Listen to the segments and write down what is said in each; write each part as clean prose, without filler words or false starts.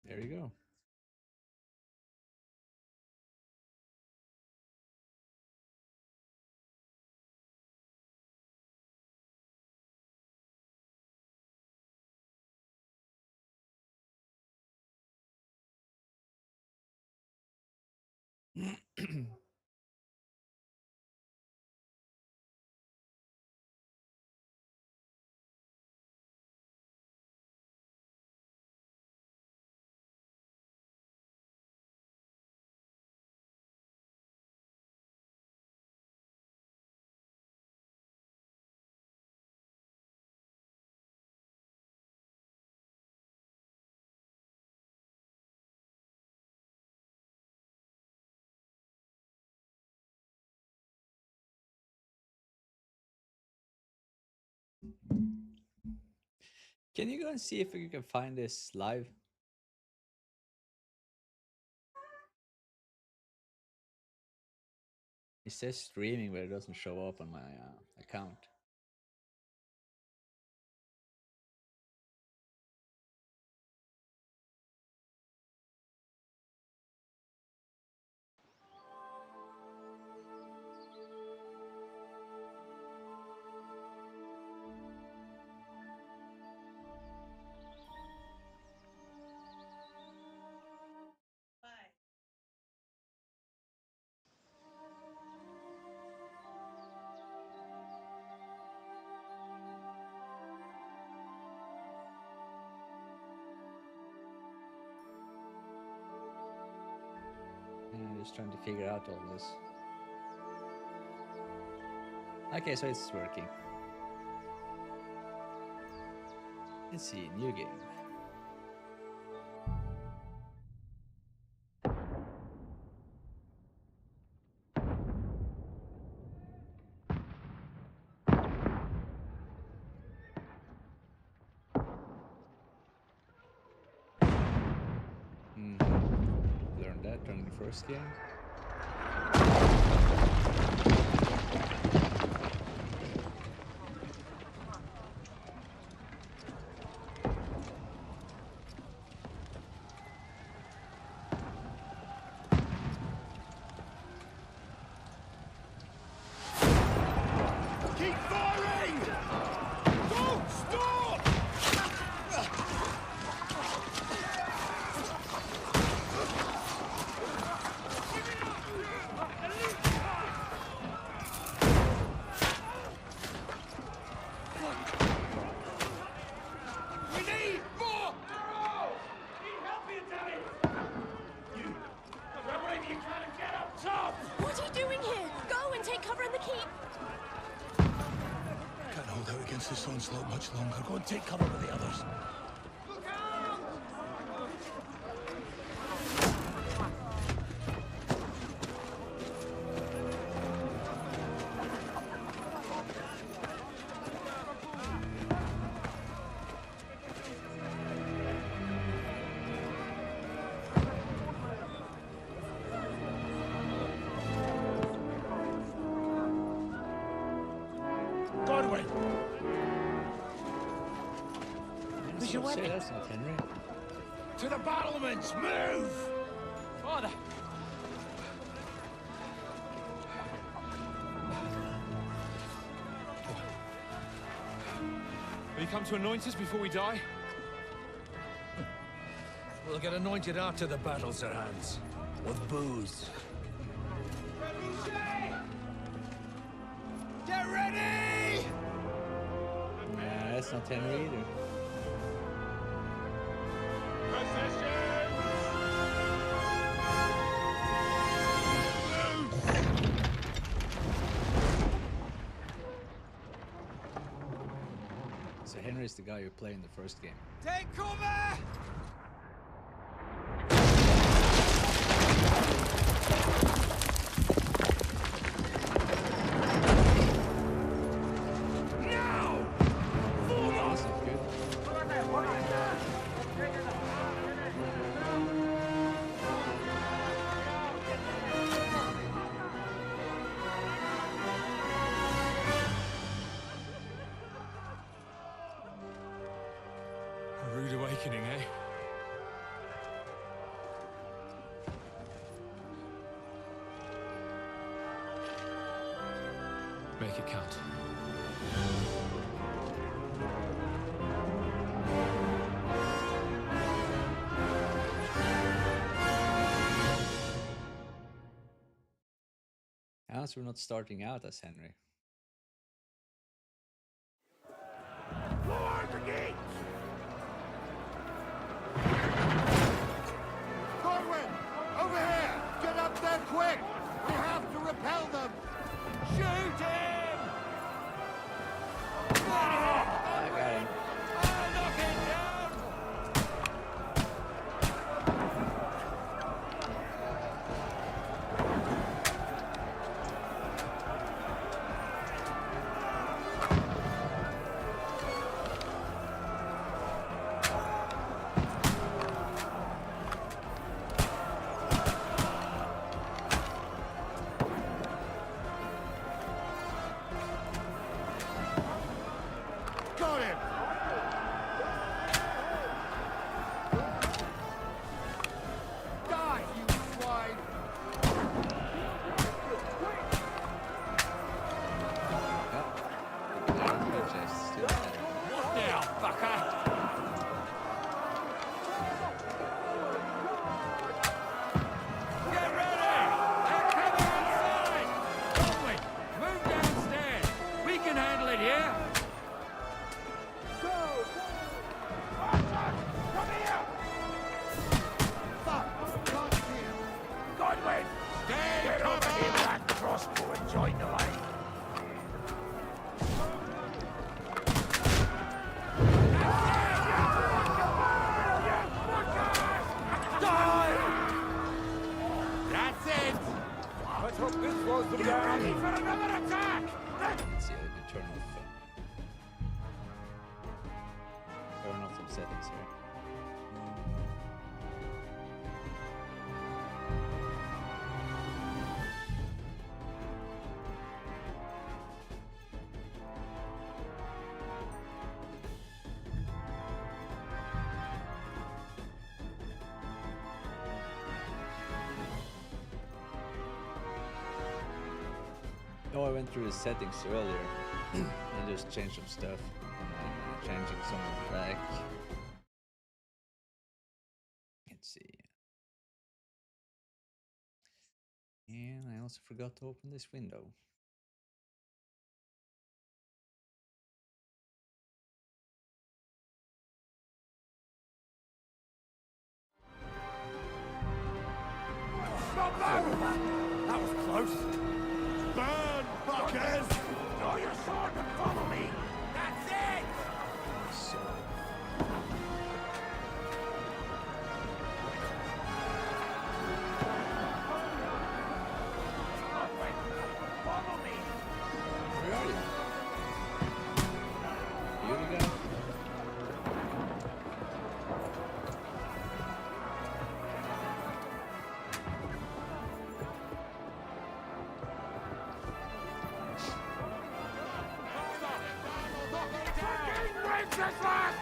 There you go. Can you go and see if you can find this live? It says streaming, but it doesn't show up on my account. Yeah, I'm just trying to figure out all this. Okay, so it's working. Let's see, new game. Learned that during the first game. Keep firing! Don't stop! We need more arrows! Need help here, Daddy! You, grab whatever you can and get up top! What are you doing here? Go and take cover in the keep. Can't hold out against this onslaught much longer. Go and take cover with the others. Look out! Godwin! Who's your wedding? That's not Henry. To the battlements! Move! Father! Will you come to anoint us before we die? We'll get anointed after the battles are hands. With booze. Get ready! Yeah, that's not Henry either. So Henry's the guy you play in the first game. Take cover! Now! Form up! This is good. A rude awakening, eh? make it count. As we're not starting out as Henry. Lower the gates! Godwin! Over here! Get up there quick! We have to repel them! Shoot him! I got him. I'll knock him down! Got him! Die, you swine! What now, fucker? Get ready! They're coming inside! Godwin, move downstairs! We can handle it here! Come here! Fuck! Can't see him! Godwin! Stay Get over cover! here with that crossbow and join the line. That's it! Let's hope this slows them down. Get ready for another attack! Let's see, I can turn off some settings here. Oh, I went through the settings earlier and just changed some stuff. Changing some of the back. Let's see. And I also forgot to open this window. Stop that! That was close. Burn, fuckers! Draw your sword and follow me. That's it! So, Godwin, follow me. where are you? You the guy? Wenceslas!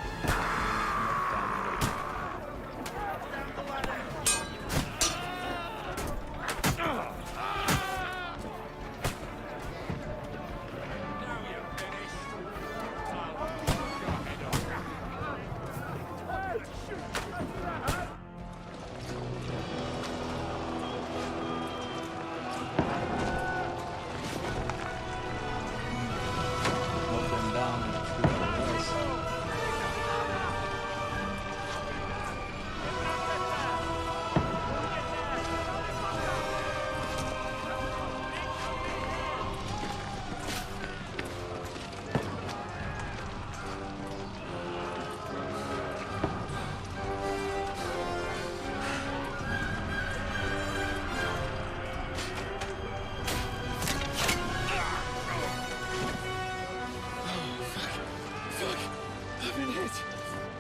Knock them down and shoot the guys.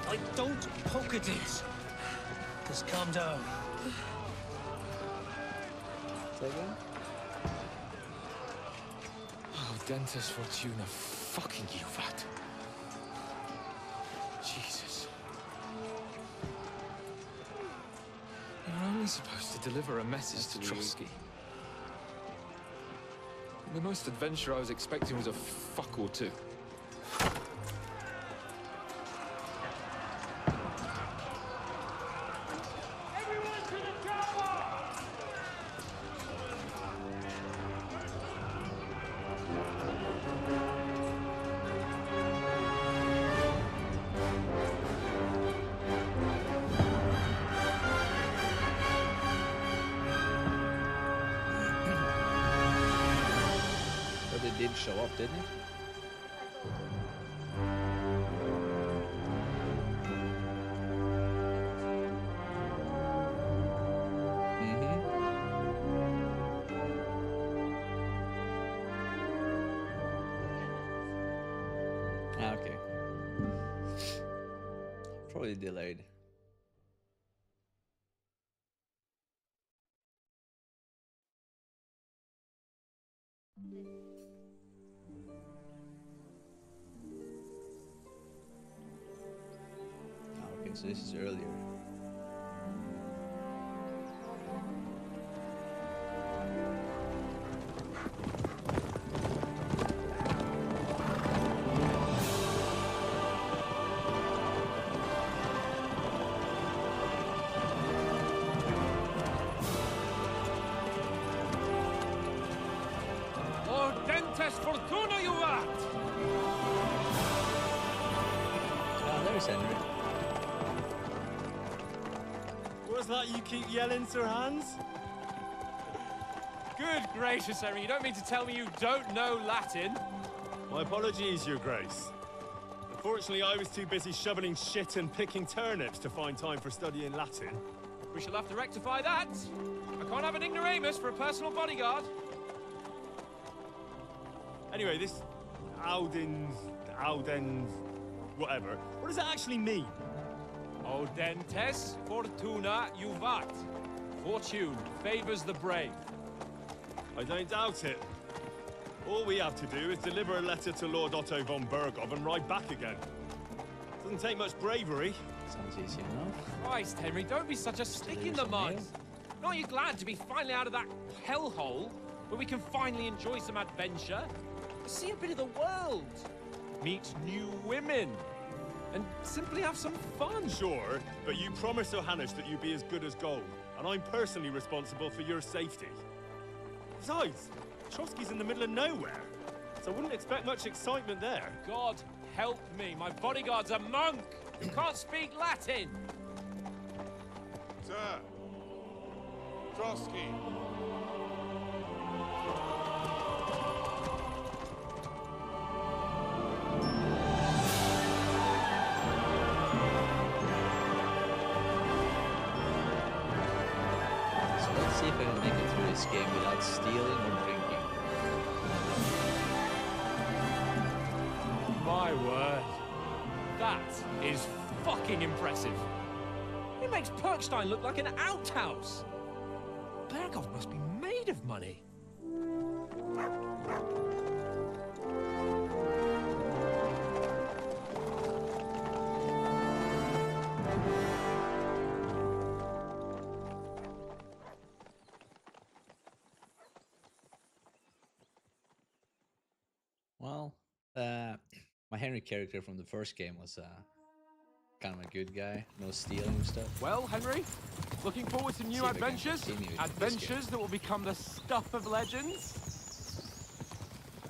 Like, don't poke at it. Just calm down. Say again? Oh, Dentes Fortuna, fucking you, Vat. Jesus. You're only supposed to deliver a message to Trotsky. The most adventure I was expecting was a fuck or two. Everyone to the chopper! But it did show up, didn't it? Ah, okay. Probably delayed. Ah, okay, so this is earlier. Ordentes fortuna juvat! Ah, there's Henry. What's that you keep yelling, Sir Hans? Good gracious, Henry, you don't mean to tell me you don't know Latin? My apologies, Your Grace. Unfortunately, I was too busy shoveling shit and picking turnips to find time for studying Latin. We shall have to rectify that. I can't have an ignoramus for a personal bodyguard. Anyway, this Audens, whatever. What does it actually mean? Audentes fortuna juvat. Fortune favors the brave. I don't doubt it. All we have to do is deliver a letter to Lord Otto von Bergov and ride back again. Doesn't take much bravery. Sounds easy enough. Christ, Henry, don't be such a stick in the mud. Aren't you glad to be finally out of that hellhole where we can finally enjoy some adventure? See a bit of the world, meet new women, and simply have some fun. Sure, but you promised Johannes that you'd be as good as gold, and I'm personally responsible for your safety. Besides, Trotsky's in the middle of nowhere, so I wouldn't expect much excitement there. God help me, my bodyguard's a monk who can't speak Latin. Sir! Trotsky! So let's see if I can make it through this game without stealing or drinking. My word, that is fucking impressive. It makes Perkstein look like an outhouse. Bergov must be made of money. Well, my Henry character from the first game was kind of a good guy, no stealing stuff. Well, Henry, looking forward to See new if I can adventures? continue it in this Adventures that will become the stuff of legends?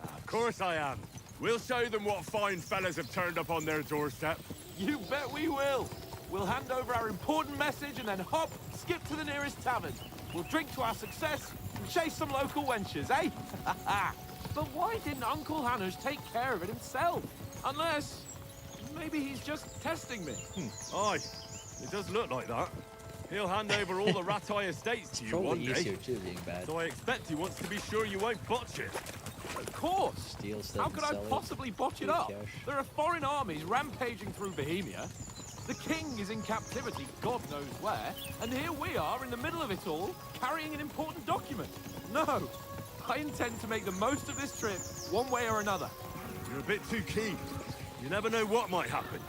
Of course I am. We'll show them what fine fellas have turned up on their doorstep. You bet we will. We'll hand over our important message and then hop, skip to the nearest tavern. We'll drink to our success and chase some local wenches, eh? But why didn't Uncle Hanners take care of it himself? Unless, maybe he's just testing me. Aye, it does look like that. He'll hand over all the Ratai estates to you one Probably day. easier too, being bad. So I expect he wants to be sure you won't botch it. Of course. Steal stuff How and could I sell it. possibly botch it Good up? cash. There are foreign armies rampaging through Bohemia. The king is in captivity, God knows where, and here we are in the middle of it all, carrying an important document. No, I intend to make the most of this trip, one way or another. You're a bit too keen. You never know what might happen.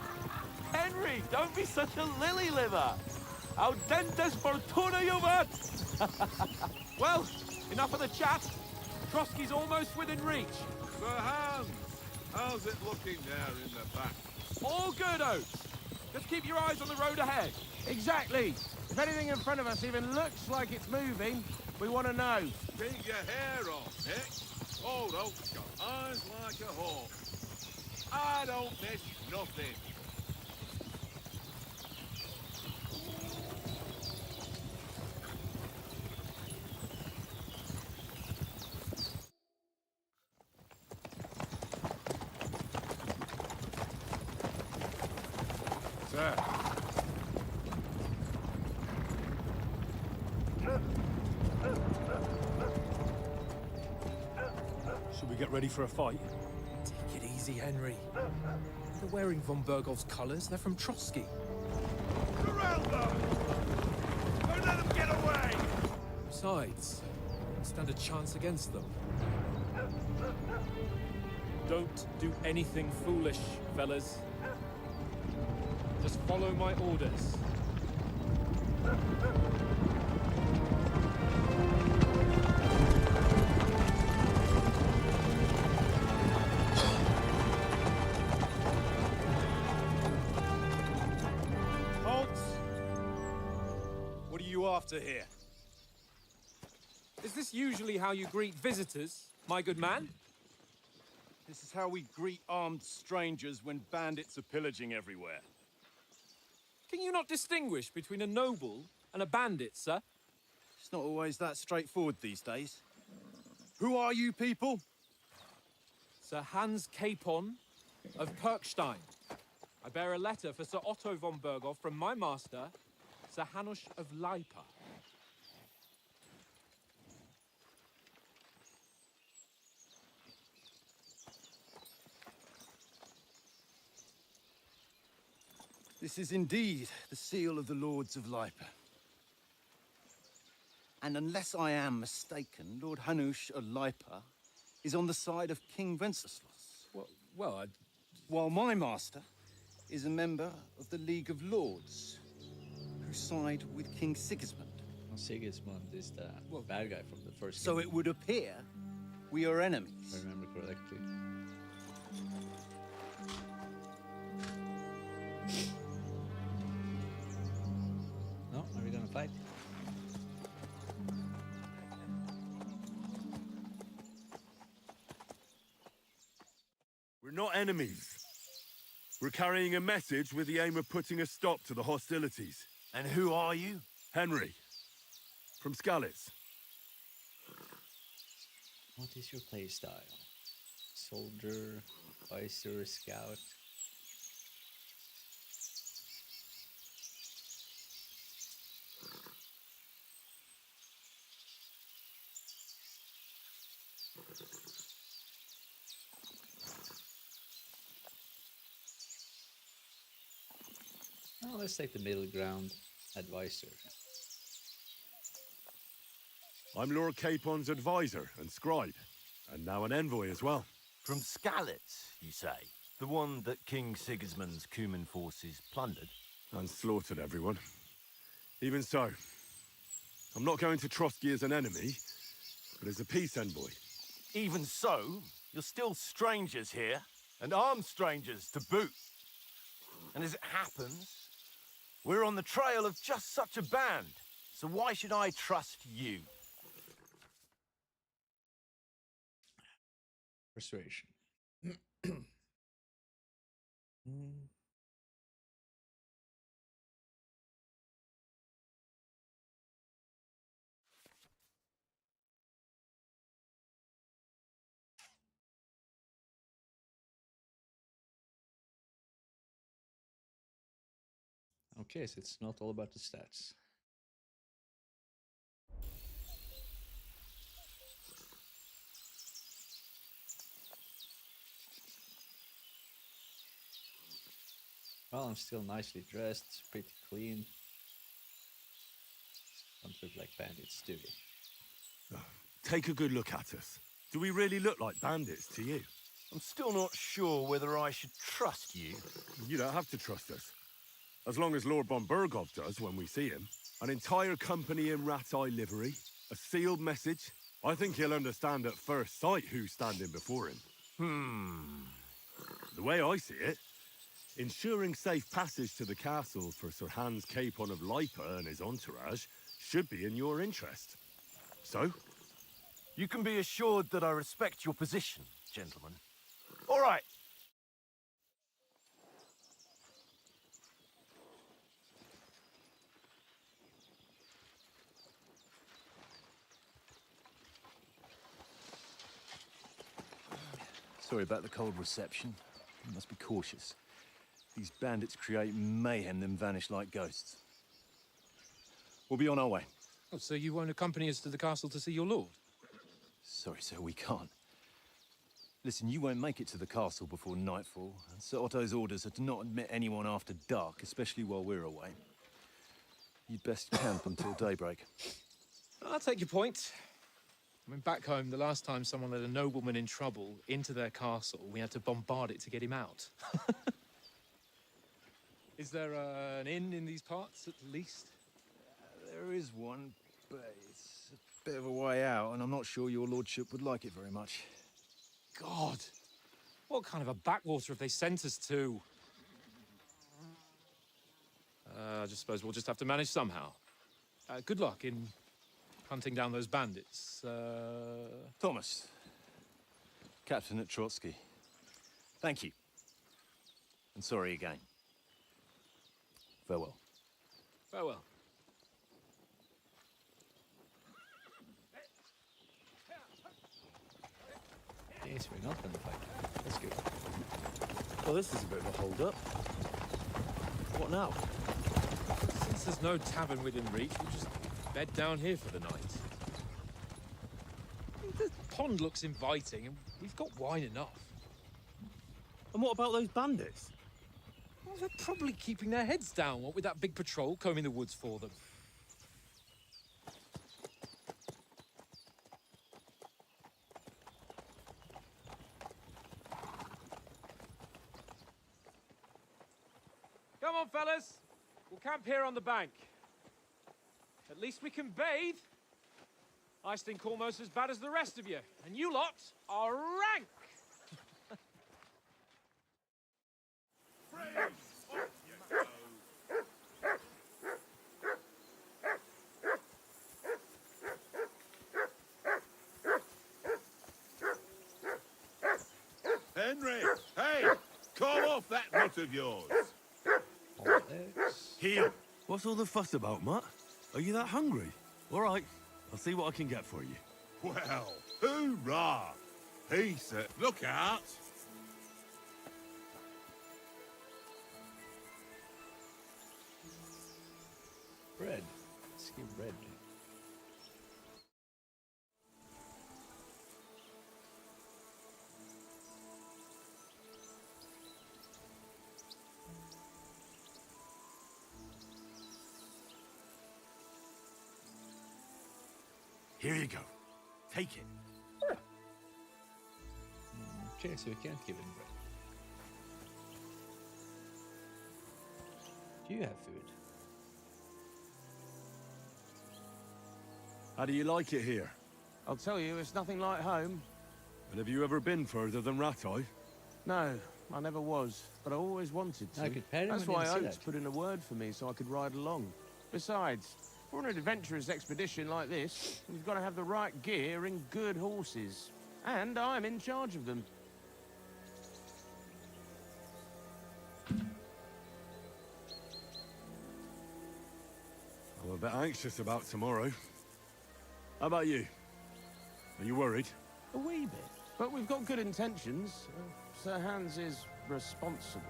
Henry, don't be such a lily liver. Audentes fortuna juvat. Well, enough of the chat. Trotsky's almost within reach. Sir Hans, how's it looking there in the back? All good, Oates. Just keep your eyes on the road ahead. Exactly. If anything in front of us even looks like it's moving, we want to know. Keep your hair on, Nick. Old Oak's got eyes like a hawk. I don't miss nothing. Sir. Should we get ready for a fight? Take it easy, Henry. They're wearing von Bergov's colours. They're from Trotsky. Surround them! Don't let them get away! Besides, don't stand a chance against them. Don't do anything foolish, fellas. Just follow my orders. Halt! What are you after here? Is this usually how you greet visitors, my good man? This is how we greet armed strangers when bandits are pillaging everywhere. Can you not distinguish between a noble and a bandit, sir? It's not always that straightforward these days. Who are you people? Sir Hans Capon of Perkstein. I bear a letter for Sir Otto von Berghoff from my master, Sir Hanush of Lipa. This is indeed the seal of the Lords of Lipa. And unless I am mistaken, Lord Hanush of Lipa is on the side of King Wenceslas. While my master is a member of the League of Lords, who side with King Sigismund. Sigismund is the bad guy from the first So game, it would appear we are if I enemies. remember correctly. No, are we gonna fight? We're not enemies. We're carrying a message with the aim of putting a stop to the hostilities. And who are you? Henry, from Skalitz. What is your playstyle? Soldier, vicer, scout? Oh, let's take the middle ground, advisor. I'm Lord Capon's advisor and scribe, and now an envoy as well. From Skalitz, you say? The one that King Sigismund's Cuman forces plundered? And slaughtered everyone. Even so, I'm not going to Trotsky as an enemy, but as a peace envoy. Even so, you're still strangers here, and armed strangers to boot. And as it happens, we're on the trail of just such a band, so why should I trust you? Persuasion. Okay, so it's not all about the stats. Well, I'm still nicely dressed, pretty clean. Don't look like bandits, do we? Take a good look at us. Do we really look like bandits to you? I'm still not sure whether I should trust you. You don't have to trust us. As long as Lord von Berghoff does when we see him. An entire company in rat-eye livery, a sealed message, I think he'll understand at first sight who's standing before him. The way I see it, ensuring safe passage to the castle for Sir Hans Capon of Lipa and his entourage should be in your interest. So? You can be assured that I respect your position, gentlemen. All right. Sorry about the cold reception. You must be cautious. These bandits create mayhem, then vanish like ghosts. We'll be on our way. Oh, so you won't accompany us to the castle to see your lord? Sorry, sir, we can't. Listen, you won't make it to the castle before nightfall, and Sir Otto's orders are to not admit anyone after dark, especially while we're away. You'd best camp until daybreak. I'll take your point. I mean, back home, the last time someone let a nobleman in trouble into their castle, we had to bombard it to get him out. Is there an inn in these parts, at least? There is one, but it's a bit of a way out, and I'm not sure your lordship would like it very much. God! What kind of a backwater have they sent us to? I just suppose we'll just have to manage somehow. Good luck in hunting down those bandits. Thomas, captain at Trotsky. Thank you. And sorry again. Farewell. Farewell. Yes, we're not gonna fight. That's good. Well, this is a bit of a hold-up. What now? Since there's no tavern within reach, we'll just bed down here for the night. The pond looks inviting, and we've got wine enough. And what about those bandits? Well, they're probably keeping their heads down, what with that big patrol combing the woods for them. Come on, fellas. We'll camp here on the bank. At least we can bathe. I stink almost as bad as the rest of you, and you lot are rank. Henry! Hey! Call off that nut of yours! Heel! What's all the fuss about, Mutt? Are you that hungry? All right, I'll see what I can get for you. Well, hoorah! Peace, look out! Bread. Let's give bread. Here you go. Take it. Okay, so we can't give him bread. Do you have food? How do you like it here? I'll tell you, it's nothing like home. And have you ever been further than Rattay? No, I never was, but I always wanted to. I could pay him That's when why you say Oates that. put in a word for me so I could ride along. Besides, for an adventurous expedition like this, you've got to have the right gear and good horses. And I'm in charge of them. I'm a bit anxious about tomorrow. How about you? Are you worried? A wee bit. But we've got good intentions. Sir Hans is responsible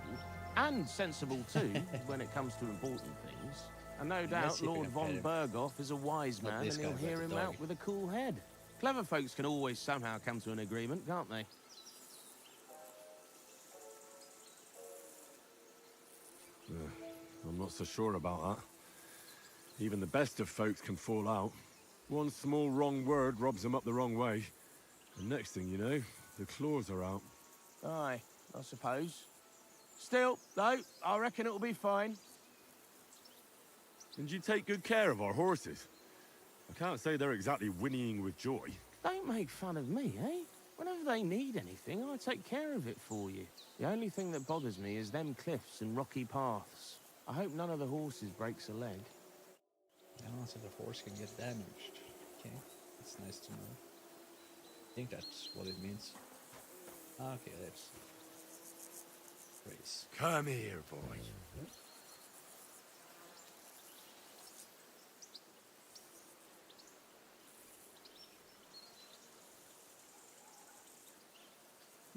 and sensible too when it comes to important things. And no doubt see if we Lord can von pet him. Berghoff is a wise Not man this and he'll guy, but hear the him dog. out with a cool head. Clever folks can always somehow come to an agreement, can't they? I'm not so sure about that. Even the best of folks can fall out. One small wrong word robs them up the wrong way. And next thing you know, the claws are out. Aye, I suppose. Still, though, I reckon it'll be fine. And you take good care of our horses. I can't say they're exactly whinnying with joy. Don't make fun of me, eh? Whenever they need anything, I take care of it for you. The only thing that bothers me is them cliffs and rocky paths. I hope none of the horses breaks a leg. Oh, so the horse can get damaged. Okay, that's nice to know. I think that's what it means. Okay, let's race. Come here, boy.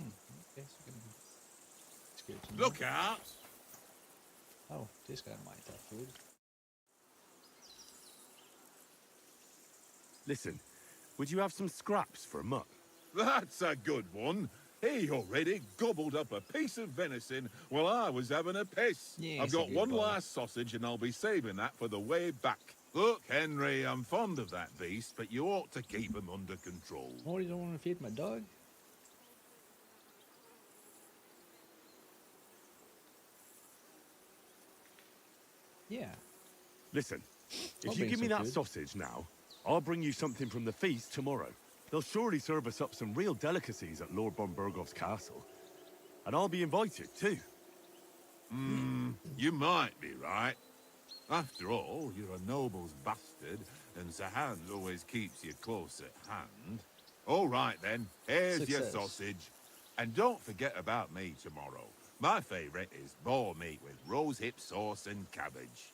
Okay, so we can... It's good to know. Look out! Oh, this guy might have food. Listen, would you have some scraps for a mutt? That's a good one. He already gobbled up a piece of venison while I was having a piss. Yeah, I've he's a got good one boy. last sausage and I'll be saving that for the way back. Look, Henry, I'm fond of that beast, but you ought to keep him under control. Oh, you don't want to feed my dog? Yeah. Listen, I'll if you bring give me some that food. sausage now, I'll bring you something from the feast tomorrow. They'll surely serve us up some real delicacies at Lord Bonbergov's castle. And I'll be invited, too. You might be right. After all, you're a noble's bastard, and Sir Hans always keeps you close at hand. All right, then. Here's your Success. sausage. And don't forget about me tomorrow. My favourite is boar meat with rosehip sauce and cabbage.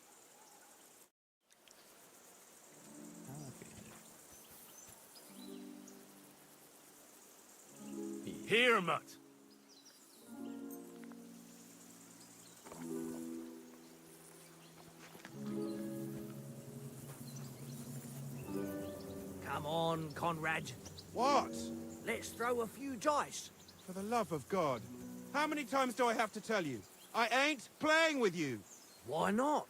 Okay. Here, mutt. Come on, Conrad. What? Let's throw a few dice. For the love of God. How many times do I have to tell you? I ain't playing with you. Why not?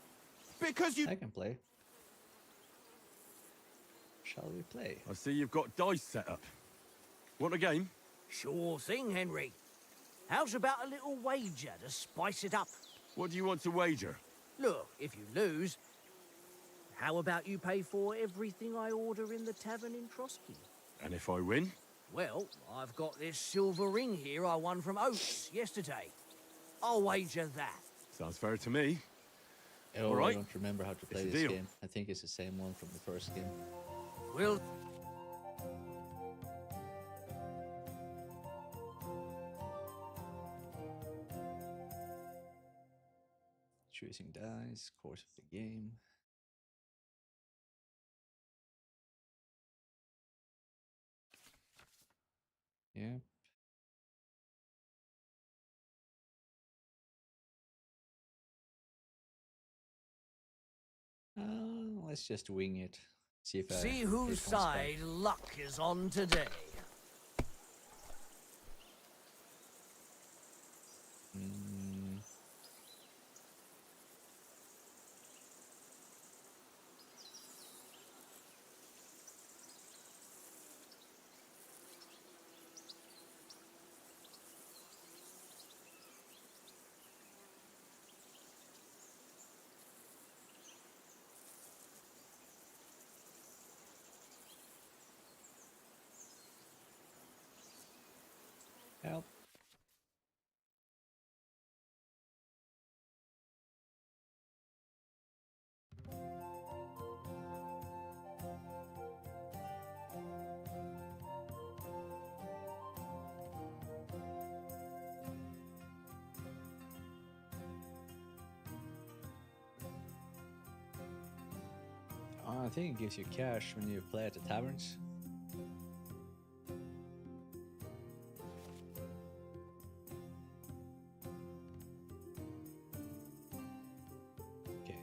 Because you... I can play. Shall we play? I see you've got dice set up. Want a game? Sure thing, Henry. How's about a little wager to spice it up? What do you want to wager? Look, if you lose, how about you pay for everything I order in the tavern in Trotsky? And if I win? Well, I've got this silver ring here I won from Oates yesterday. I'll wager that. Sounds fair to me. Oh, Alright. I don't remember how to play It's a this deal. game. I think it's the same one from the first game. We'll... Choosing dice, course of the game. Yeah. Let's just wing it. See if See if whose it comes back. side luck is on today. Mm. Help. I think it gives you cash when you play at the taverns. Okay.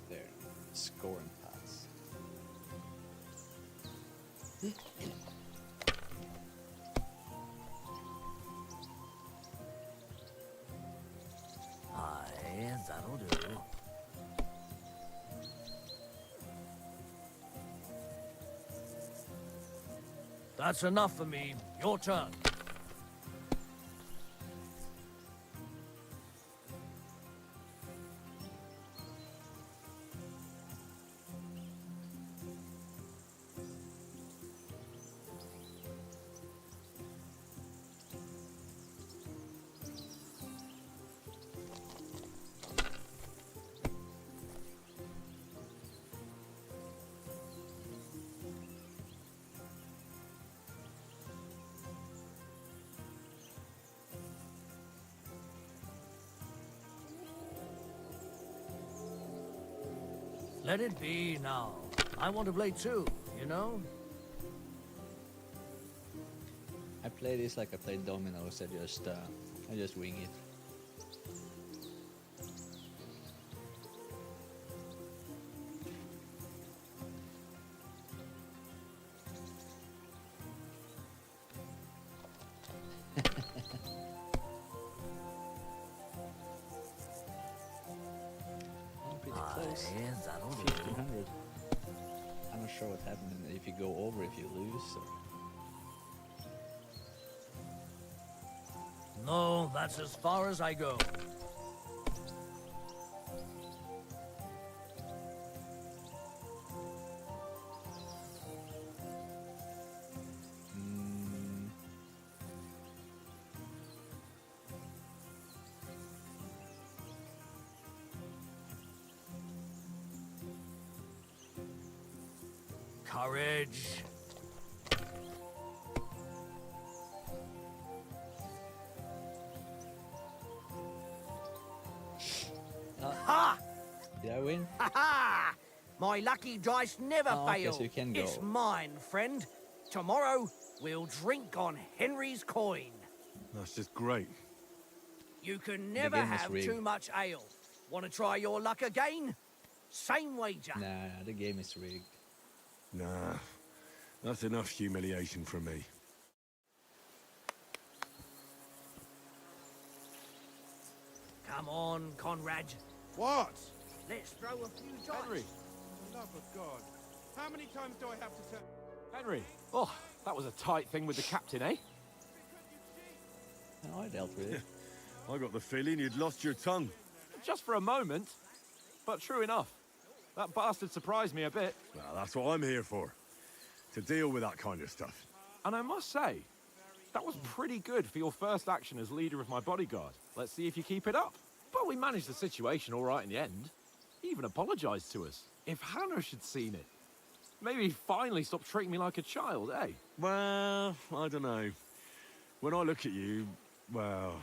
There. Scoring pass. Aye, that'll do. That's enough for me. Your turn. Let it be now. I want to play too, you know? I play this like I play dominoes. I just wing it. I'm pretty close. Yes, that'll do. 1500. I'm not sure what happens if you go over, if you lose. So. No, that's as far as I go. Courage. Ha! Did I win? Ha ha! My lucky dice never Oh, okay, fail. so you can It's go. mine, friend. Tomorrow, we'll drink on Henry's coin. That's just great. You can never game is have rigged. too much ale. Want to try your luck again? Same wager. Nah, the game is rigged. Nah, that's enough humiliation from me. Come on, Conrad. What? Let's throw a few dice. Henry, For the love of God. How many times do I have to tell... Henry. Oh, that was a tight thing with the captain, eh? No, I dealt with it. I got the feeling you'd lost your tongue. Just for a moment. But true enough. That bastard surprised me a bit. Well, that's what I'm here for. To deal with that kind of stuff. And I must say, that was pretty good for your first action as leader of my bodyguard. Let's see if you keep it up. But we managed the situation all right in the end. He even apologized to us. If Hannah had seen it, maybe he'd finally stop treating me like a child, eh? Well, I don't know. When I look at you, well,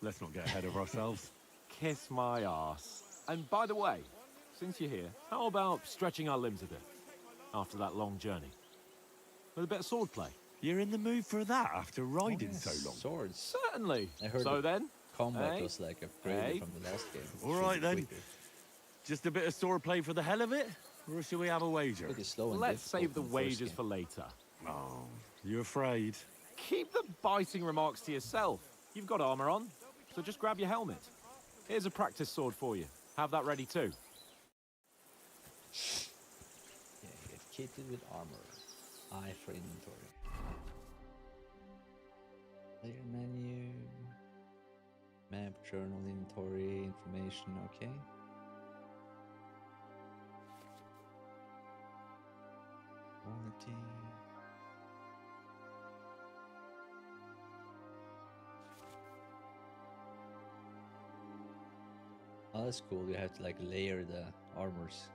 let's not get ahead of ourselves. Kiss my arse. And by the way, since you're here, how about stretching our limbs a bit after that long journey? With a bit of swordplay. You're in the mood for that after riding Oh, so yes, long? Swords. Certainly. I heard So the then, combat eh? was like upgraded Eh? from the last game. All Should right be then. quicker. Just a bit of swordplay for the hell of it? Or should we have a wager? Pretty slow and let's difficult save the in first wagers game. for later. Oh, you afraid? Keep the biting remarks to yourself. You've got armor on, so just grab your helmet. Here's a practice sword for you. Have that ready too. Yeah, get kitted with armor. I for inventory. Player menu. Map, journal, inventory, information, okay. Quality. Oh, that's cool. You have to like layer the armors.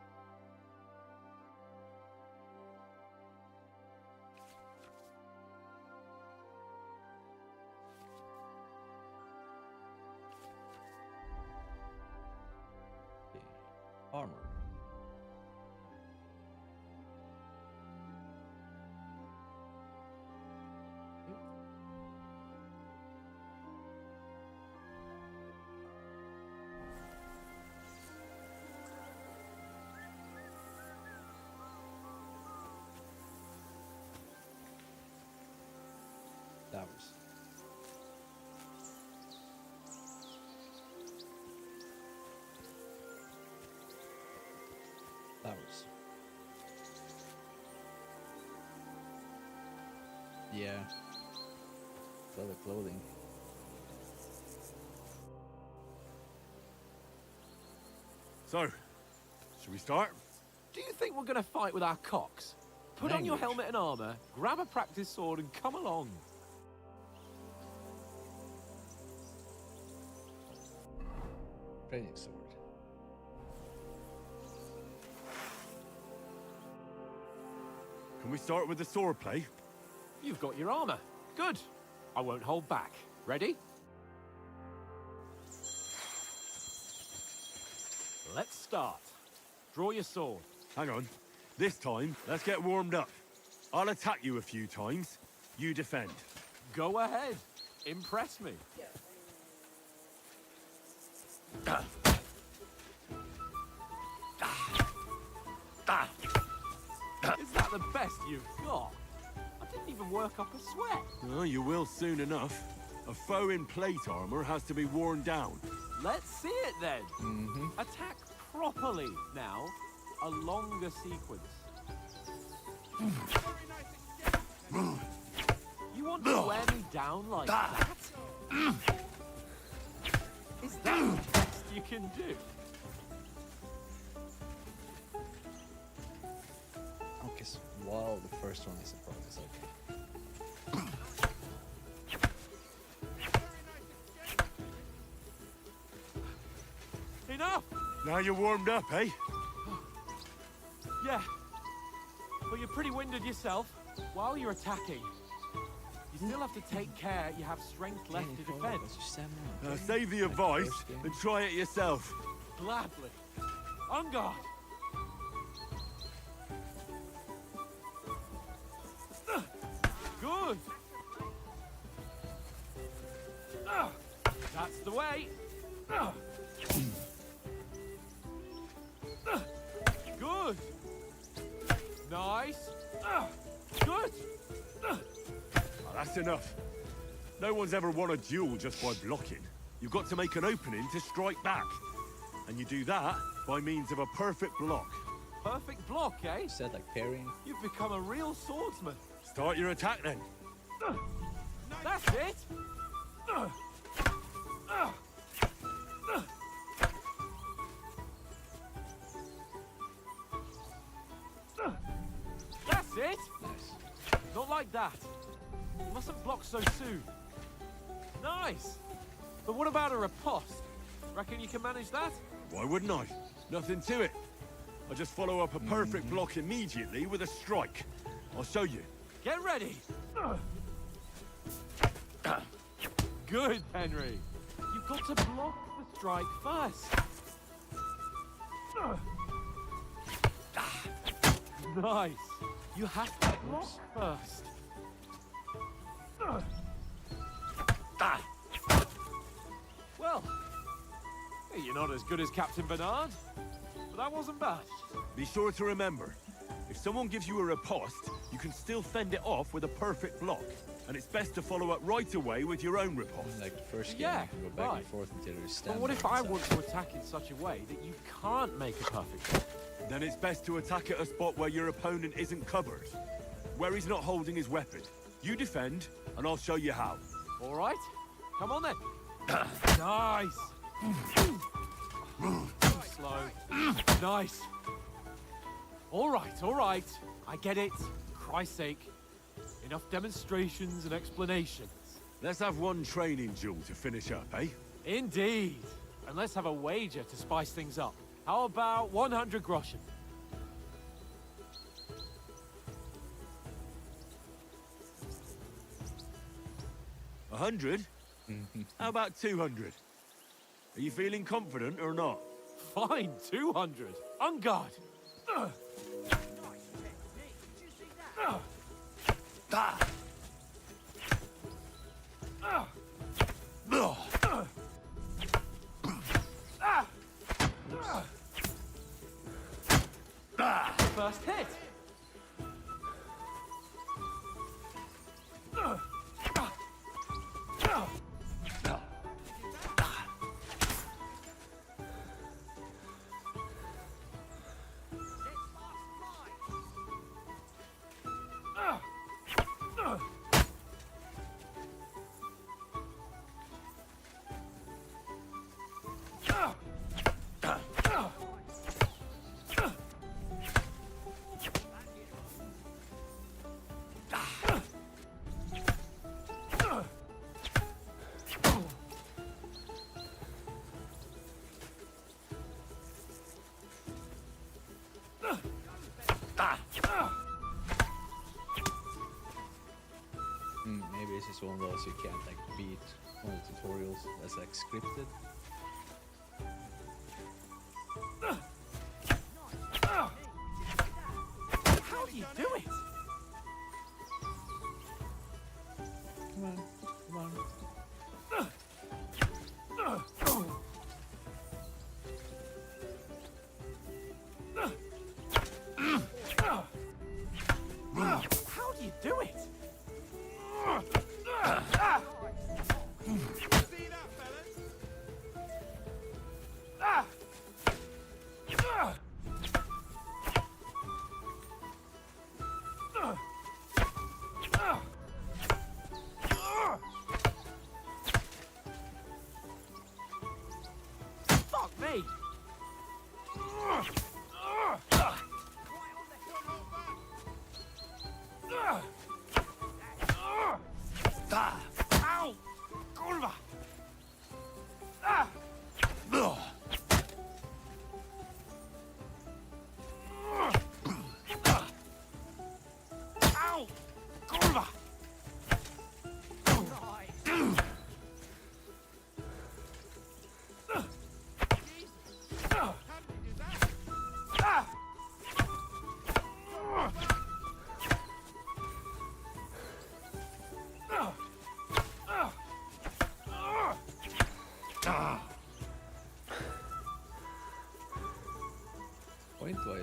Okay. Armor. Yep. Flowers. Flowers. Yeah. Leather clothing. So, should we start? Do you think we're gonna fight with our cocks? Put on your Language. helmet and armor, grab a practice sword, and come along. Training sword. Can we start with the swordplay? You've got your armor. Good. I won't hold back. Ready? Let's start. Draw your sword. Hang on. This time, let's get warmed up. I'll attack you a few times. You defend. Go ahead. Impress me. Is that the best you've got? I didn't even work up a sweat. Oh, you will soon enough. A foe in plate armor has to be worn down. Let's see it then. Attack properly now. A longer sequence. You want to wear me down like that? Is that the best you can do? Okay, so while the first one is a progress, okay. Enough! Now you're warmed up, eh? Yeah. But you're pretty winded yourself. While you're attacking, you still have to take care you have strength left to defend. Now save the advice and try it yourself. Gladly. On guard. Good. That's the way. Good. Nice. Good. That's enough. No one's ever won a duel just by blocking. You've got to make an opening to strike back. And you do that by means of a perfect block. Perfect block, eh? Said like parrying. You've become a real swordsman. Start your attack then. That's it. That's it. Nice. Not like that. You mustn't block so soon. Nice. But what about a riposte? Reckon you can manage that? Why wouldn't I? Nothing to it. I just follow up a perfect block immediately with a strike. I'll show you. Get ready. Good, Henry. You've got to block the strike first. Nice. You have to block first. Well, you're not as good as Captain Bernard, but that wasn't bad. Be sure to remember, if someone gives you a riposte, you can still fend it off with a perfect block. And it's best to follow up right away with your own riposte. Like the first game, Yeah, you can go back right. and forth until you stand. But what if I want to attack in such a way that you can't make a perfect block? Then it's best to attack at a spot where your opponent isn't covered. Where he's not holding his weapon. You defend, and I'll show you how. All right, come on then. Nice. Too slow. Nice. All right. I get it. Christ's sake. Enough demonstrations and explanations. Let's have one training duel to finish up, eh? Indeed. And let's have a wager to spice things up. How about 100 groschen? A 100? How about 200? Are you feeling confident or not? Fine, 200. On guard. First hit. Maybe this is one of those you can't like beat on the tutorials that's like scripted.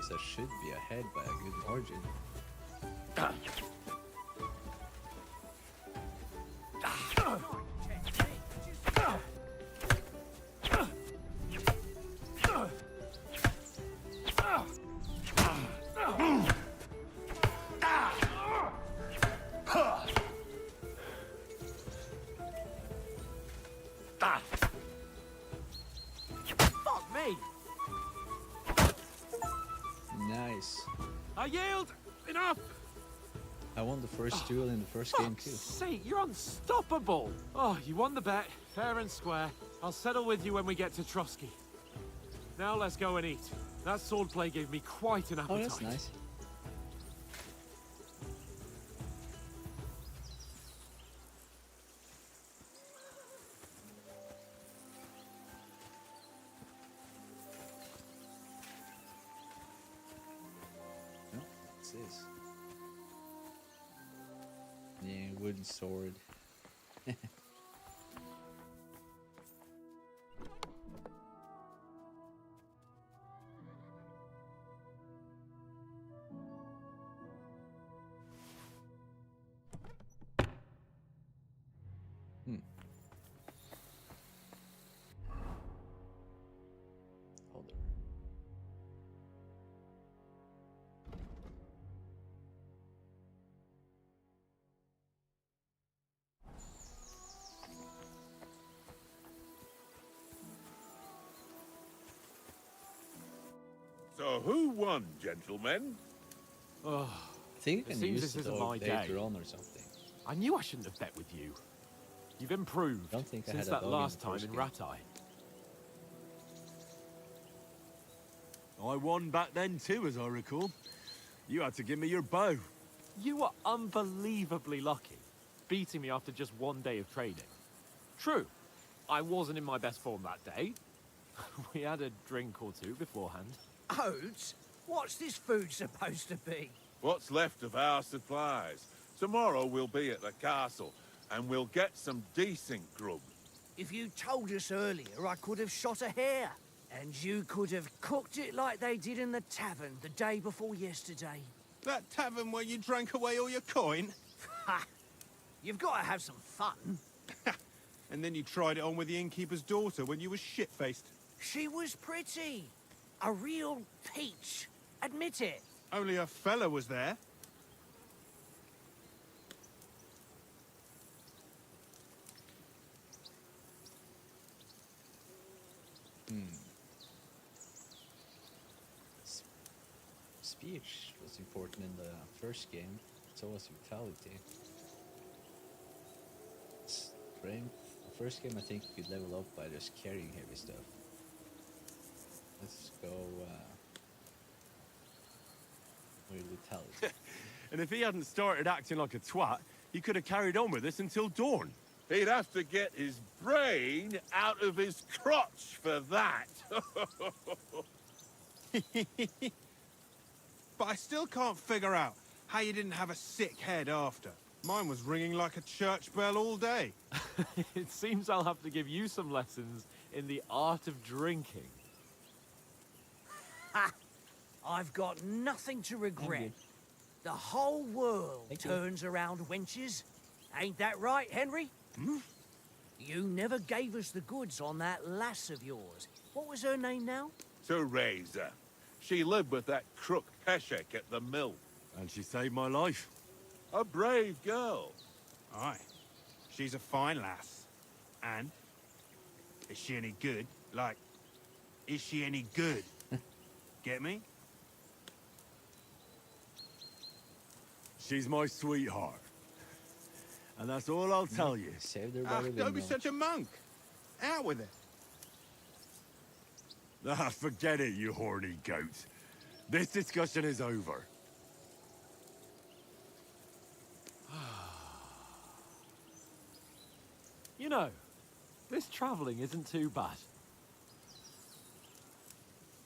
I should be ahead by a good margin. Fuck me! Nice. I yield! Enough! I won the first duel in the first game too. Fuck's sake, you're unstoppable! Oh, you won the bet, fair and square. I'll settle with you when we get to Trotsky. Now let's go and eat. That swordplay gave me quite an Oh, appetite. that's nice. No, what's this? Yeah, wooden sword. Hold on. So who won, gentlemen? Oh, I think you It can seems use this it isn't all my later day. on or something. I knew I shouldn't have bet with you. You've improved Don't think I since had a that dog in last the time first in game. Ratai. I won back then too, as I recall. You had to give me your bow. You were unbelievably lucky, beating me after just one day of training. True, I wasn't in my best form that day. We had a drink or two beforehand. Oats? What's this food supposed to be? What's left of our supplies? Tomorrow we'll be at the castle, and we'll get some decent grub. If you told us earlier, I could have shot a hare. And you could have cooked it like they did in the tavern the day before yesterday. That tavern where you drank away all your coin? Ha! You've got to have some fun. And then you tried it on with the innkeeper's daughter when you were shit-faced. She was pretty. A real peach. Admit it. Only a fella was there. Speech was important in the first game, so was vitality. Strength. The first game I think you could level up by just carrying heavy stuff. Let's go with vitality. And if he hadn't started acting like a twat, he could have carried on with us until dawn. He'd have to get his brain out of his crotch for that. But I still can't figure out how you didn't have a sick head after. Mine was ringing like a church bell all day. It seems I'll have to give you some lessons in the art of drinking. Ha! I've got nothing to regret. good. The whole world Thank you. turns around wenches. Ain't that right, Henry? You never gave us the goods on that lass of yours. What was her name now? Teresa. She lived with that crook Peshek at the mill. And she saved my life. A brave girl. Aye. She's a fine lass. And? Is she any good? Like, is she any good? Get me? She's my sweetheart. And that's all I'll tell you. Saved her by Ah, the don't be windmill. such a monk. Out with it. Ah, forget it, you horny goat. This discussion is over. You know, this travelling isn't too bad.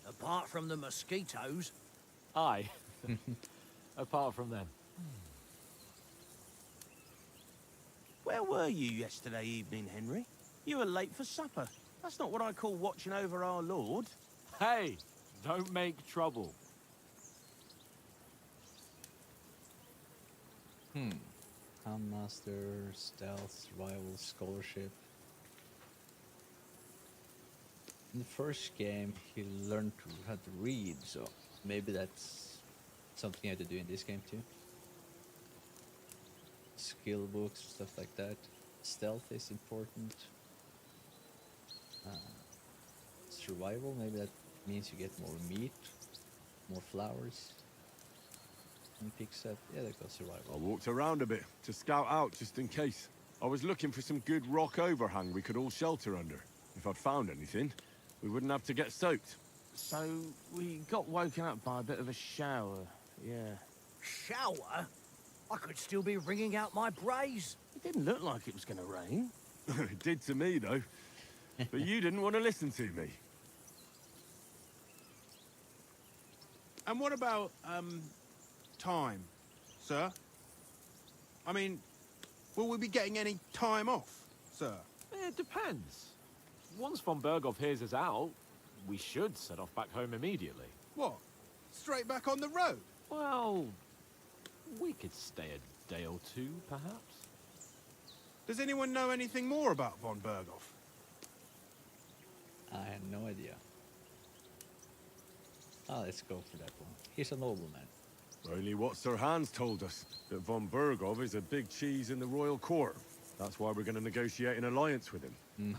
Apart from the mosquitoes. Aye. Apart from them. Where were you yesterday evening, Henry? You were late for supper. That's not what I call watching over our Lord. Hey, don't make trouble. Handmaster, stealth, survival, scholarship. In the first game, he learned how to read, so maybe that's something you have to do in this game too. Skill books, stuff like that. Stealth is important. Survival, maybe that means you get more meat, more flowers. And picks up, yeah, that goes I survival. walked around a bit to scout out just in case. I was looking for some good rock overhang we could all shelter under. If I'd found anything, we wouldn't have to get soaked. So, we got woken up by a bit of a shower, yeah. Shower? I could still be wringing out my brays. It didn't look like it was gonna rain. It did to me, though. But you didn't want to listen to me. And what about, time, sir? I mean, will we be getting any time off, sir? It depends. Once von Berghoff hears us out, we should set off back home immediately. What? Straight back on the road? Well, we could stay a day or two, perhaps. Does anyone know anything more about von Berghoff? I had no idea. Ah, let's go for that one. He's a nobleman. Only what Sir Hans told us, that von Berghoff is a big cheese in the royal court. That's why we're going to negotiate an alliance with him.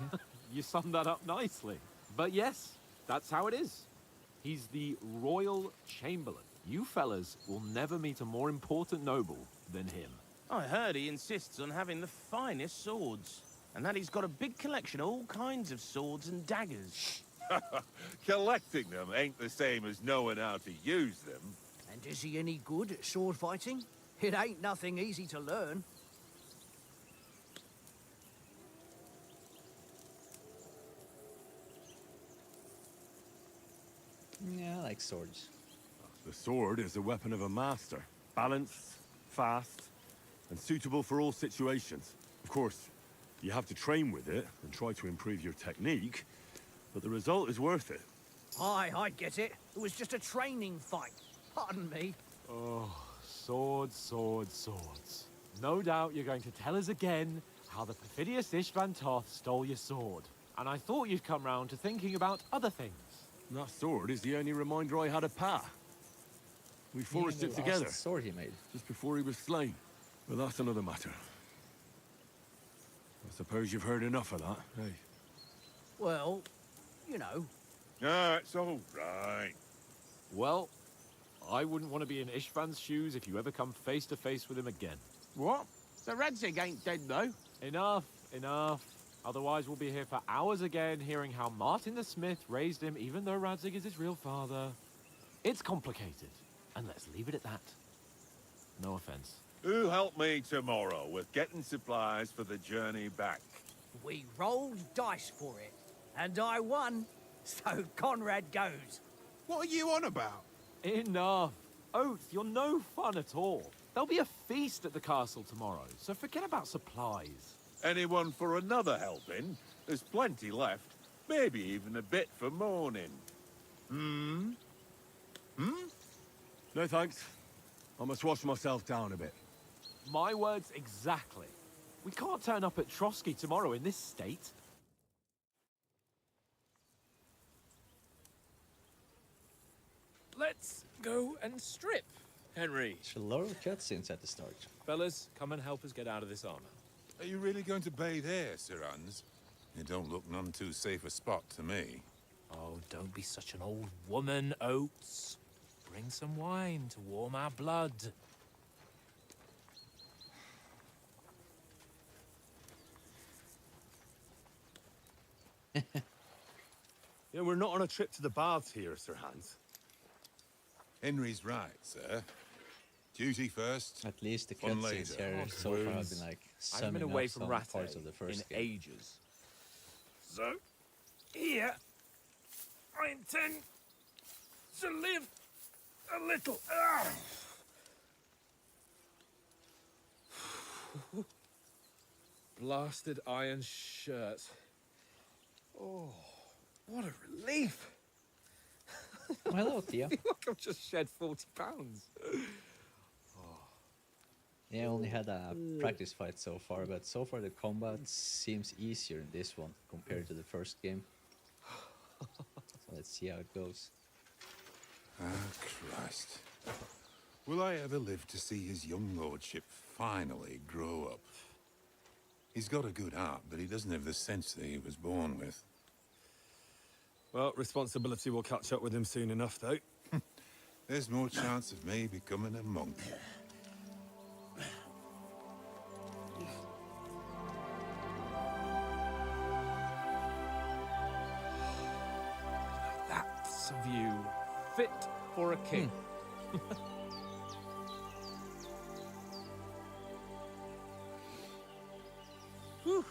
You summed that up nicely. But yes, that's how it is. He's the royal chamberlain. You fellas will never meet a more important noble than him. I heard he insists on having the finest swords, and that he's got a big collection of all kinds of swords and daggers. Collecting them ain't the same as knowing how to use them. And is he any good at sword fighting? It ain't nothing easy to learn. Yeah, I like swords. The sword is the weapon of a master. Balanced, fast, and suitable for all situations. Of course, you have to train with it and try to improve your technique, but the result is worth it. Aye, I get it. It was just a training fight. Pardon me. Oh, swords, swords, swords. No doubt you're going to tell us again how the perfidious Ishvan Toth stole your sword. And I thought you'd come round to thinking about other things. That sword is the only reminder I had of Pa. We forged Yeah, it the together, last sword he made. just before he was slain. But that's another matter. I suppose you've heard enough of that, eh? Well, you know. Ah, it's all right. Well, I wouldn't want to be in Ishvan's shoes if you ever come face to face with him again. What? The Radzig ain't dead, though. Enough, enough. Otherwise we'll be here for hours again hearing how Martin the Smith raised him even though Radzig is his real father. It's complicated, and let's leave it at that. No offense. Who'll help me tomorrow with getting supplies for the journey back? We rolled dice for it, and I won, so Conrad goes. What are you on about? Enough. Oath, you're no fun at all. There'll be a feast at the castle tomorrow, so forget about supplies. Anyone for another helping? There's plenty left. Maybe even a bit for morning. No thanks. I must wash myself down a bit. My words exactly. We can't turn up at Trotsky tomorrow in this state. Let's go and strip, Henry. There's a lot of cutscenes at the start. Fellas, come and help us get out of this armor. Are you really going to bathe here, Sir Hans? You don't look none too safe a spot to me. Oh, don't be such an old woman, Oates. Bring some wine to warm our blood. Yeah, we're not on a trip to the baths here, Sir Hans. Henry's right, sir. Duty first. At least the fun cutscenes later. here so far have been like I haven't been summing away up from some Rattay parts of the first in game. ages. So, here, I intend to live a little. Blasted iron shirt. Oh, what a relief. Well, hello, Tia. Look, I've just shed 40 pounds. Yeah, I only had a practice fight so far, but so far the combat seems easier in this one compared to the first game. So let's see how it goes. Ah, Christ. Will I ever live to see his young lordship finally grow up? He's got a good heart, but he doesn't have the sense that he was born with. Well, responsibility will catch up with him soon enough, though. There's more chance of me becoming a monk. That's a view fit for a king. Whew.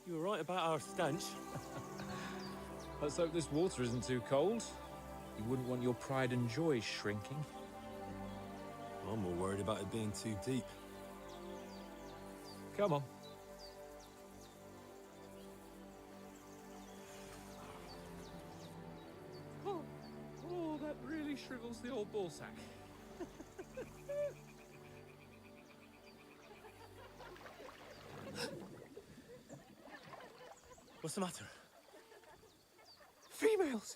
You were right about our stench. Let's hope this water isn't too cold. You wouldn't want your pride and joy shrinking. I'm more worried about it being too deep. Come on. Oh, that really shrivels the old ball sack. What's the matter? Females!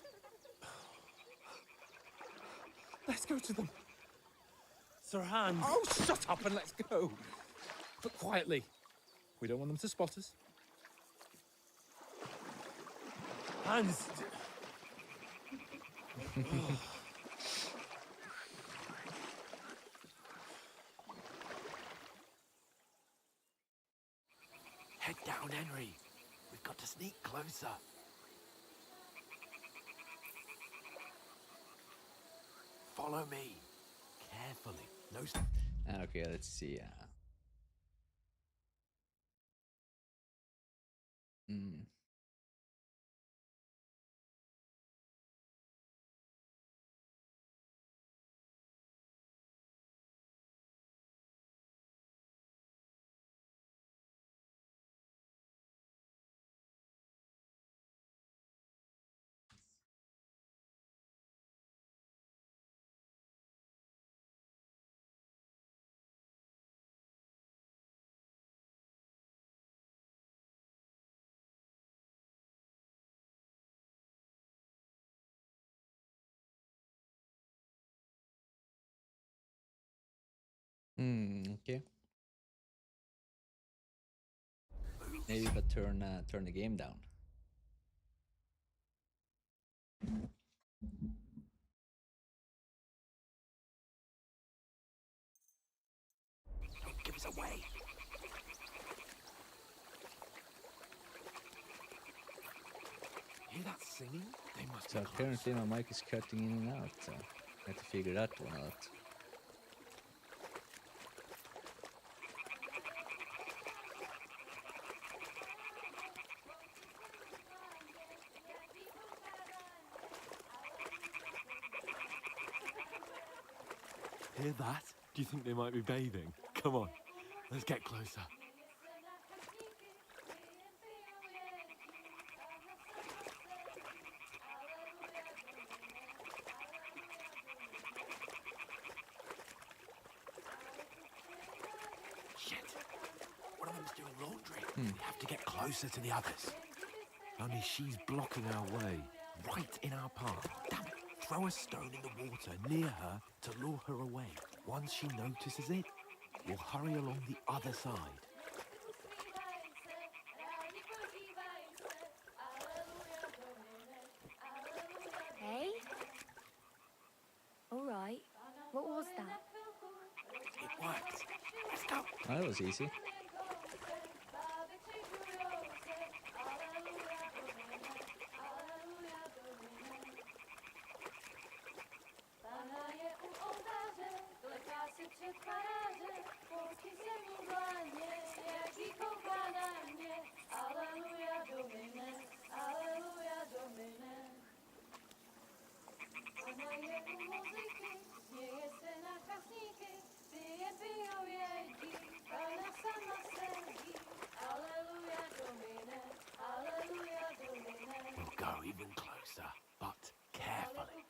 Let's go to them. Sir Hans. Oh, shut up and let's go. But quietly. We don't want them to spot us. Hans. Head down, Henry. We've got to sneak closer. Follow me. Carefully. No... Okay, let's see. Okay. Maybe if I turn the game down. Don't give us away. Hear that singing? They must So be apparently my mic is cutting in and out. So I have to figure that one out. Hear that? Do you think they might be bathing? Come on, let's get closer. Shit! One of them's doing laundry. We have to get closer to the others. Only she's blocking our way, right in our path. Damn it! Throw a stone in the water near her to lure her away. Once she notices it, we'll hurry along the other side. Hey? All right. What was that? It worked. Let's go. Oh, that was easy. We'll go even closer, but carefully.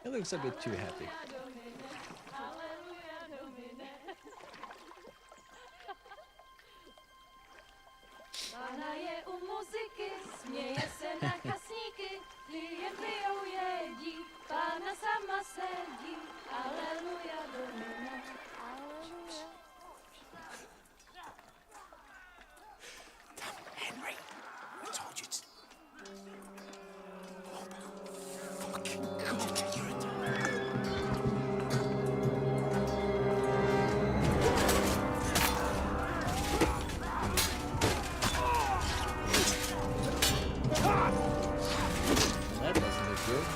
He looks a bit too happy. Pána je u muziky, směje se na kasníky, klient pijou jedí, Pána sama sedí, aleluja, domina, aleluja. Damn, Henry. I told you to... Oh, fucking God, you're a... That doesn't look good.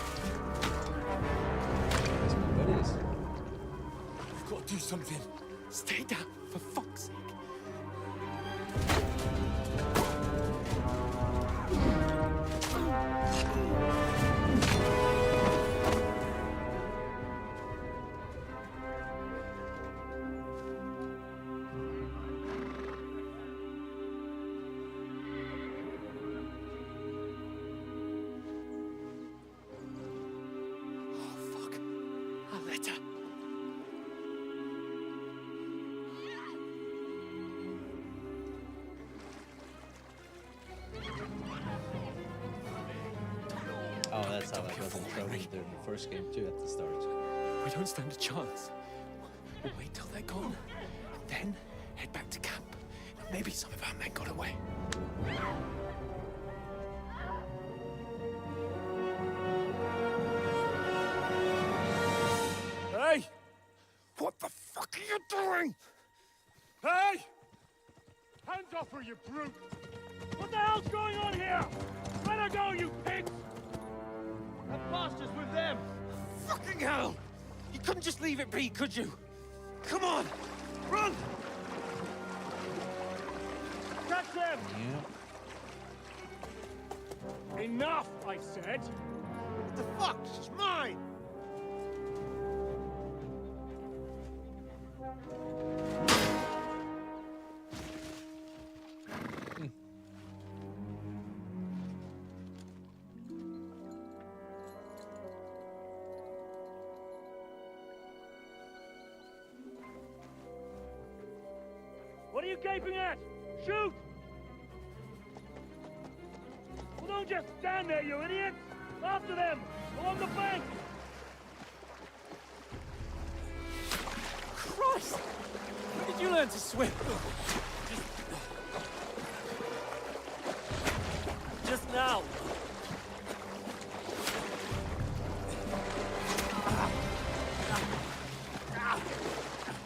Where's my buddies? We've got to do something. Stay down, for fuck's sake. Oh, fuck. A letter. Oh, that's how I got in trouble during the first game too at the start. We don't stand a chance. We'll wait till they're gone, and then head back to camp. Maybe some of our men got away. Hey! What the fuck are you doing? Hey! Hands off her, you brute! What the hell's going on here? Let her go, you pigs! That bastard's with them. Fucking hell! You couldn't just leave it be, could you? Come on! Run! Catch them! Yeah. Enough, I said! What the fuck? She's mine! What are you gaping at? Shoot! Well, don't just stand there, you idiots! After them! Along the bank! Christ! When did you learn to swim? Just now.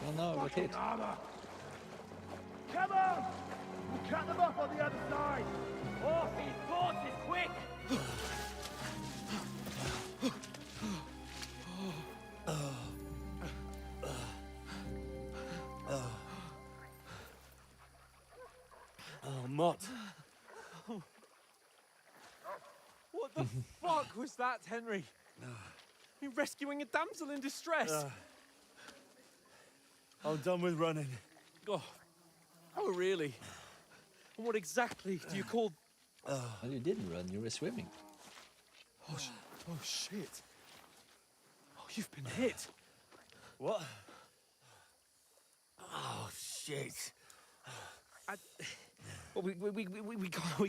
Oh no, I got hit. Come on! We'll cut them off on the other side! Off his horses, quick! Oh, Mott. What the fuck was that, Henry? You rescuing a damsel in distress? I'm done with running. Oh, really? And what exactly do you call... Well, you didn't run, you were swimming. Oh, shit. Oh, you've been hit. What? Oh, shit. Well, we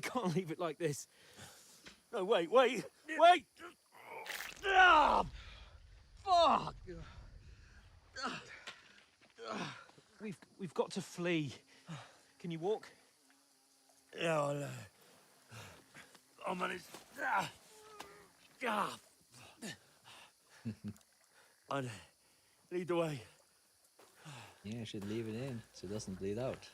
can't leave it like this. No, wait! Ah! Fuck! We've got to flee. Can you walk? Yeah, I'll manage. I'd lead the way. Yeah, you should leave it in so it doesn't bleed out.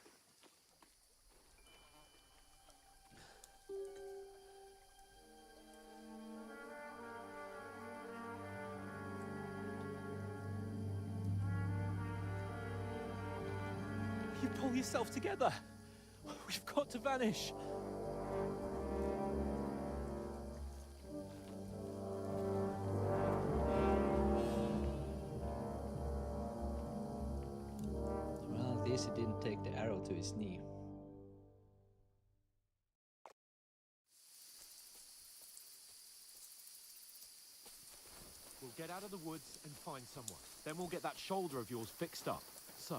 You pull yourself together. We've got to vanish. Well, at least he didn't take the arrow to his knee. We'll get out of the woods and find someone. Then we'll get that shoulder of yours fixed up. So,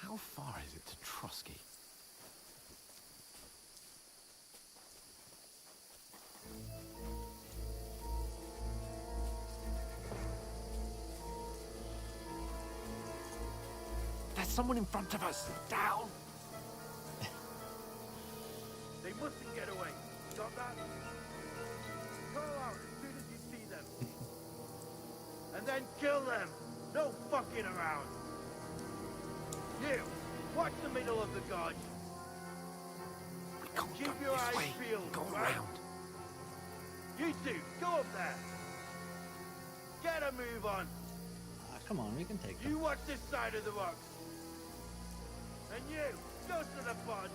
how far is it to Trusky? There's someone in front of us! Down! They mustn't get away. Got that? Go out as soon as you see them. And then kill them. No fucking around. You, watch the middle of the gorge. Keep your eyes peeled. Go right? around. You two, go up there. Get a move on. Come on, we can take them. You watch this side of the rocks. And you, go to the pond.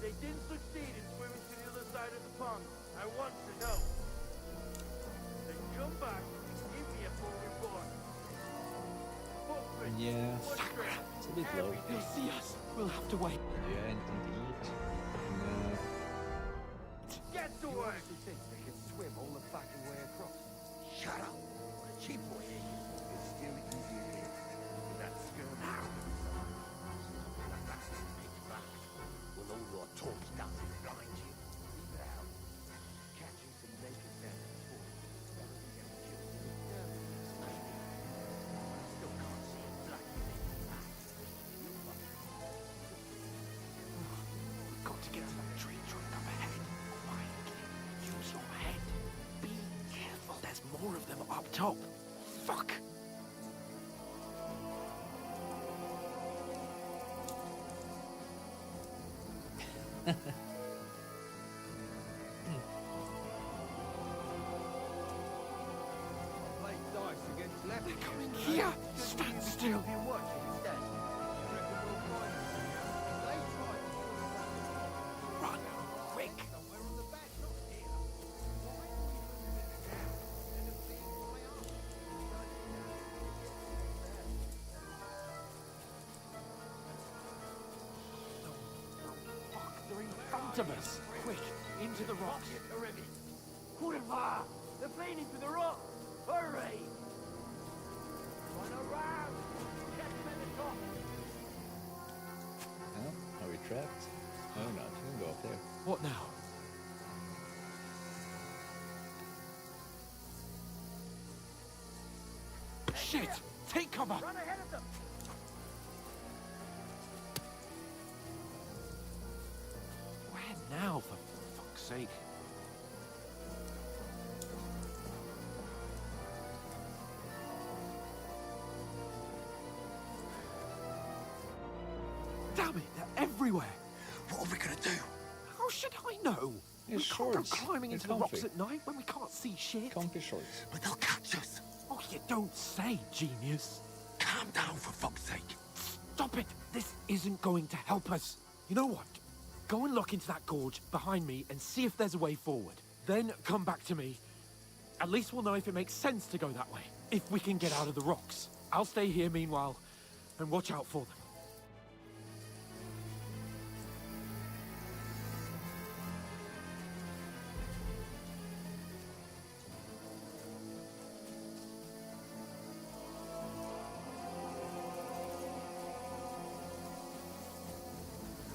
They didn't succeed in swimming to the other side of the pond. I want to know. Then come back and give me a full report. Footprints, Yeah, footprints, it's a bit low. everything. He'll see us. We'll have to wait. Do you have anything to eat? No. Get to work. You think they can swim all the fucking way across? Shut up. What a cheap boy is. It's still easier here. With that skirt now. Will all your talk done blind you? Leave it out. Catching some naked men before rather than getting killed in the still can't see a black thing. We've got to get to that tree trunk up ahead. Quietly. Use your head. Be careful. There's more of them up top. Fuck! Play dice against left. They're coming here! Stand still! Been watching instead. Reckon we'll find them. They tried to Run! Quick! somewhere on the back, not here. Fuck! They're in front of us! Quick! Into the rocks! Kurva! They're fleeing to the rock! Hurry! Run around! Catch them in the top! Oh, are we trapped? Oh no, we can go up there. What now? Shit! Take cover! Run ahead of them! Where now, for fuck's sake? Damn it, they're everywhere! What are we gonna do? How should I know? Your We can't go shorts. climbing They're into the rocks comfy. at night when we can't see shit. Comfy shorts. But they'll catch us! Oh, you don't say, genius. Calm down for fuck's sake! Stop it! This isn't going to help us. You know what? Go and look into that gorge behind me and see if there's a way forward. Then come back to me. At least we'll know if it makes sense to go that way. If we can get out of the rocks. I'll stay here meanwhile and watch out for them.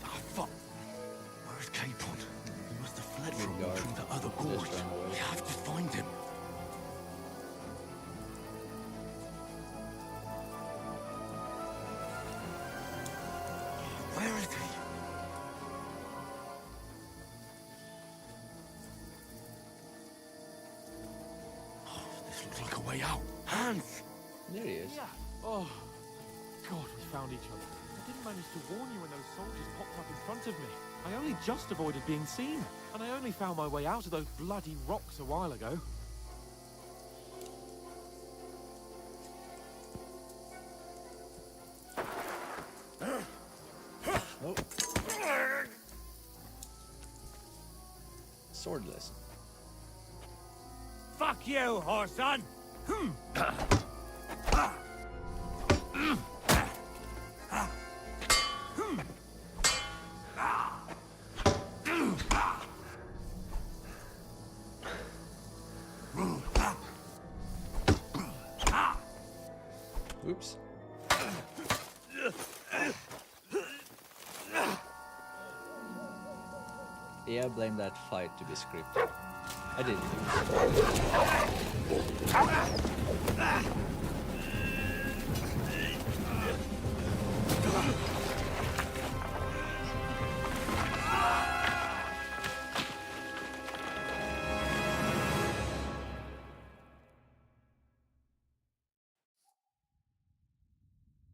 Oh, fuck! Where's Capon? He must have fled from me Guard. through the other Just gorge. ran away. We have to find him. Where is he? Oh, this looks like a way out. Hans! There he is. Yeah. Oh, God, we found each other. I didn't manage to warn you when those soldiers popped up in front of me. I only just avoided being seen. And I only found my way out of those bloody rocks a while ago. Oh. Sword lesson. Fuck you, whoreson! Yeah, I blame that fight to be scripted. I didn't do it.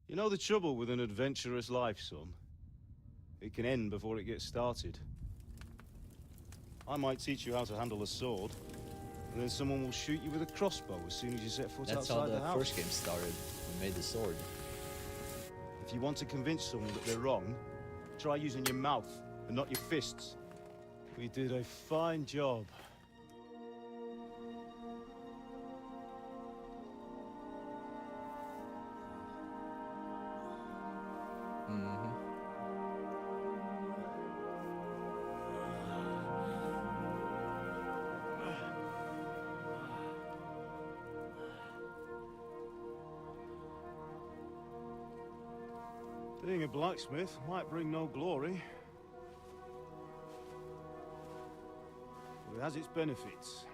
You know the trouble with an adventurous life, son? It can end before it gets started. I might teach you how to handle a sword, and then someone will shoot you with a crossbow as soon as you set foot That's how outside the the house. first game started. We made the sword. If you want to convince someone that they're wrong, try using your mouth and not your fists. We did a fine job. Being a blacksmith might bring no glory, but it has its benefits.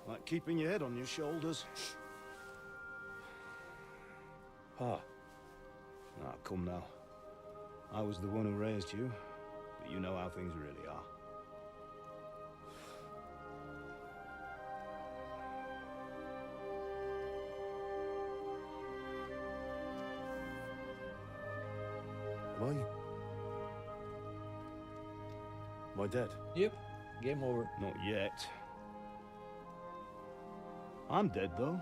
Like keeping your head on your shoulders. Ah. Ah, come now. I was the one who raised you, but you know how things really are. Am I dead? Yep. Game over. Not yet. I'm dead, though.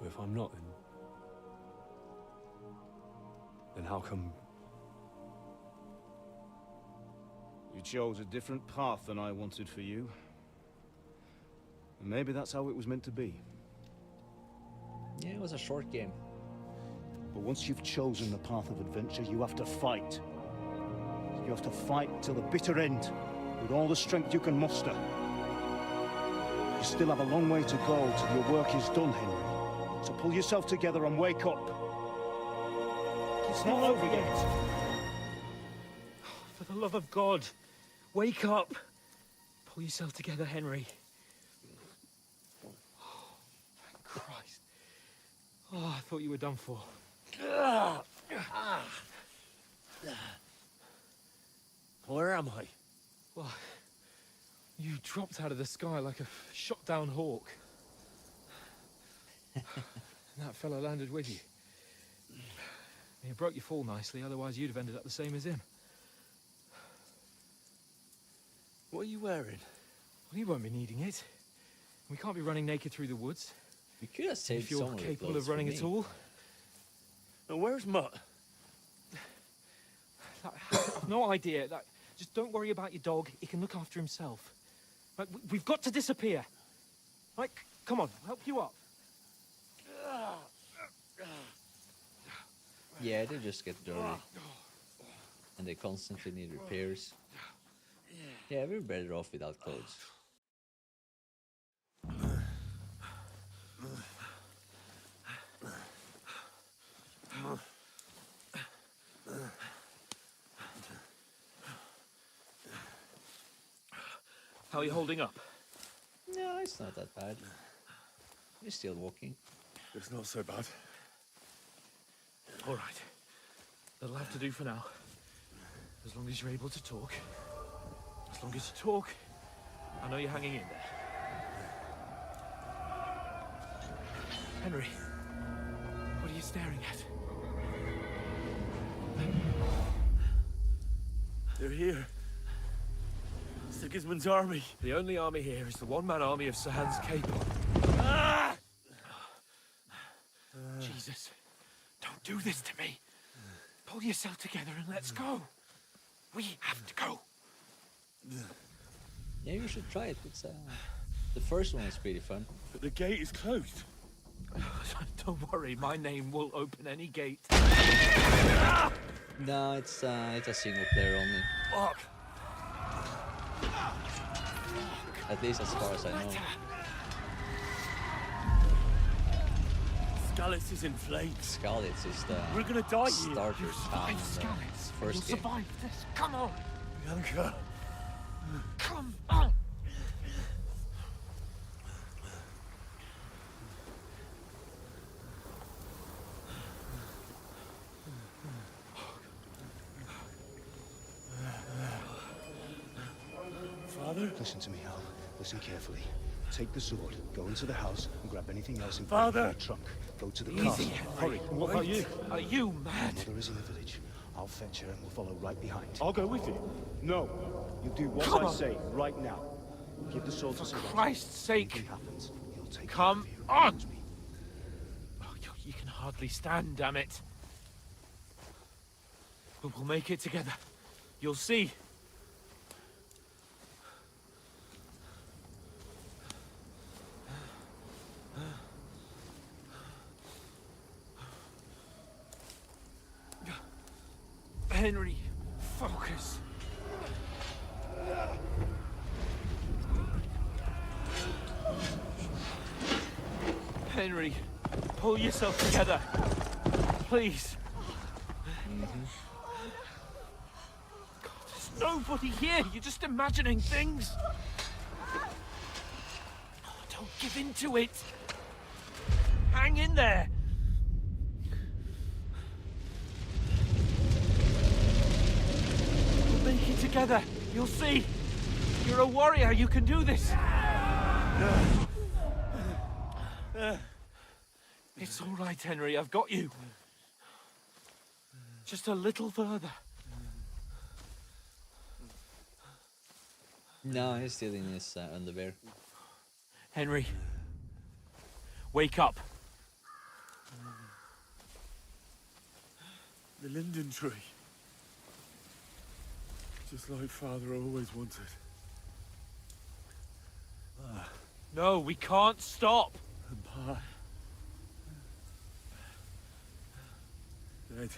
If I'm not, then how come? You chose a different path than I wanted for you. And maybe that's how it was meant to be. Yeah, it was a short game. But once you've chosen the path of adventure, you have to fight. You have to fight till the bitter end, with all the strength you can muster. You still have a long way to go till your work is done, Henry. So pull yourself together and wake up. It's not over yet. For the love of God, wake up. Pull yourself together, Henry. Oh, thank Christ. Oh, I thought you were done for. Where am I? Well, you dropped out of the sky like a shot-down hawk. And that fella landed with you. He broke your fall nicely, otherwise you'd have ended up the same as him. What are you wearing? Well, you won't be needing it. We can't be running naked through the woods. We could have saved if you're some of the capable clothes of running for at me. all. Now, where's Mutt? I've no idea. Just don't worry about your dog. He can look after himself. Right, we've got to disappear. Right, come on, I'll help you up. Yeah, they just get dirty. And they constantly need repairs. Yeah, we're better off without clothes. How are you holding up? No, it's not that bad. We're still walking. It's not so bad. All right. That'll have to do for now. As long as you're able to talk. As long as you talk, I know you're hanging in there. Henry, what are you staring at? They're here. Sigismund's army. The only army here is the one-man army of Sahan's Cape. Ah! Jesus, don't do this to me. Pull yourself together and let's go. We have to go. Yeah, you should try it. It's the first one is pretty fun. But the gate is closed. Don't worry, my name will open any gate. No, it's a single player only. Fuck. At least as far as I know. Skalitz is in flames. Skalitz is the We're gonna die here. starter You town in survived, the Skalitz. You'll first game. survive this. Come on. Bianca. Come on. Father? Listen to me, Hal. Listen carefully. Take the sword, go into the house, and grab anything else in Father! your trunk. Go to the Easy, castle. Henry. Hurry. And what about you? Are you mad? Mother is in the village. I'll fetch her and we'll follow right behind. I'll go with you. No. You do what Come I on. say right now. Give the sword to For Sir Christ's sake. Anything happens, he'll take Come care of you. on. Trust me. Oh, you can hardly stand, damn it. But we'll make it together. You'll see. Henry, focus. Henry, pull yourself together. Please. God, there's nobody here. You're just imagining things. Oh, don't give in to it. Hang in there. We'll make it together. You'll see. You're a warrior. You can do this. It's all right, Henry. I've got you. Just a little further. No, he's still in his underwear. Henry, wake up. The linden tree. Just like Father always wanted. No, we can't stop. And Pa. Dead.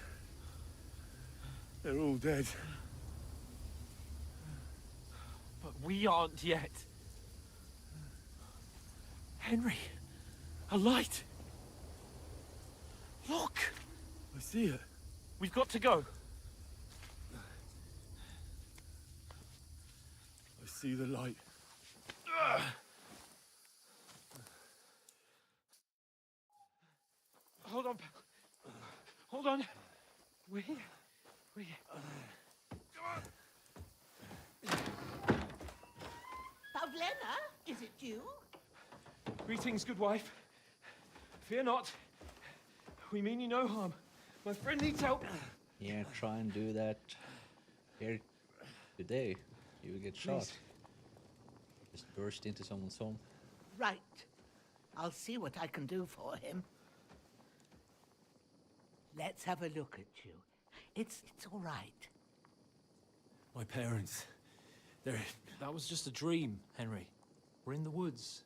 They're all dead. But we aren't yet. Henry, a light. Look. I see it. We've got to go. I see the light. Hold on. Hold on. We're here. We're here. Pavlena, is it you? Greetings, good wife. Fear not. We mean you no harm. My friend needs help. Yeah, try and do that here today. You will get shot. Please. Just burst into someone's home. Right. I'll see what I can do for him. Let's have a look at you. It's all right. My parents, they're... That was just a dream, Henry. We're in the woods.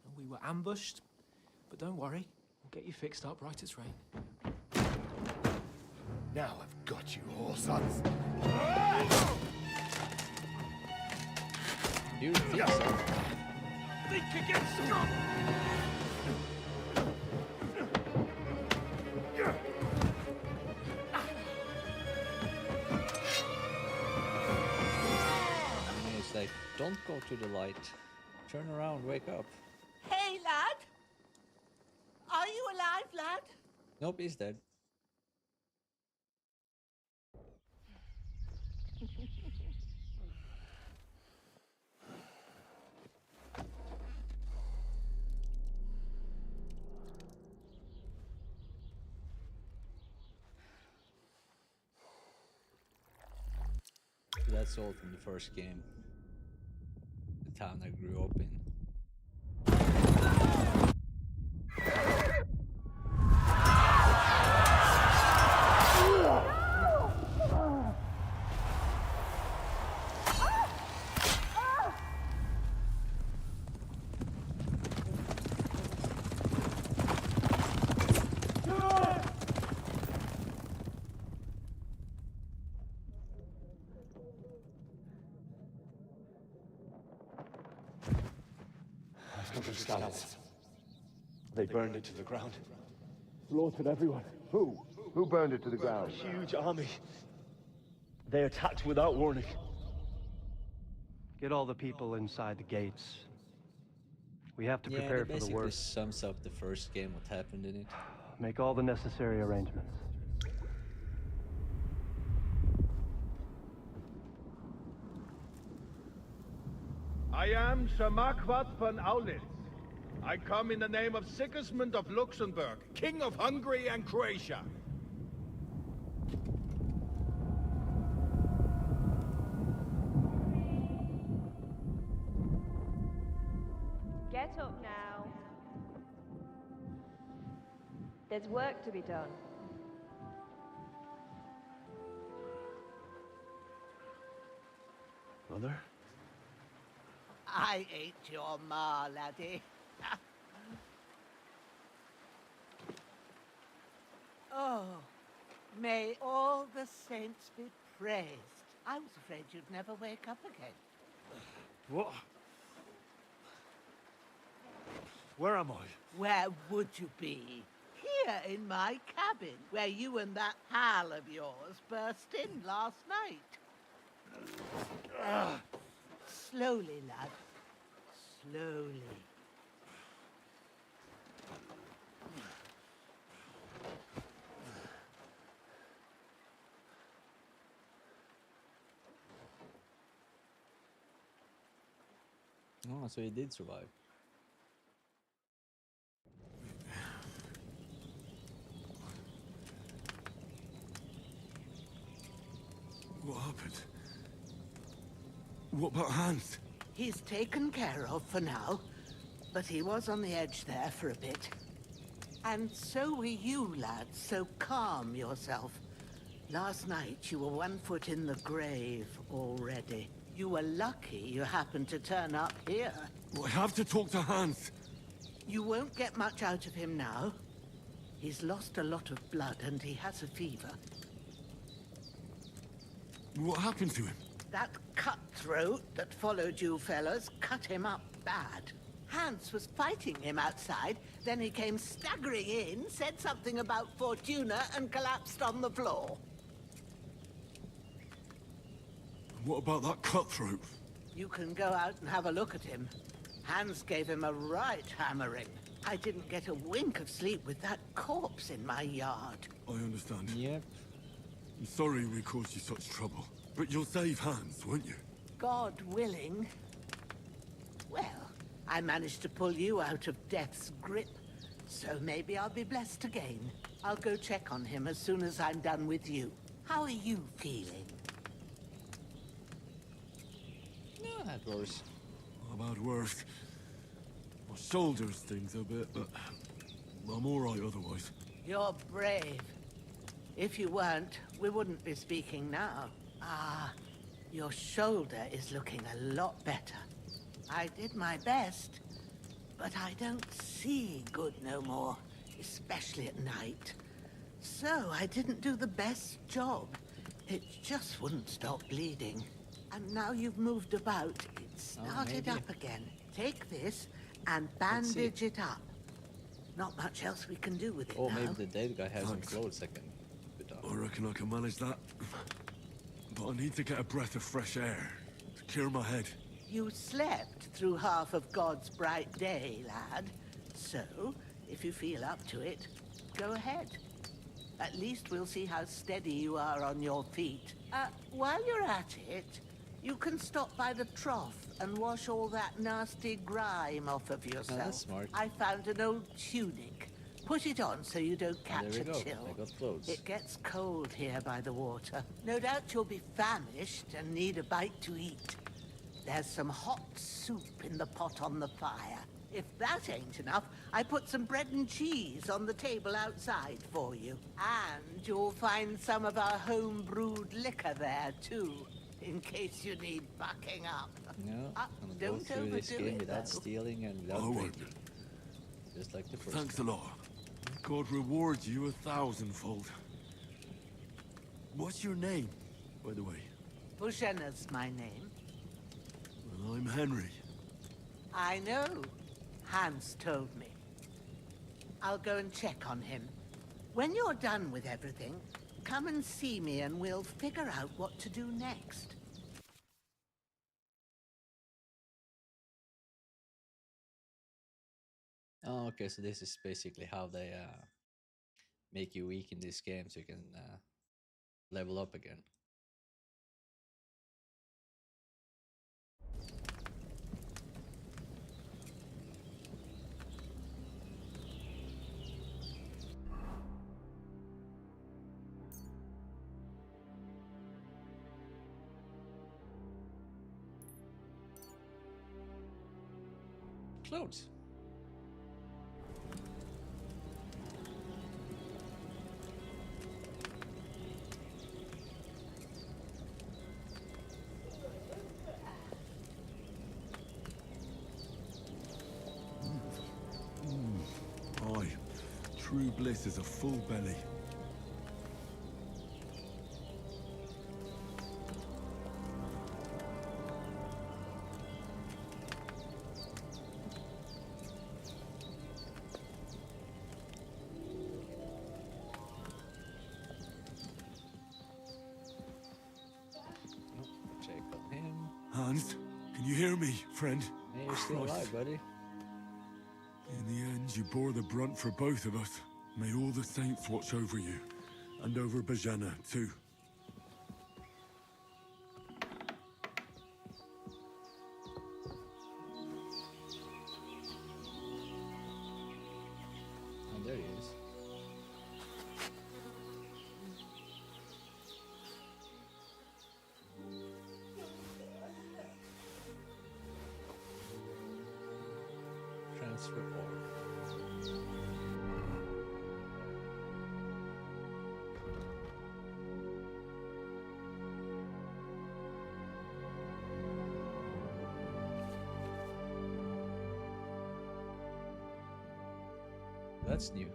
And we were ambushed. But don't worry, we'll get you fixed up right as rain. Now I've got you, whoresons. You think so? Think against Scott! And it's like, don't go to the light. Turn around, wake up. Hey, lad! Are you alive, lad? Nope, he's dead. So that's all from the first game. The town I grew up in. scouts. They burned it to the ground. Slaughtered everyone. Who? Who burned it to the ground? A huge army. They attacked without warning. Get all the people inside the gates. We have to Yeah, prepare that for the basically worst. sums up the first game, what happened in it. Make all the necessary arrangements. I am Sir Marquardt von Aulitz. I come in the name of Sigismund of Luxembourg, King of Hungary and Croatia. Get up now. There's work to be done. Mother? I ain't your ma, laddie. Oh, may all the saints be praised. I was afraid you'd never wake up again. What? Where am I? Where would you be? Here in my cabin, where you and that pal of yours burst in last night. Slowly, lad. Slowly. Oh, so he did survive. What happened? What about Hans? He's taken care of for now, but he was on the edge there for a bit. And so were you, lad, so calm yourself. Last night you were 1 foot in the grave already. You were lucky you happened to turn up here. I have to talk to Hans. You won't get much out of him now. He's lost a lot of blood and he has a fever. What happened to him? That cutthroat that followed you fellas cut him up bad. Hans was fighting him outside, then he came staggering in, said something about Fortuna, and collapsed on the floor. What about that cutthroat? You can go out and have a look at him. Hans gave him a right hammering. I didn't get a wink of sleep with that corpse in my yard. I understand. Yep. I'm sorry we caused you such trouble. But you'll save Hans, won't you? God willing. Well, I managed to pull you out of death's grip, so maybe I'll be blessed again. I'll go check on him as soon as I'm done with you. How are you feeling? Not worse. How about worse? My shoulder stings a bit, but I'm alright otherwise. You're brave. If you weren't, we wouldn't be speaking now. Ah, your shoulder is looking a lot better. I did my best, but I don't see good no more, especially at night. So I didn't do the best job. It just wouldn't stop bleeding. And now you've moved about, it started up again. Take this and bandage it up. Not much else we can do with it Oh, now. maybe the dead guy has some clothes I can put on. I reckon I can manage that. But I need to get a breath of fresh air to clear my head. You slept through half of God's bright day, lad. So, if you feel up to it, go ahead. At least we'll see how steady you are on your feet. While you're at it, you can stop by the trough and wash all that nasty grime off of yourself. that's smart. I found an old tunic. Put it on so you don't catch there a we go. chill. I got clothes. It gets cold here by the water. No doubt you'll be famished and need a bite to eat. There's some hot soup in the pot on the fire. If that ain't enough, I put some bread and cheese on the table outside for you. And you'll find some of our home-brewed liquor there, too, in case you need bucking up. No, I'm gonna go don't through this overdo game it, without though. stealing and without I won't. drinking. Just like the first Thanks one. a lot. God reward you 1,000-fold. What's your name, by the way? Bushena's my name. Well, I'm Henry. I know. Hans told me. I'll go and check on him. When you're done with everything, come and see me and we'll figure out what to do next. Oh, okay, so this is basically how they make you weak in this game so you can level up again. Clothes. Aye, true bliss is a full belly. Check on him. Hans, can you hear me, friend? Hey, you're still alive, buddy. In the end, you bore the brunt for both of us. May all the saints watch over you. And over Bajana, too. Oh, there he is. Transfer order. That's new.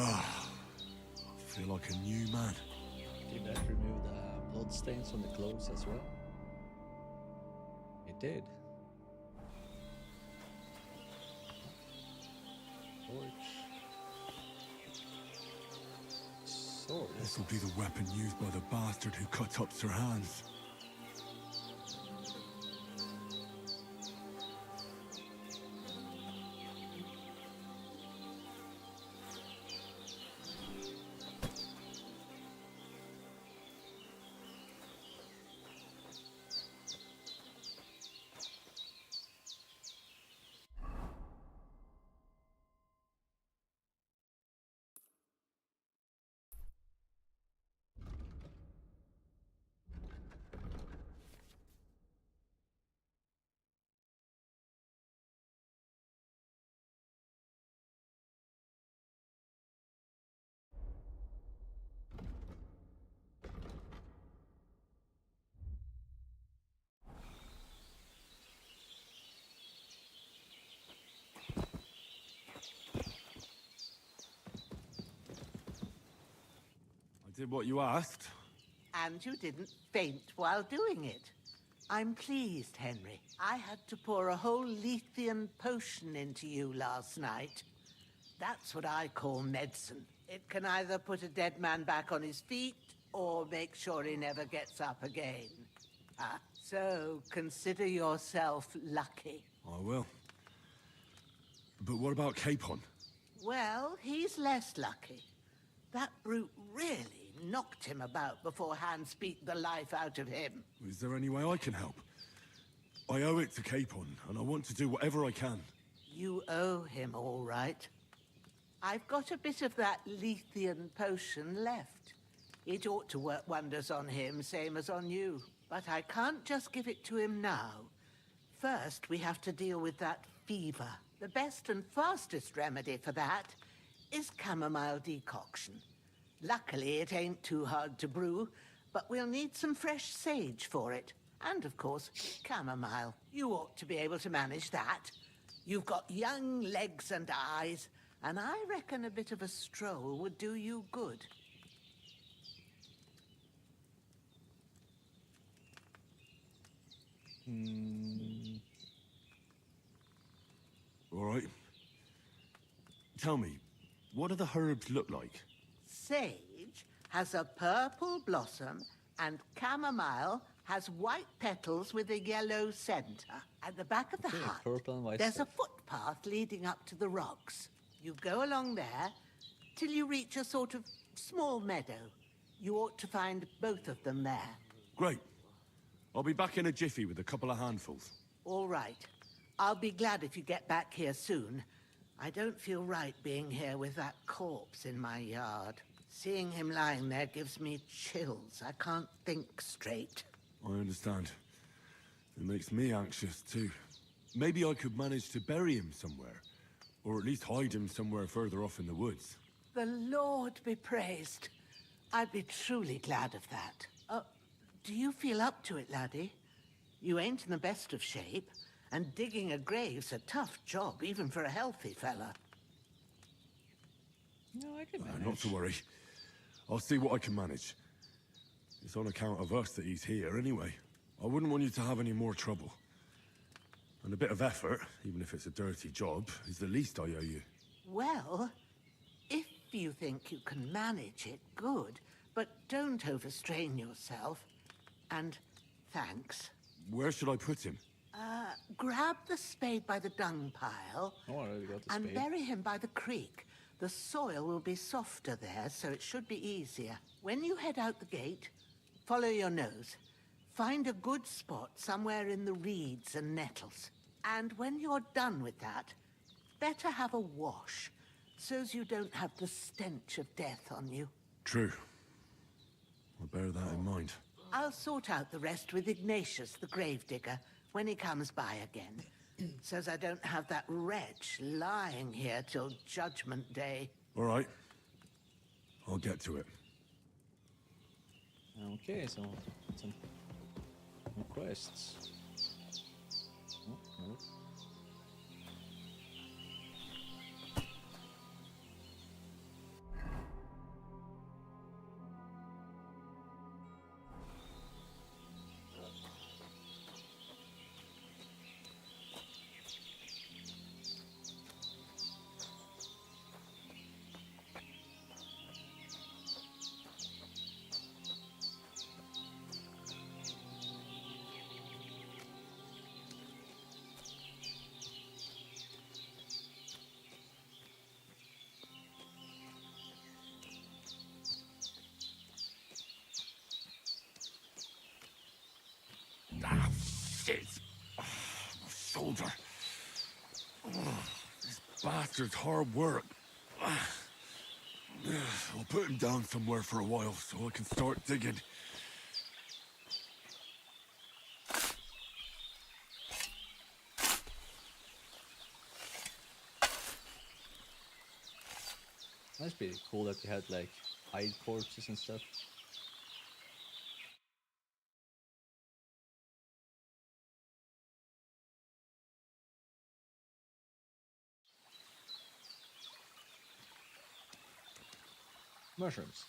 Ah, I feel like a new man. Did that remove the blood stains on the clothes as well? It did. Torch. Sword. This will be the weapon used by the bastard who cut up Sir Hans. I did what you asked. And you didn't faint while doing it. I'm pleased, Henry. I had to pour a whole Lethean potion into you last night. That's what I call medicine. It can either put a dead man back on his feet or make sure he never gets up again. So consider yourself lucky. I will. But what about Capon? Well, he's less lucky. That brute really knocked him about before Hans beat the life out of him. Is there any way I can help? I owe it to Capon, and I want to do whatever I can. You owe him, all right. I've got a bit of that Lethean potion left. It ought to work wonders on him, same as on you. But I can't just give it to him now. First, we have to deal with that fever. The best and fastest remedy for that is chamomile decoction. Luckily, it ain't too hard to brew, but we'll need some fresh sage for it. And, of course, chamomile. You ought to be able to manage that. You've got young legs and eyes, and I reckon a bit of a stroll would do you good. All right. Tell me, what do the herbs look like? Sage has a purple blossom, and chamomile has white petals with a yellow center. At the back of the Okay, hut, purple and white there's stuff. a footpath leading up to the rocks. You go along there till you reach a sort of small meadow. You ought to find both of them there. Great. I'll be back in a jiffy with a couple of handfuls. All right. I'll be glad if you get back here soon. I don't feel right being here with that corpse in my yard. Seeing him lying there gives me chills. I can't think straight. I understand. It makes me anxious, too. Maybe I could manage to bury him somewhere. Or at least hide him somewhere further off in the woods. The Lord be praised. I'd be truly glad of that. Do you feel up to it, laddie? You ain't in the best of shape, and digging a grave's a tough job, even for a healthy fella. No, I can manage. Not to worry. I'll see what I can manage. It's on account of us that he's here, anyway. I wouldn't want you to have any more trouble. And a bit of effort, even if it's a dirty job, is the least I owe you. Well, if you think you can manage it, good. But don't overstrain yourself. And thanks. Where should I put him? Grab the spade by the dung pile Oh, I already got the and spade. bury him by the creek. The soil will be softer there, so it should be easier. When you head out the gate, follow your nose. Find a good spot somewhere in the reeds and nettles. And when you're done with that, better have a wash, so's you don't have the stench of death on you. True. I'll bear that in mind. I'll sort out the rest with Ignatius, the gravedigger, when he comes by again. So's I don't have that wretch lying here till Judgment Day. All right. I'll get to it. Okay, so some quests. Oh, no. Ah, shit! Oh, my shoulder. Oh, this bastard's hard work. Ah. I'll put him down somewhere for a while so I can start digging. That's pretty cool that they had like hide corpses and stuff. Mushrooms.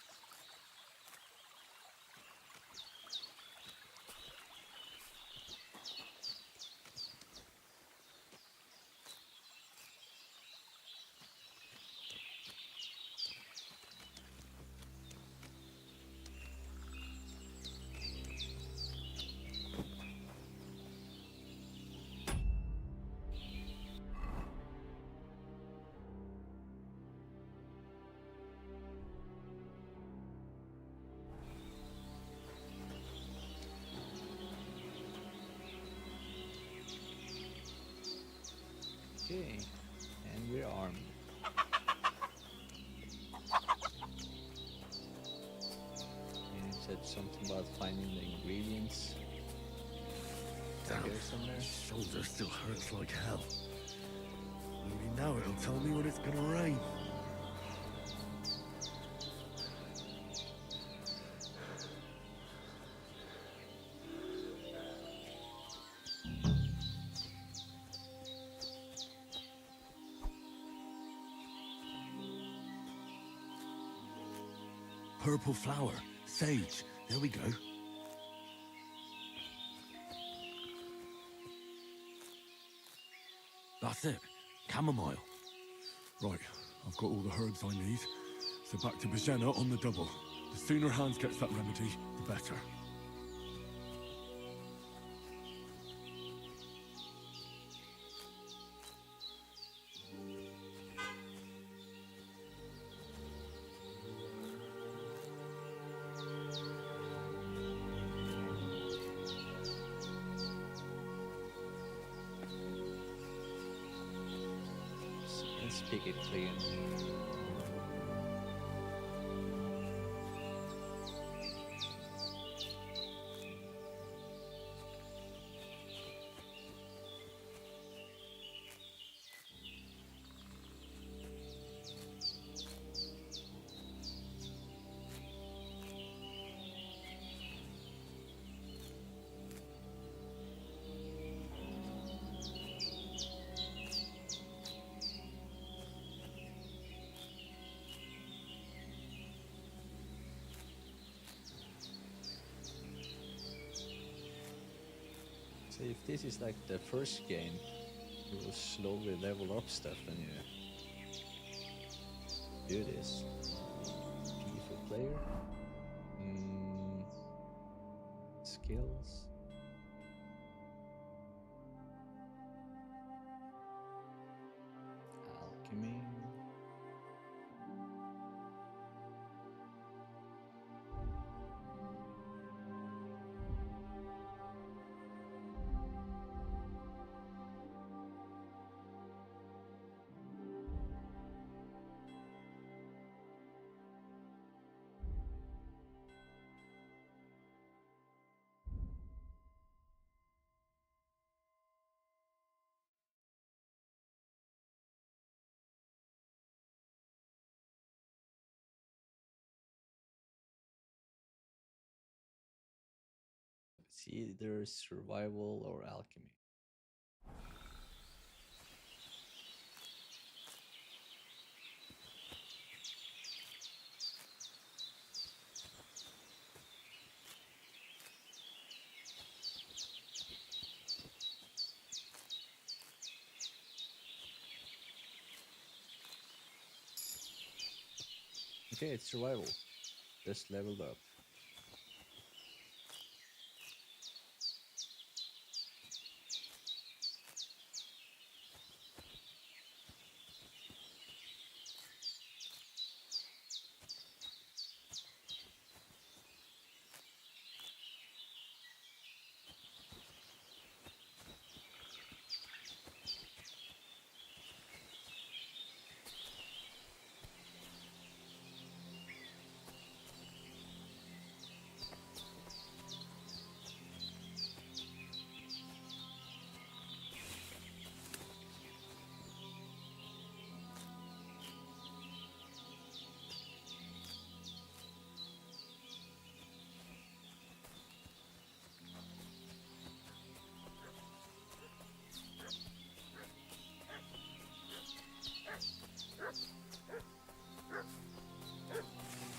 Okay, and we're armed. And it said something about finding the ingredients. here somewhere. Shoulder still hurts like hell. Maybe now it'll tell me when it's gonna rain. Purple flower, sage. There we go. That's it. Chamomile. Right, I've got all the herbs I need. So back to Bajena on the double. The sooner Hans gets that remedy, the better. Let's speak it clean. So if this is like the first game, you will slowly level up stuff when you do this. P for player. Skills. Alchemy. It's either survival or alchemy. Okay, it's survival. Just leveled up.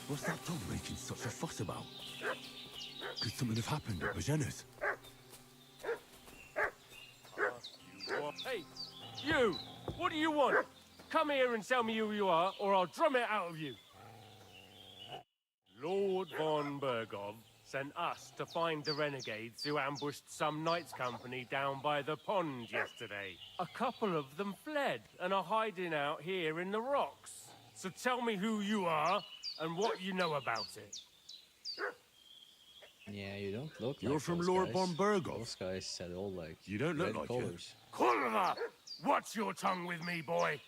What's that dog making such a fuss about? Could something have happened at Bajena's? Hey, you! What do you want? Come here and tell me who you are, or I'll drum it out of you. Lord von Bergov sent us to find the renegades who ambushed some knights' company down by the pond yesterday. A couple of them fled and are hiding out here in the rocks. So tell me who you are and what you know about it. Yeah, you don't look You're like from those Lord guys. von Bergov. Those guys had all like You don't look red like colors. Kurva! Watch your tongue with me, boy.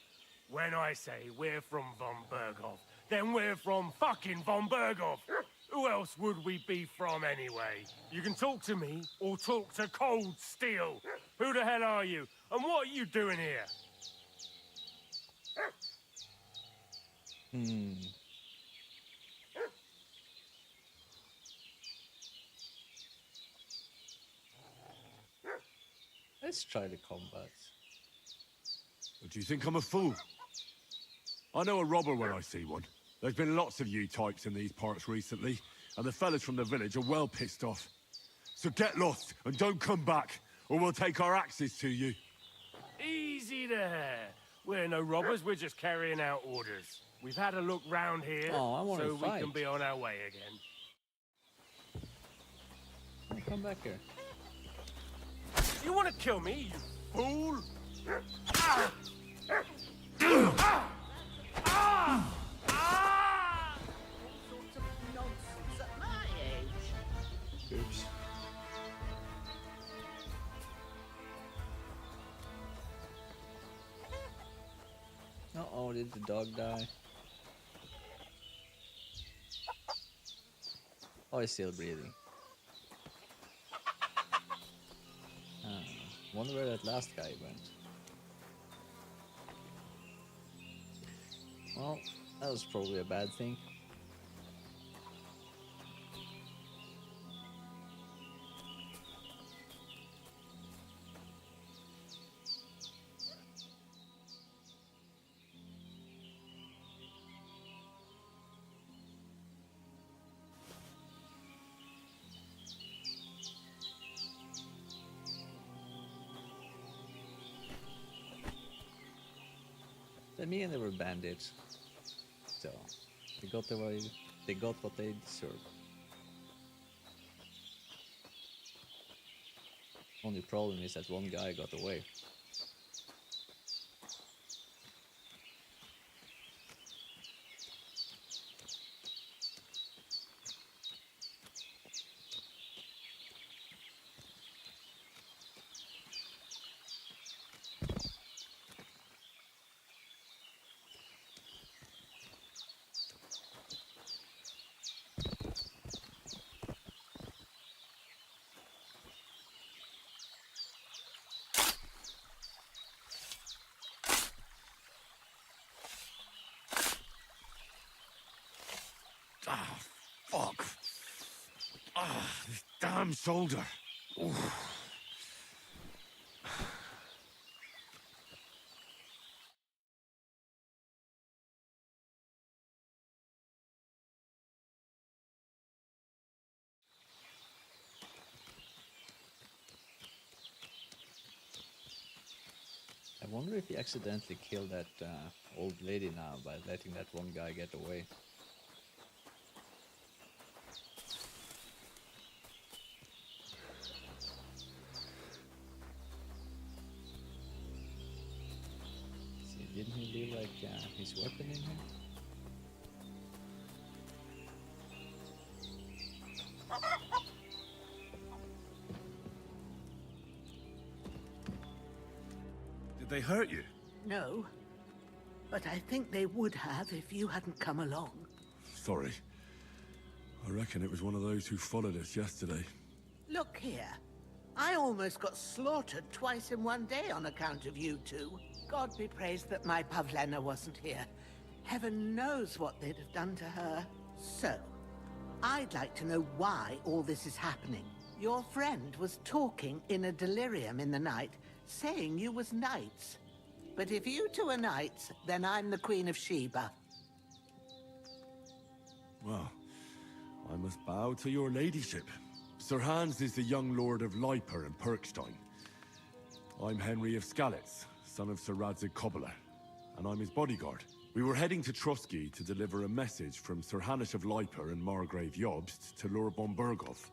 When I say we're from von Bergov, then we're from fucking von Bergov. Who else would we be from anyway? You can talk to me or talk to Cold Steel. Who the hell are you? And what are you doing here? Let's try the combat. Do you think I'm a fool? I know a robber when I see one. There's been lots of you types in these parts recently, and the fellas from the village are well pissed off. So get lost and don't come back, or we'll take our axes to you. Easy there. We're no robbers, we're just carrying out orders. We've had a look round here, Oh, I wanna so we fight. can be on our way again. Oh, come back here. You want to kill me, you fool? Nonsense at my age. Oops. Uh-oh, did the dog die? Oh, he's still breathing. Wonder where that last guy went. Well, that was probably a bad thing. Then me and they were bandits. So they got what they deserved. Only problem is that one guy got away. Ah, fuck. Ah, this damn shoulder. Oof. I wonder if he accidentally killed that old lady now by letting that one guy get away. See, didn't he leave like his weapon in here? Did they hurt you? No, but I think they would have if you hadn't come along. Sorry. I reckon it was one of those who followed us yesterday. Look here. I almost got slaughtered twice in one day on account of you two. God be praised that my Pavlena wasn't here. Heaven knows what they'd have done to her. So, I'd like to know why all this is happening. Your friend was talking in a delirium in the night, saying you was knights. But if you two are knights, then I'm the Queen of Sheba. Well, I must bow to your ladyship. Sir Hans is the young lord of Leiper and Perkstein. I'm Henry of Skalitz, son of Sir Radzig Kobyla, and I'm his bodyguard. We were heading to Trotsky to deliver a message from Sir Hanush of Leiper and Margrave Jobst to Lord von Berghoff.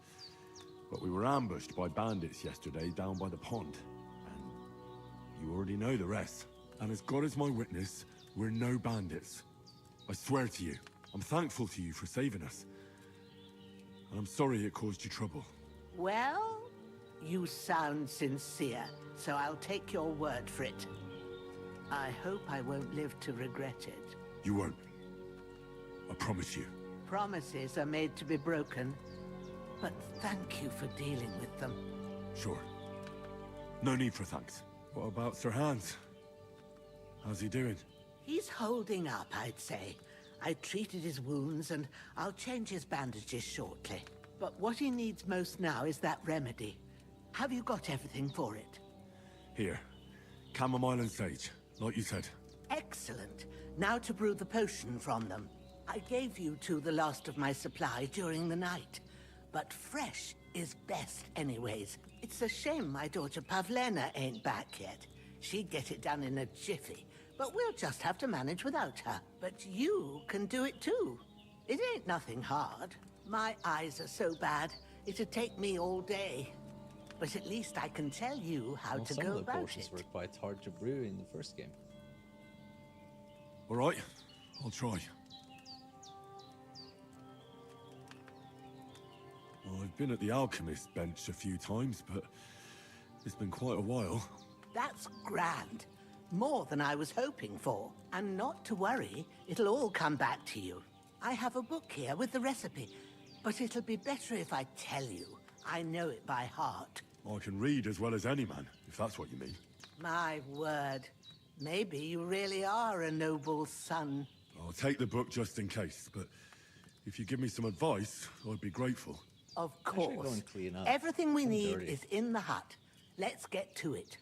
But we were ambushed by bandits yesterday down by the pond. And you already know the rest. And as God is my witness, we're no bandits. I swear to you, I'm thankful to you for saving us. And I'm sorry it caused you trouble. Well, you sound sincere, so I'll take your word for it. I hope I won't live to regret it. You won't. I promise you. Promises are made to be broken, but thank you for dealing with them. Sure. No need for thanks. What about Sir Hans? How's he doing? He's holding up, I'd say. I treated his wounds, and I'll change his bandages shortly. But what he needs most now is that remedy. Have you got everything for it? Here. Chamomile and sage, like you said. Excellent. Now to brew the potion from them. I gave you two the last of my supply during the night. But fresh is best anyways. It's a shame my daughter Pavlena ain't back yet. She'd get it done in a jiffy. But we'll just have to manage without her. But you can do it too. It ain't nothing hard. My eyes are so bad, it'd take me all day. But at least I can tell you how Well, to some go of the about potions it. were quite hard to brew in the first game. All right, I'll try. Well, I've been at the alchemist bench a few times, but it's been quite a while. That's grand. More than I was hoping for. And not to worry, it'll all come back to you. I have a book here with the recipe, but it'll be better if I tell you. I know it by heart. I can read as well as any man, if that's what you mean. My word. Maybe you really are a noble son. I'll take the book just in case, but if you give me some advice, I'd be grateful. Of I should go course. and clean up. Everything we I'm need dirty. is in the hut. Let's get to it.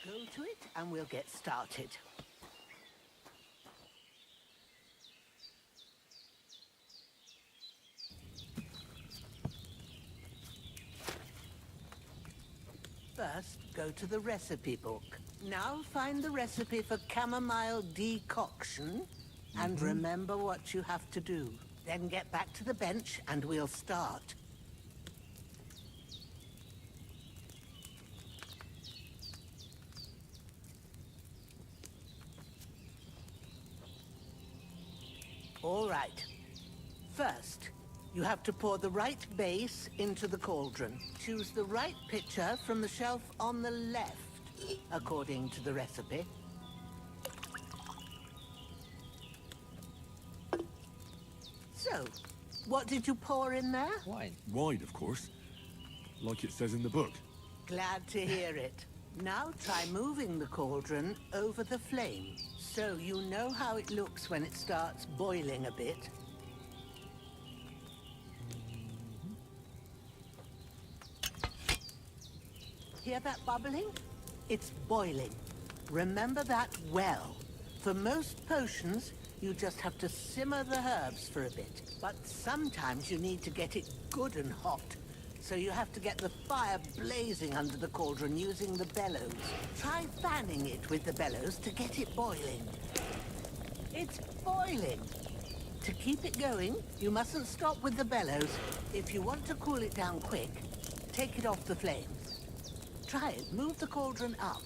Go to it and we'll get started. First, go to the recipe book. Now find the recipe for chamomile decoction and remember what you have to do. Then get back to the bench and we'll start. All right. First, you have to pour the right base into the cauldron. Choose the right pitcher from the shelf on the left, according to the recipe. So, what did you pour in there? Wine. Wine, of course. Like it says in the book. Glad to hear it. Now try moving the cauldron over the flame, so you know how it looks when it starts boiling a bit. Hear that bubbling? It's boiling. Remember that well. For most potions, you just have to simmer the herbs for a bit. But sometimes you need to get it good and hot. So you have to get the fire blazing under the cauldron using the bellows. Try fanning it with the bellows to get it boiling. It's boiling. To keep it going, you mustn't stop with the bellows. If you want to cool it down quick, take it off the flames. Try it. Move the cauldron up.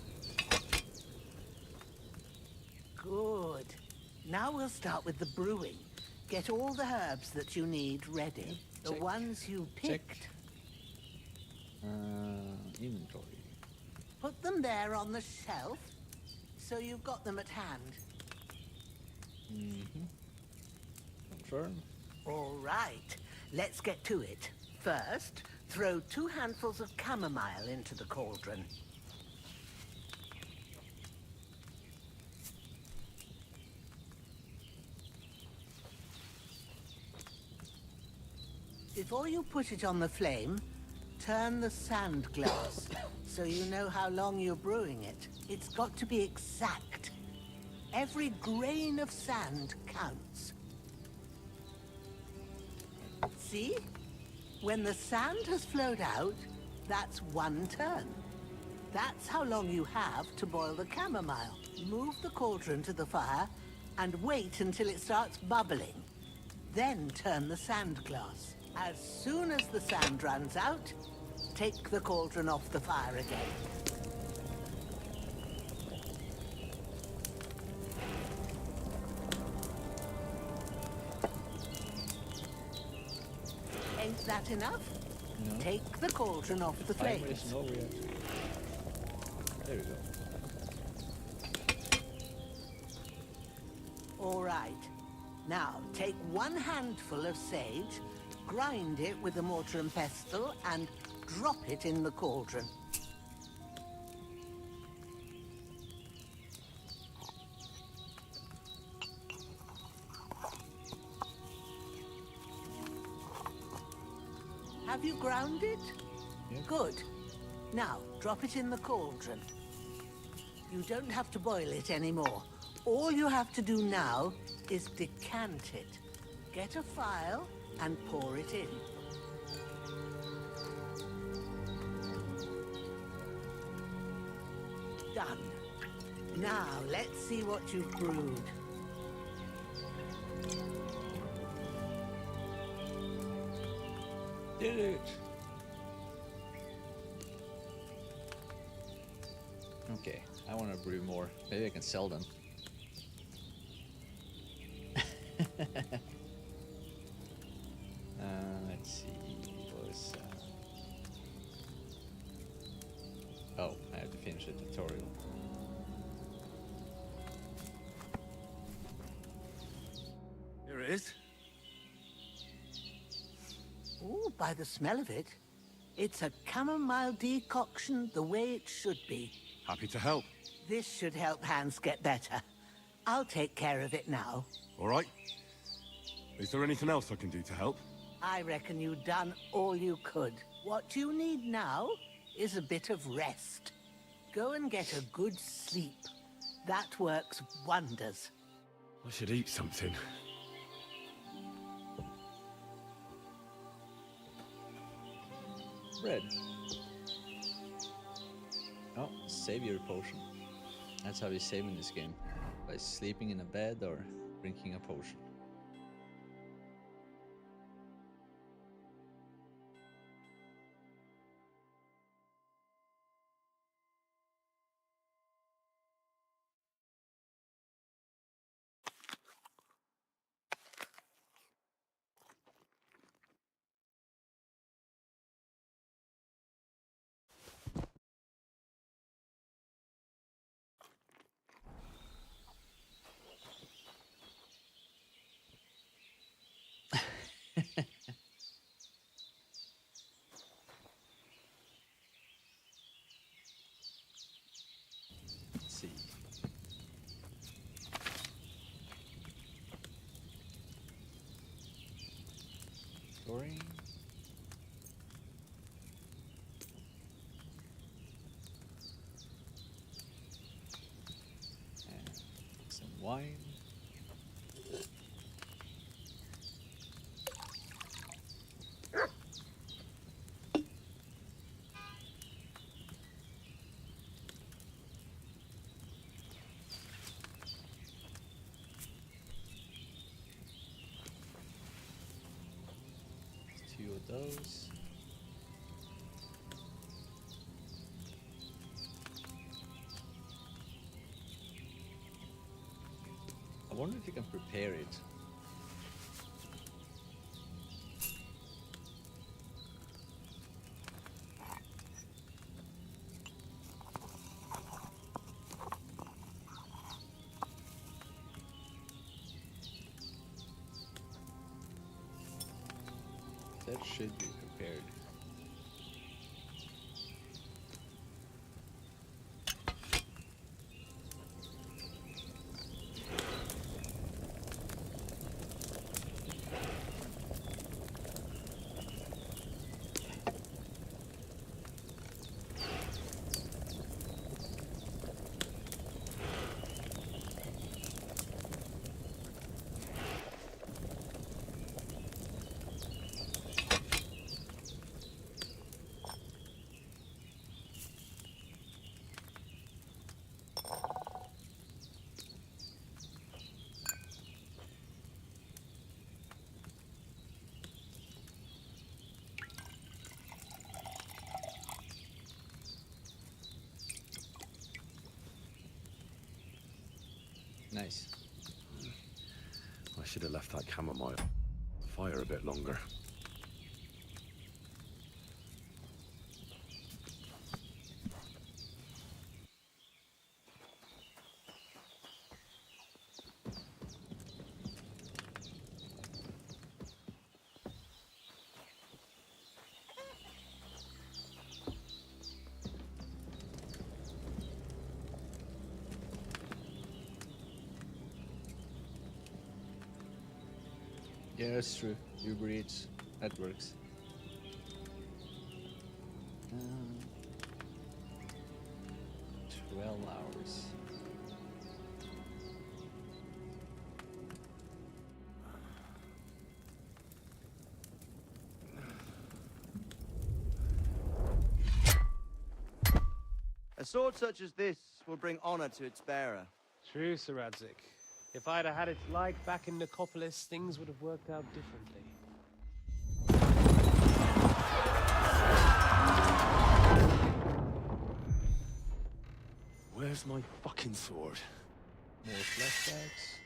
Good. Now we'll start with the brewing. Get all the herbs that you need ready. The Check. ones you picked. Inventory. Put them there on the shelf, so you've got them at hand. Confirm. All right, let's get to it. First, throw 2 handfuls of chamomile into the cauldron. Before you put it on the flame, turn the sand glass so you know how long you're brewing it. It's got to be exact. Every grain of sand counts. See? When the sand has flowed out, that's 1 turn. That's how long you have to boil the chamomile. Move the cauldron to the fire and wait until it starts bubbling. Then turn the sand glass. As soon as the sand runs out, take the cauldron off the fire again. that enough? No. Take the cauldron off the Timer flames. isn't over yet. There we go. All right. Now, take 1 handful of sage, grind it with a mortar and pestle, and drop it in the cauldron. Have you ground it? Yeah. Good. Now, drop it in the cauldron. You don't have to boil it anymore. All you have to do now is decant it. Get a phial and pour it in. Done. Now, let's see what you've brewed. Did it! Okay, I want to brew more. Maybe I can sell them. Let's see. What was, oh, I have to finish the tutorial. Here it is. Ooh, by the smell of it, it's a chamomile decoction the way it should be. Happy to help. This should help Hans get better. I'll take care of it now. All right. Is there anything else I can do to help? I reckon you've done all you could. What you need now is a bit of rest. Go and get a good sleep. That works wonders. I should eat something. Bread. Oh, savior potion. That's how you save in this game. By sleeping in a bed or drinking a potion. Let's see. Story. And some wine. Two of those. I wonder if you can prepare it. That should be prepared. Nice. I should have left that chamomile fire a bit longer. Yeah, that's true. Uber Eats, that works. 12 hours. A sword such as this will bring honor to its bearer. True, Sir Radzik. If I'd have had it like back in Nicopolis, things would have worked out differently. Where's my fucking sword? More flashbacks.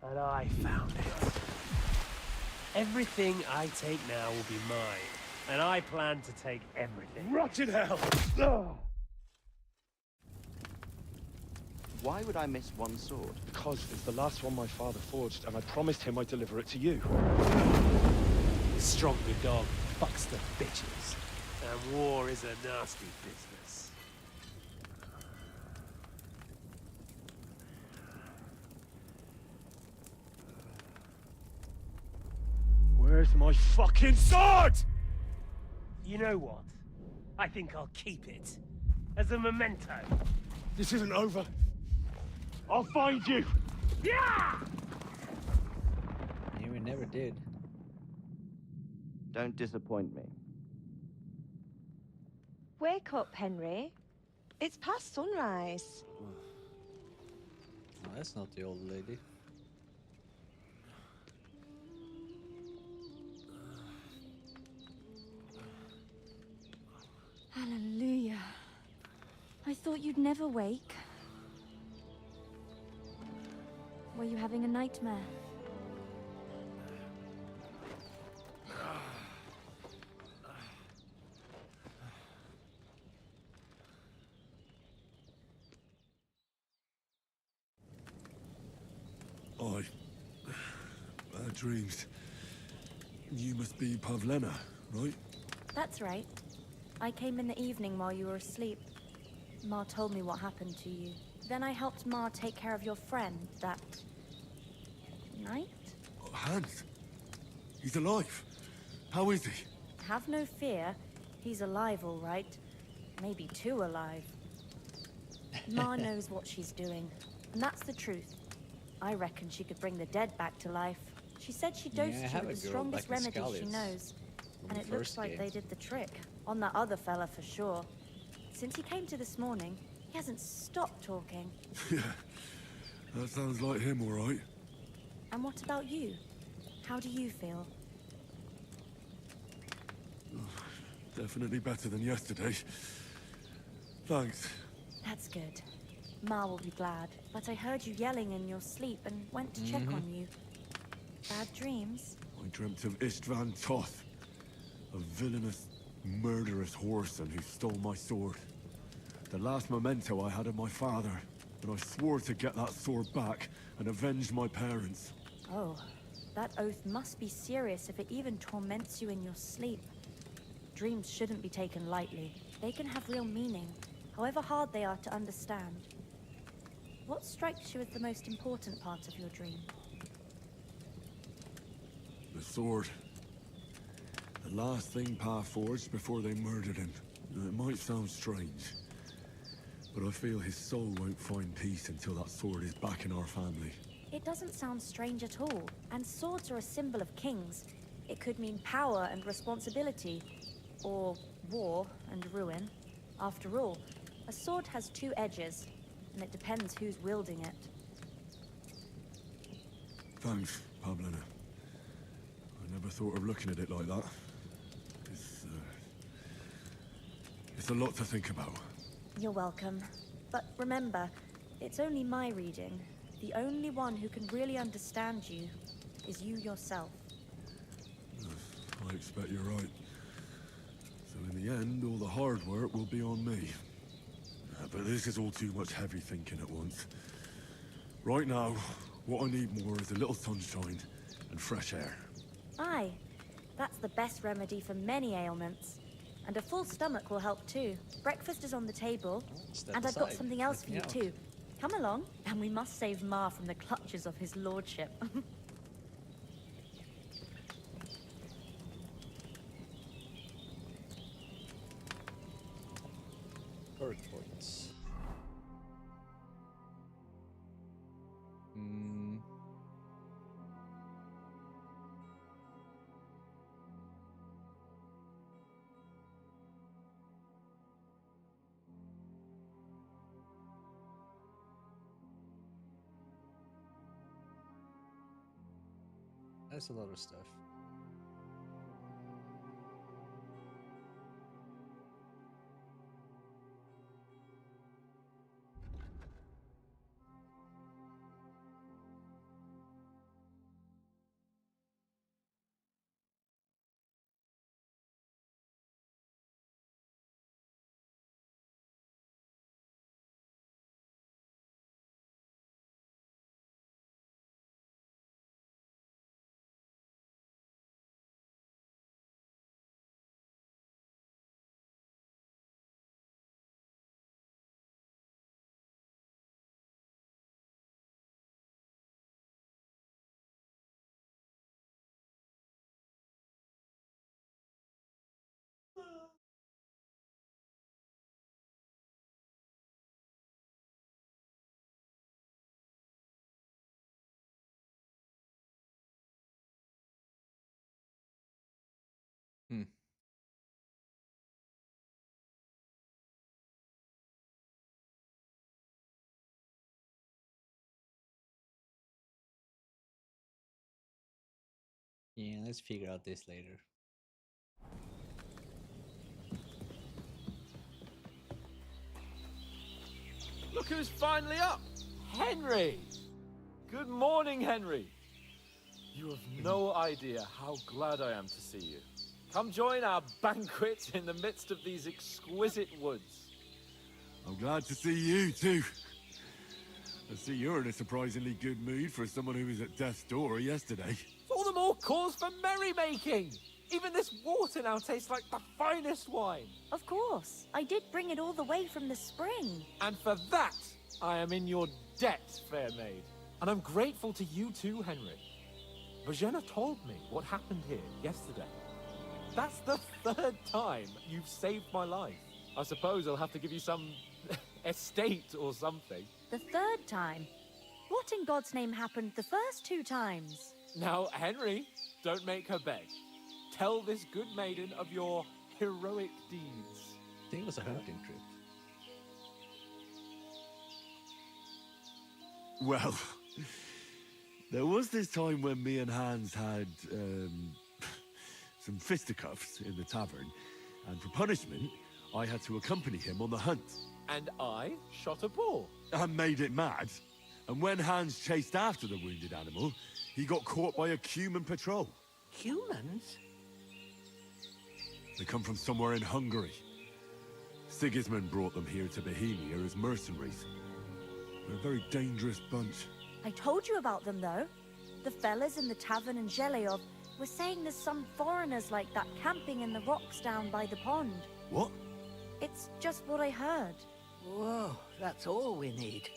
And I found it. Everything I take now will be mine. And I plan to take everything. Rotted hell! Why would I miss one sword? Because it's the last one my father forged, and I promised him I'd deliver it to you. Stronger dog fucks the bitches. And war is a nasty business. Where's my fucking sword? You know what? I think I'll keep it. As a memento. This isn't over. I'll find you! Yeah! Yeah, we never did. Don't disappoint me. Wake up, Henry. It's past sunrise. Oh, that's not the old lady. Hallelujah. I thought you'd never wake. Were you having a nightmare? Bad dreams. You must be Pavlena, right? That's right. I came in the evening while you were asleep. Ma told me what happened to you. Then I helped Ma take care of your friend that night? Hans? He's alive. How is he? Have no fear. He's alive, all right. Maybe too alive. Ma knows what she's doing, and that's the truth. I reckon she could bring the dead back to life. She said she dosed you with the strongest remedy she knows. And it looks like they did the trick. On that other fella for sure. Since he came to this morning, he hasn't stopped talking. Yeah, that sounds like him, all right. And what about you? How do you feel? Definitely better than yesterday. Thanks. That's good. Ma will be glad. But I heard you yelling in your sleep and went to check on you. Bad dreams? I dreamt of Istvan Toth, a villainous, murderous whoreson who stole my sword. The last memento I had of my father, and I swore to get that sword back and avenge my parents. Oh, that oath must be serious if it even torments you in your sleep. Dreams shouldn't be taken lightly. They can have real meaning, however hard they are to understand. What strikes you as the most important part of your dream? The sword. The last thing Pa forged before they murdered him. It might sound strange, but I feel his soul won't find peace until that sword is back in our family. It doesn't sound strange at all, and swords are a symbol of kings. It could mean power and responsibility, or war and ruin. After all, a sword has two edges, and it depends who's wielding it. Thanks, Pavlena. I never thought of looking at it like that. It's a lot to think about. You're welcome. But remember, it's only my reading. The only one who can really understand you is you yourself. I expect you're right. So in the end, all the hard work will be on me. But this is all too much heavy thinking at once. Right now, what I need more is a little sunshine and fresh air. Aye, that's the best remedy for many ailments. And a full stomach will help too. Breakfast is on the table, and I've got something else for you too. Come along, and we must save Ma from the clutches of his lordship. Earthports. Hmm. That's a lot of stuff. Hmm. Yeah, let's figure out this later. Look who's finally up! Henry! Good morning, Henry. You have no idea how glad I am to see you. Come join our banquet in the midst of these exquisite woods. I'm glad to see you, too. I see you're in a surprisingly good mood for someone who was at death's door yesterday. All the more cause for merrymaking! Even this water now tastes like the finest wine. Of course. I did bring it all the way from the spring. And for that, I am in your debt, fair maid. And I'm grateful to you too, Henry. Virginia told me what happened here yesterday. That's the third time you've saved my life. I suppose I'll have to give you some estate or something. The third time? What in God's name happened the first 2 times? Now, Henry, don't make her beg. Tell this good maiden of your heroic deeds. I think it was a hunting trip. Well, there was this time when me and Hans had, some fisticuffs in the tavern, and for punishment, I had to accompany him on the hunt. And I shot a boar. And made it mad. And when Hans chased after the wounded animal, he got caught by a human patrol. Humans? They come from somewhere in Hungary. Sigismund brought them here to Bohemia as mercenaries. They're a very dangerous bunch. I told you about them, though. The fellas in the tavern in Zheleyov were saying there's some foreigners like that camping in the rocks down by the pond. What? It's just what I heard. Whoa, that's all we need.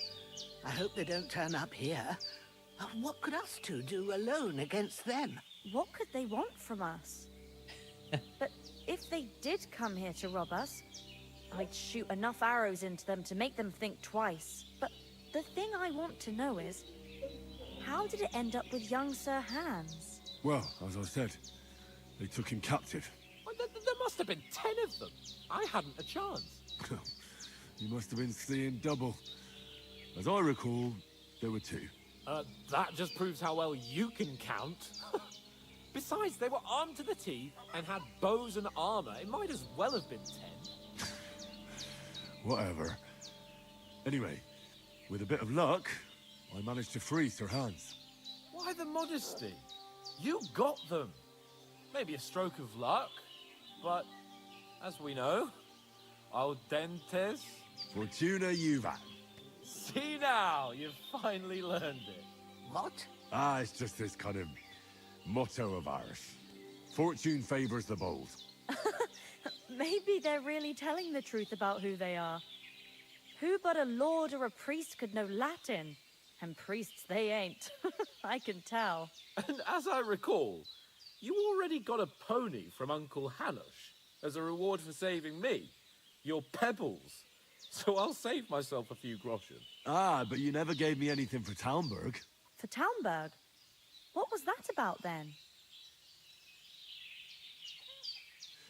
I hope they don't turn up here. What could us two do alone against them? What could they want from us? But if they did come here to rob us, I'd shoot enough arrows into them to make them think twice. But the thing I want to know is, how did it end up with young Sir Hans? Well, as I said, they took him captive. Well, there must have been 10 of them. I hadn't a chance. You must have been seeing double. As I recall, there were 2. That just proves how well you can count. Besides, they were armed to the teeth and had bows and armor. It might as well have been 10. Whatever. Anyway, with a bit of luck, I managed to free Sir Hans. Why the modesty? You got them. Maybe a stroke of luck, but as we know, al dentes. Fortuna juvat. See now, you've finally learned it. What? It's just this kind of motto of ours. Fortune favors the bold. Maybe they're really telling the truth about who they are. Who but a lord or a priest could know Latin? And priests they ain't. I can tell. And as I recall, you already got a pony from Uncle Hanush as a reward for saving me. Your pebbles. So I'll save myself a few groschen. Ah, but you never gave me anything for Talmberg. For Talmberg? What was that about then?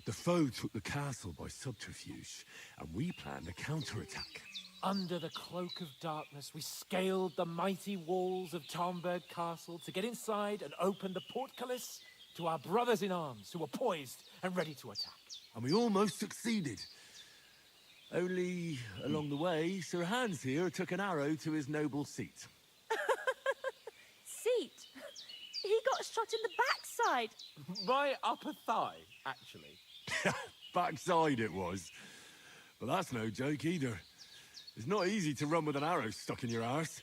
The foe took the castle by subterfuge, and we planned a counterattack. Under the cloak of darkness, we scaled the mighty walls of Talmberg Castle to get inside and open the portcullis to our brothers in arms who were poised and ready to attack. And we almost succeeded. Only, along the way, Sir Hans here took an arrow to his noble seat. Seat? He got shot in the backside. My upper thigh, actually. Backside it was. But that's no joke either. It's not easy to run with an arrow stuck in your arse.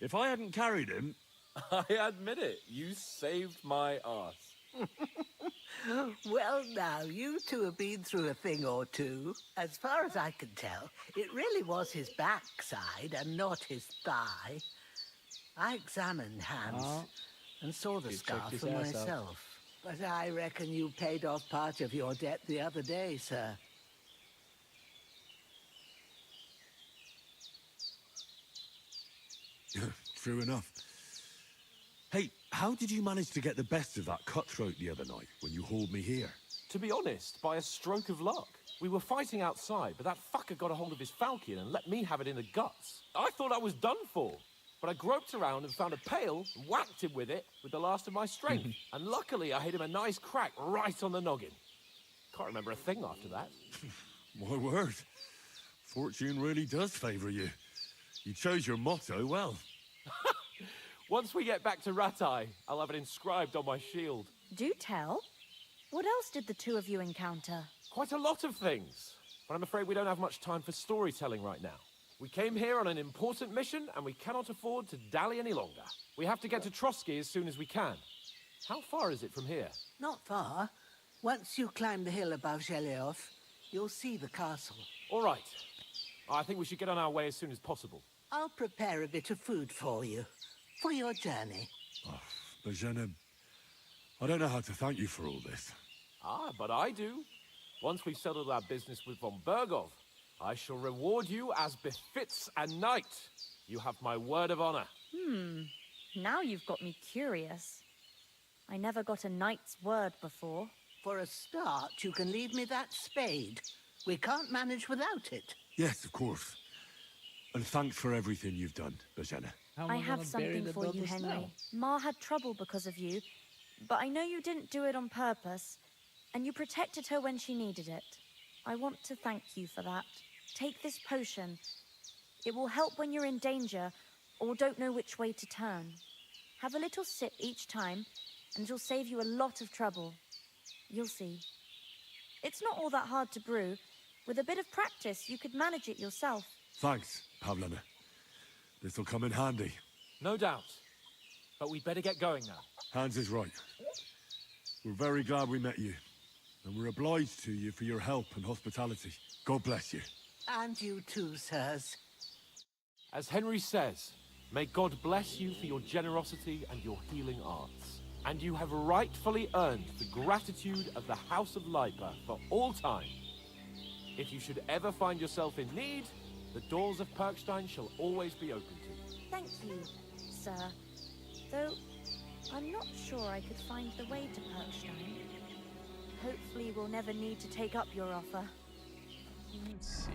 If I hadn't carried him... I admit it, you saved my arse. Well, now, you two have been through a thing or two. As far as I can tell, it really was his backside and not his thigh. I examined Hans and saw the You scar checked his for ass out. myself. But I reckon you paid off part of your debt the other day, sir. True enough. Hey, how did you manage to get the best of that cutthroat the other night when you hauled me here? To be honest, by a stroke of luck. We were fighting outside, but that fucker got a hold of his falchion and let me have it in the guts. I thought I was done for. But I groped around and found a pail and whacked him with it with the last of my strength. And luckily, I hit him a nice crack right on the noggin. Can't remember a thing after that. My word. Fortune really does favour you. You chose your motto well. Once we get back to Ratai, I'll have it inscribed on my shield. Do tell. What else did the two of you encounter? Quite a lot of things. But I'm afraid we don't have much time for storytelling right now. We came here on an important mission, and we cannot afford to dally any longer. We have to get to Trotsky as soon as we can. How far is it from here? Not far. Once you climb the hill above Zheleov, you'll see the castle. All right. I think we should get on our way as soon as possible. I'll prepare a bit of food for you, for your journey. Bozhena, I don't know how to thank you for all this. Ah, but I do. Once we've settled our business with von Bergov, I shall reward you as befits a knight. You have my word of honor. Now you've got me curious. I never got a knight's word before. For a start, you can leave me that spade. We can't manage without it. Yes, of course. And thanks for everything you've done, Bozhena. I have something for you, Henry. Ma had trouble because of you, but I know you didn't do it on purpose, and you protected her when she needed it. I want to thank you for that. Take this potion. It will help when you're in danger or don't know which way to turn. Have a little sip each time, and it'll save you a lot of trouble. You'll see. It's not all that hard to brew. With a bit of practice, you could manage it yourself. Thanks, Pavlena. This'll come in handy. No doubt. But we'd better get going now. Hans is right. We're very glad we met you. And we're obliged to you for your help and hospitality. God bless you. And you too, sirs. As Henry says, may God bless you for your generosity and your healing arts. And you have rightfully earned the gratitude of the House of Leipa for all time. If you should ever find yourself in need, the doors of Perkstein shall always be open to you. Thank you, sir. Though, I'm not sure I could find the way to Perkstein. Hopefully we'll never need to take up your offer. Let's see.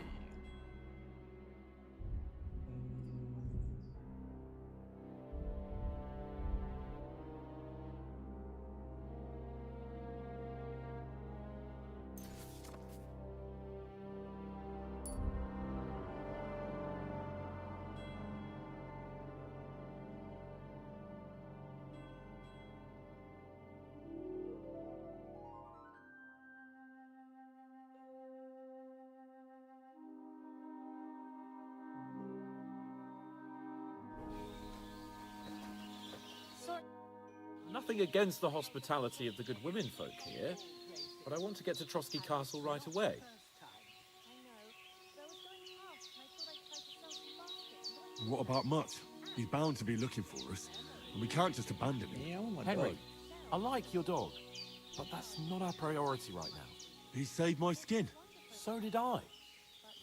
Nothing against the hospitality of the good women folk here, but I want to get to Trotsky Castle right away. What about Mutt? He's bound to be looking for us, and we can't just abandon him. Yeah, oh my Henry, God. I like your dog, but that's not our priority right now. He saved my skin. So did I.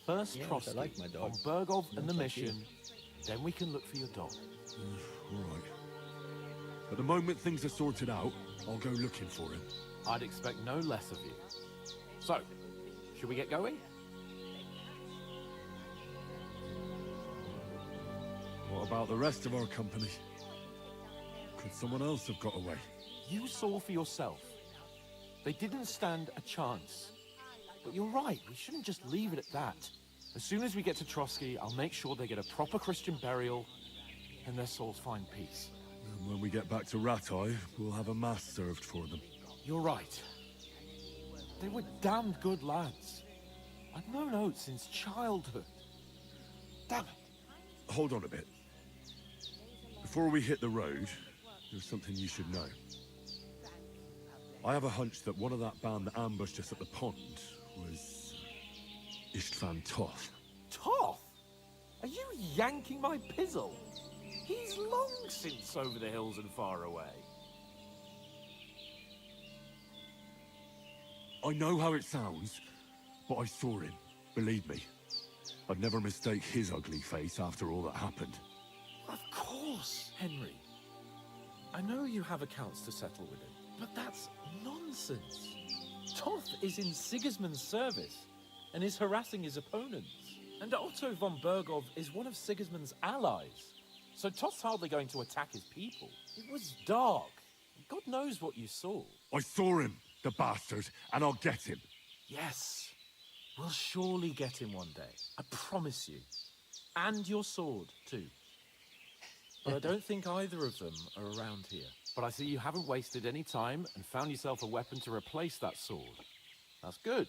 First Yeah, Trotsky, I like my dog. on Bergov and the Not like you. mission. Then we can look for your dog. All right. But the moment things are sorted out, I'll go looking for him. I'd expect no less of you. So, should we get going? What about the rest of our company? Could someone else have got away? You saw for yourself. They didn't stand a chance. But you're right, we shouldn't just leave it at that. As soon as we get to Trotsky, I'll make sure they get a proper Christian burial and their souls find peace. And when we get back to Ratai, we'll have a mass served for them. You're right. They were damned good lads. I've known Oates since childhood. Damn it. Hold on a bit. Before we hit the road, there's something you should know. I have a hunch that one of that band that ambushed us at the pond was Istvan Toth. Toth? Are you yanking my pizzle? He's long since over the hills and far away. I know how it sounds, but I saw him. Believe me. I'd never mistake his ugly face after all that happened. Of course, Henry. I know you have accounts to settle with him, but that's nonsense. Toth is in Sigismund's service and is harassing his opponents. And Otto von Bergov is one of Sigismund's allies. So Toth's hardly going to attack his people. It was dark. God knows what you saw. I saw him, the bastard, and I'll get him. Yes. We'll surely get him one day. I promise you. And your sword, too. But I don't think either of them are around here. But I see you haven't wasted any time and found yourself a weapon to replace that sword. That's good.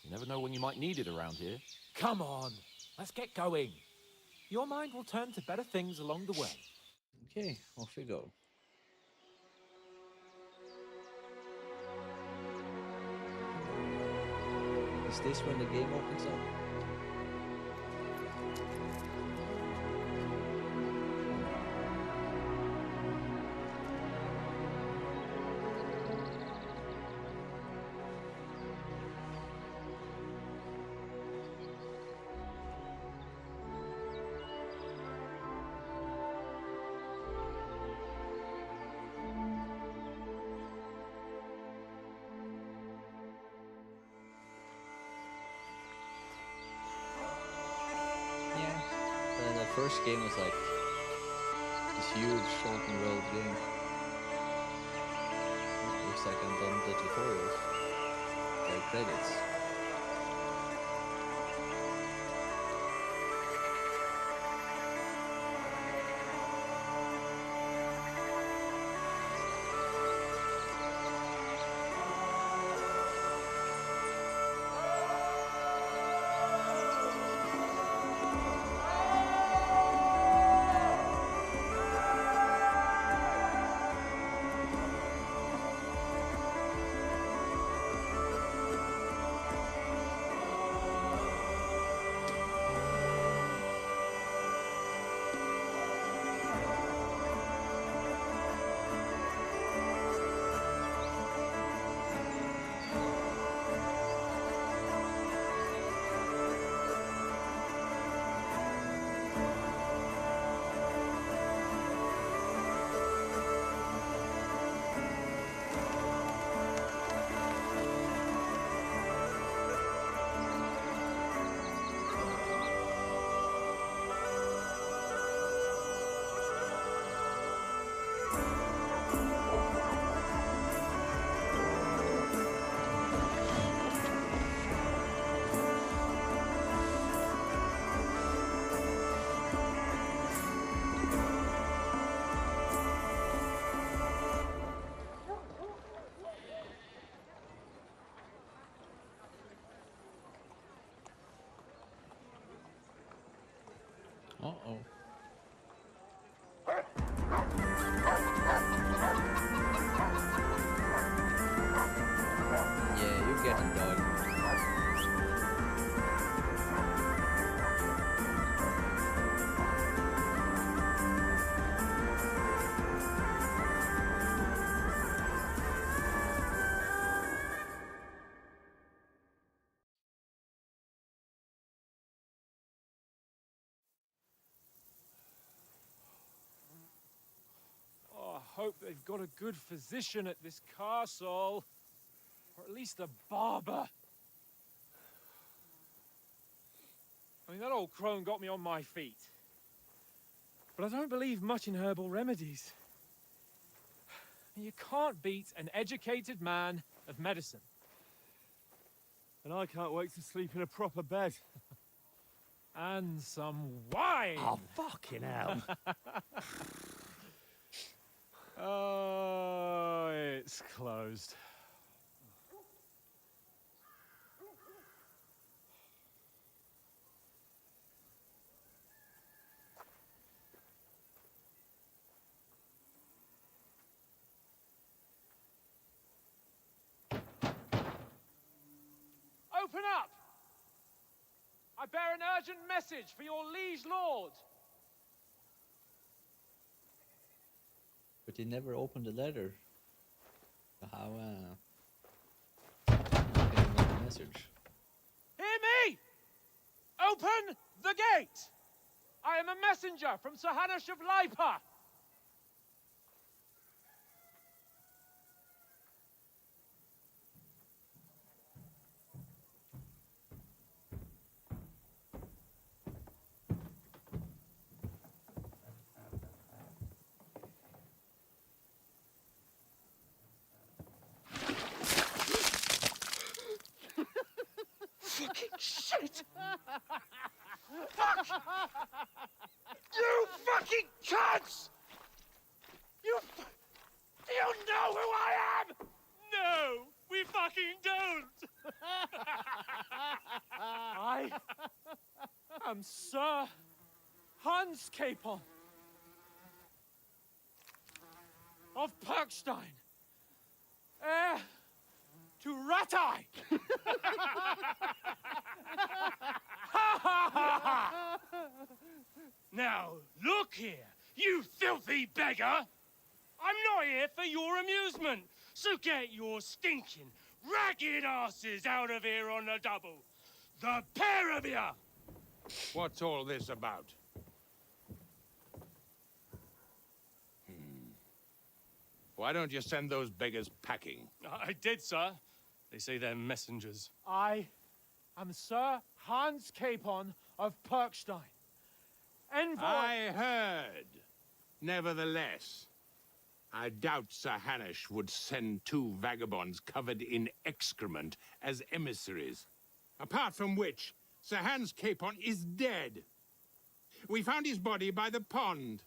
You never know when you might need it around here. Come on, let's get going. Your mind will turn to better things along the way. Okay, off we go. Is this when the game opens up? The first game was like this huge open world game. Looks like I'm done the tutorials. There are credits. Uh-oh. Yeah, you're getting dog. hope they've got a good physician at this castle. Or at least a barber. I mean, that old crone got me on my feet. But I don't believe much in herbal remedies. You can't beat an educated man of medicine. And I can't wait to sleep in a proper bed. And some wine! Oh, fucking hell. Oh, it's closed. Open up! I bear an urgent message for your liege lord. But he never opened the letter. How can he get the message? Hear me! Open the gate! I am a messenger from Sir Hanush of Lipa. Fucking shit! Fuck! You fucking cunts! Do you know who I am? No, we fucking don't. I am Sir Hans Capon of Perkstein, heir to Ratai. Now, look here, you filthy beggar. I'm not here for your amusement, so get your stinking, ragged asses out of here on the double. The pair of you! What's all this about? Why don't you send those beggars packing? I did, sir. They say they're messengers. I am Sir Hans Capon of Perkstein, envoy. I heard. Nevertheless, I doubt Sir Hanush would send two vagabonds covered in excrement as emissaries. Apart from which, Sir Hans Capon is dead. We found his body by the pond.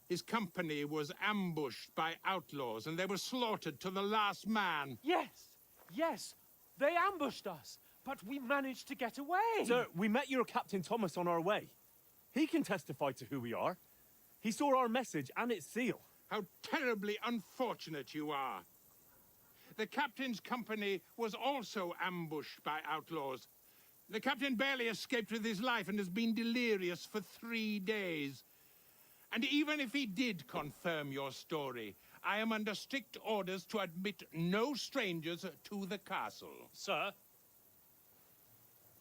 His company was ambushed by outlaws, and they were slaughtered to the last man. Yes, they ambushed us, but we managed to get away. Sir, we met your Captain Thomas on our way. He can testify to who we are. He saw our message and its seal. How terribly unfortunate you are. The captain's company was also ambushed by outlaws. The captain barely escaped with his life and has been delirious for 3 days. And even if he did confirm your story, I am under strict orders to admit no strangers to the castle. Sir,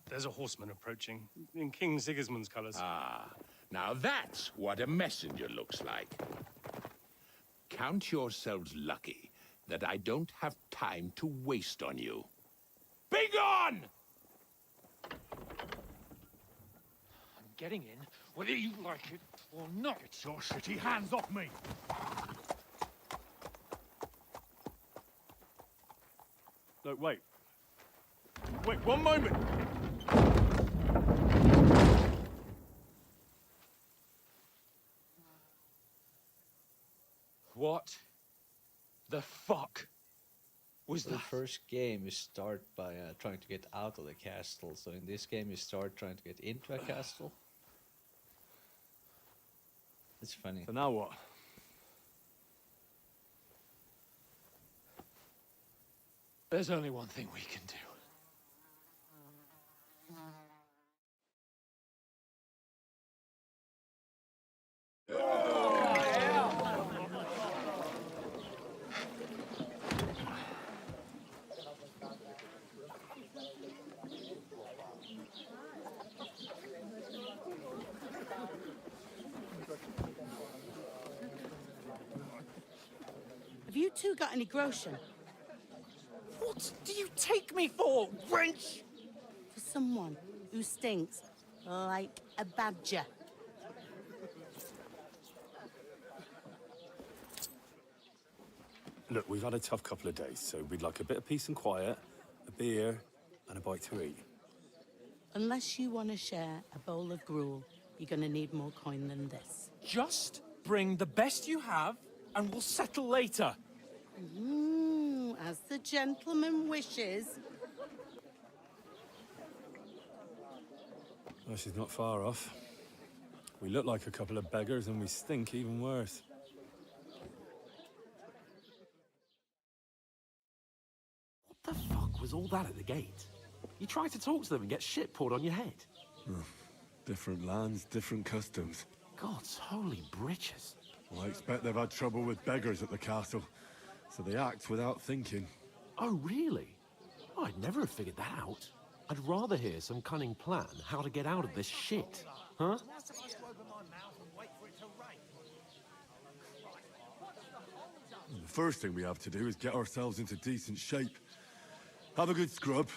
there's a horseman approaching in King Sigismund's colours. Ah, now that's what a messenger looks like. Count yourselves lucky that I don't have time to waste on you. Be gone! I'm getting in, whether you like it or not. Get your shitty hands off me! No, wait. Wait, one moment! What the fuck was The that? first game you start by trying to get out of the castle, so in this game you start trying to get into a castle. It's funny. So now what? There's only one thing we can do. two got any groschen? What do you take me for, wench? For someone who stinks like a badger. Look, we've had a tough couple of days, so we'd like a bit of peace and quiet, a beer, and a bite to eat. Unless you want to share a bowl of gruel, you're going to need more coin than this. Just bring the best you have, and we'll settle later. As the gentleman wishes. Well, she's not far off. We look like a couple of beggars and we stink even worse. What the fuck was all that at the gate? You try to talk to them and get shit poured on your head. Different lands, different customs. God's holy britches. Well, I expect they've had trouble with beggars at the castle, so they act without thinking. Oh, really? Oh, I'd never have figured that out. I'd rather hear some cunning plan how to get out of this shit. Huh? The first thing we have to do is get ourselves into decent shape. Have a good scrub,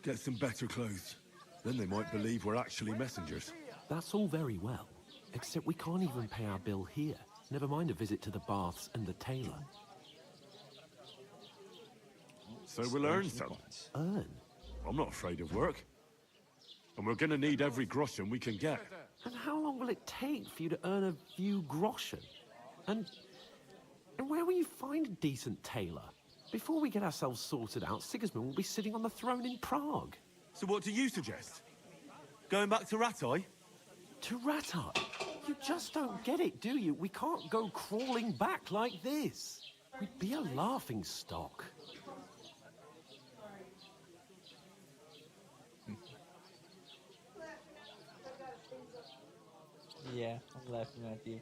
get some better clothes. Then they might believe we're actually messengers. That's all very well, except we can't even pay our bill here. Never mind a visit to the baths and the tailor. So we'll earn some. Earn? I'm not afraid of work. And we're gonna need every groschen we can get. And how long will it take for you to earn a few groschen? And where will you find a decent tailor? Before we get ourselves sorted out, Sigismund will be sitting on the throne in Prague. So what do you suggest? Going back to Rattay? To Rattay? You just don't get it, do you? We can't go crawling back like this. We'd be a laughing stock. Yeah, I'm laughing at you.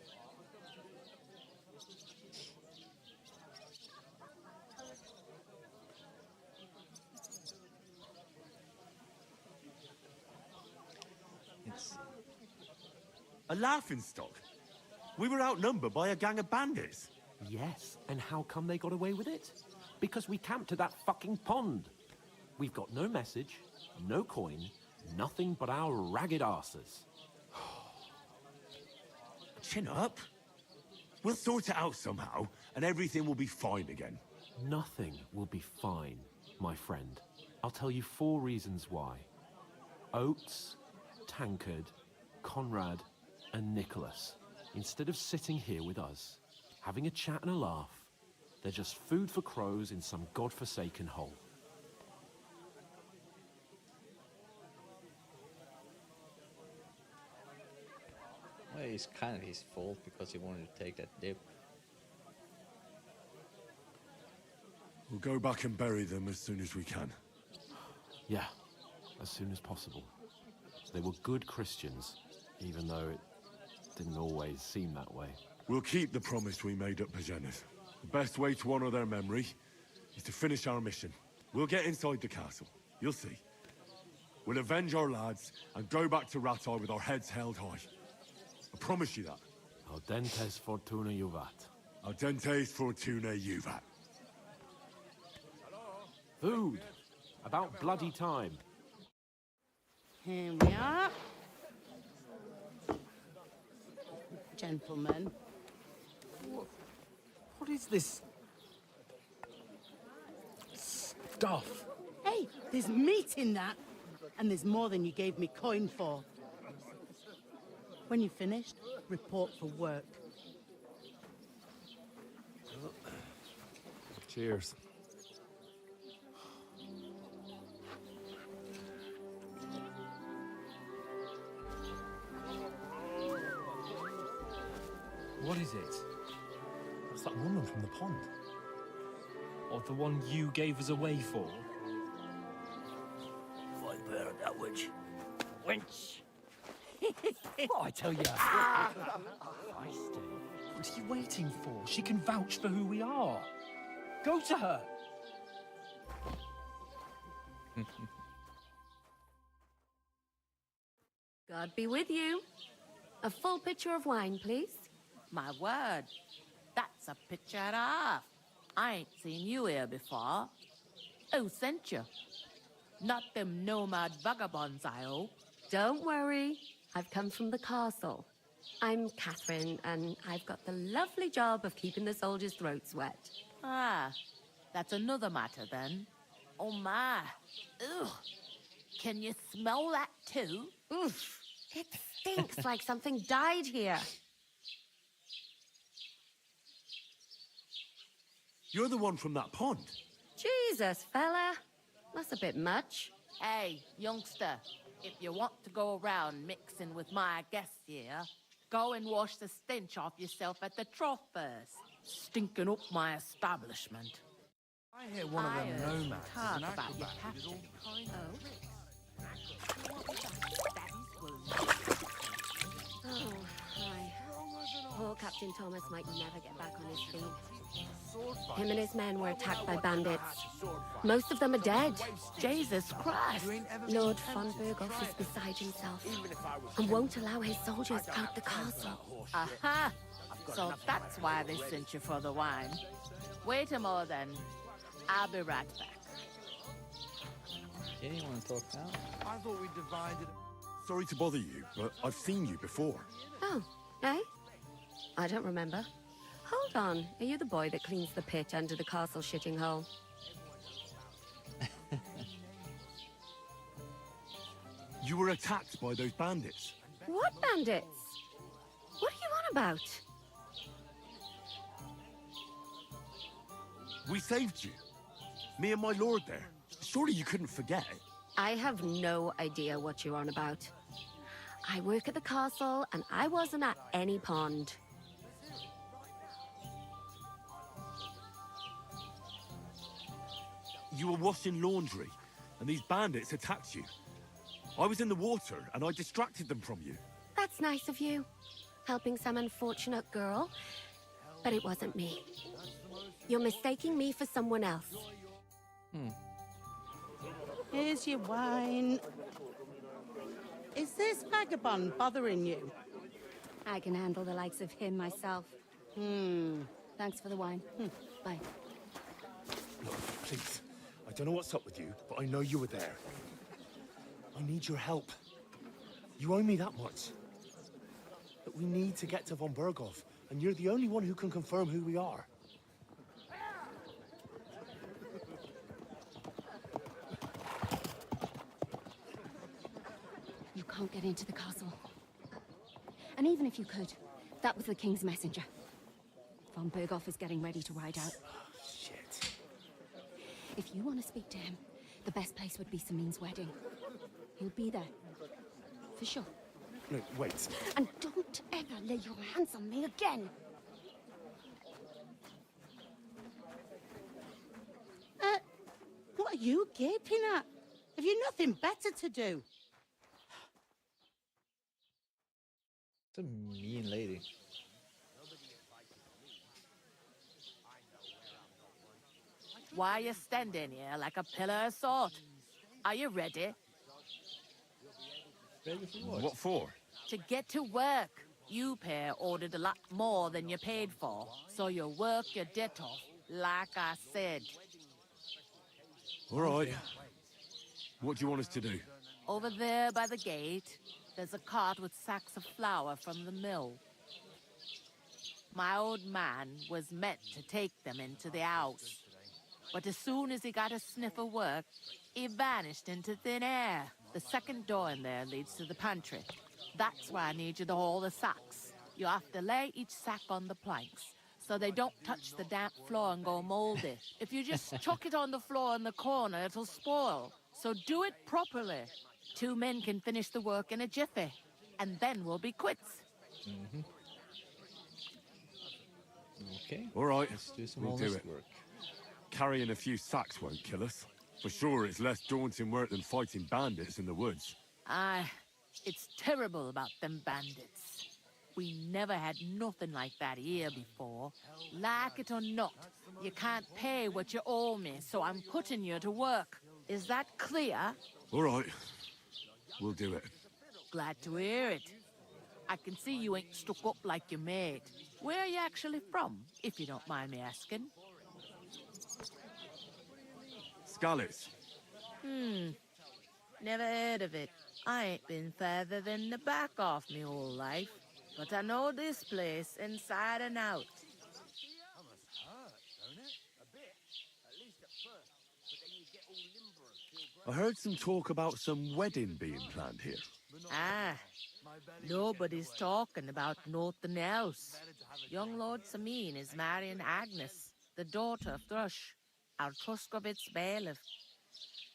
It's... A laughing stock? We were outnumbered by a gang of bandits. Yes, and how come they got away with it? Because we camped at that fucking pond. We've got no message, no coin, nothing but our ragged arses. Chin up. We'll sort it out somehow, and everything will be fine again. Nothing will be fine, my friend. I'll tell you 4 reasons why. Oates, Tankard, Conrad, and Nicholas, instead of sitting here with us, having a chat and a laugh, they're just food for crows in some godforsaken hole. Well, it's kind of his fault because he wanted to take that dip. We'll go back and bury them as soon as we can. Yeah, as soon as possible. They were good Christians, even though it didn't always seem that way. We'll keep the promise we made at Pageneth. The best way to honor their memory is to finish our mission. We'll get inside the castle. You'll see. We'll avenge our lads and go back to Rattay with our heads held high. I promise you that. Audentes fortuna juvat. Audentes fortuna juvat. Food. About bloody time. Here we are. Gentlemen. What is this stuff? Hey, there's meat in that. And there's more than you gave me coin for. When you're finished, report for work. Cheers. What is it? What's that woman from the pond? Or the one you gave us away for? Fight bear at that witch. Wench! What I tell you? What are you waiting for? She can vouch for who we are. Go to her. God be with you. A full pitcher of wine, please. My word, that's a picture and a half. I ain't seen you here before. Who sent you? Not them nomad vagabonds, I hope. Don't worry. I've come from the castle. I'm Catherine, and I've got the lovely job of keeping the soldiers' throats wet. Ah, that's another matter then. Oh my. Ugh. Can you smell that too? Oof. It stinks like something died here. You're the one from that pond. Jesus, fella. That's a bit much. Hey, youngster, if you want to go around mixing with my guests here, go and wash the stench off yourself at the trough first. Stinking up my establishment. I hear one of them nomads is talk an about your acrobat who does all kinds of Oh, hi. Poor Captain Thomas might never get back on his feet. Him and his men were attacked by bandits. Most of them are dead. Jesus Christ! Lord von Berghoff is beside himself and won't allow his soldiers out the castle. Aha! So that's why they sent you for the wine. Wait a moment then. I'll be right back. Okay, you want to talk now? I thought we divided... Sorry to bother you, but I've seen you before. Oh, eh? I don't remember. Hold on. Are you the boy that cleans the pit under the castle shitting hole? You were attacked by those bandits. What bandits? What are you on about? We saved you. Me and my lord there. Surely you couldn't forget. I have no idea what you're on about. I work at the castle, and I wasn't at any pond. You were washing laundry, and these bandits attacked you. I was in the water, and I distracted them from you. That's nice of you. Helping some unfortunate girl. But it wasn't me. You're mistaking me for someone else. Here's your wine. Is this vagabond bothering you? I can handle the likes of him myself. Thanks for the wine. Bye. Look, please. I don't know what's up with you, but I know you were there. I need your help. You owe me that much. But we need to get to von Berghoff, and you're the only one who can confirm who we are. You can't get into the castle. And even if you could, that was the King's messenger. Von Berghoff is getting ready to ride out. Shit. If you want to speak to him, the best place would be Samin's wedding. He'll be there. For sure. No, wait. And don't ever lay your hands on me again! What are you gaping at? Have you nothing better to do? It's a mean lady. Why are you standing here like a pillar of salt? Are you ready? Ready for what? What for? To get to work. You pair ordered a lot more than you paid for, so you work your debt off, like I said. All right. What do you want us to do? Over there by the gate, there's a cart with sacks of flour from the mill. My old man was meant to take them into the house. But as soon as he got a sniff of work, he vanished into thin air. The second door in there leads to the pantry. That's where I need you to haul the sacks. You have to lay each sack on the planks, so they don't touch the damp floor and go moldy. If you just chuck it on the floor in the corner, it'll spoil. So do it properly. 2 men can finish the work in a jiffy, and then we'll be quits. Okay. All right. Let's do some We'll do honest it. work. Carrying a few sacks won't kill us. For sure, it's less daunting work than fighting bandits in the woods. Aye, it's terrible about them bandits. We never had nothing like that here before. Like it or not, you can't pay what you owe me, so I'm putting you to work. Is that clear? All right. We'll do it. Glad to hear it. I can see you ain't stuck up like your mate. Where are you actually from, if you don't mind me asking? Skalitz. Never heard of it. I ain't been further than the back off me whole life. But I know this place inside and out. I heard some talk about some wedding being planned here. Ah, nobody's talking about nothing else. Young Lord Samin is marrying Agnes, the daughter of Thrush, our Truskovitz bailiff.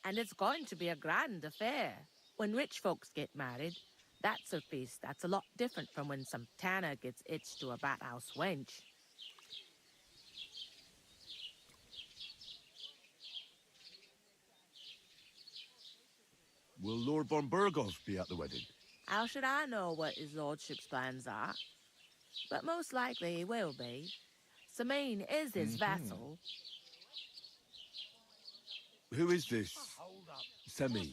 And it's going to be a grand affair. When rich folks get married, that's a feast that's a lot different from when some tanner gets hitched to a bathouse wench. Will Lord von Burgov be at the wedding? How should I know what his lordship's plans are? But most likely he will be. Samin is his vassal. Who is this Semin?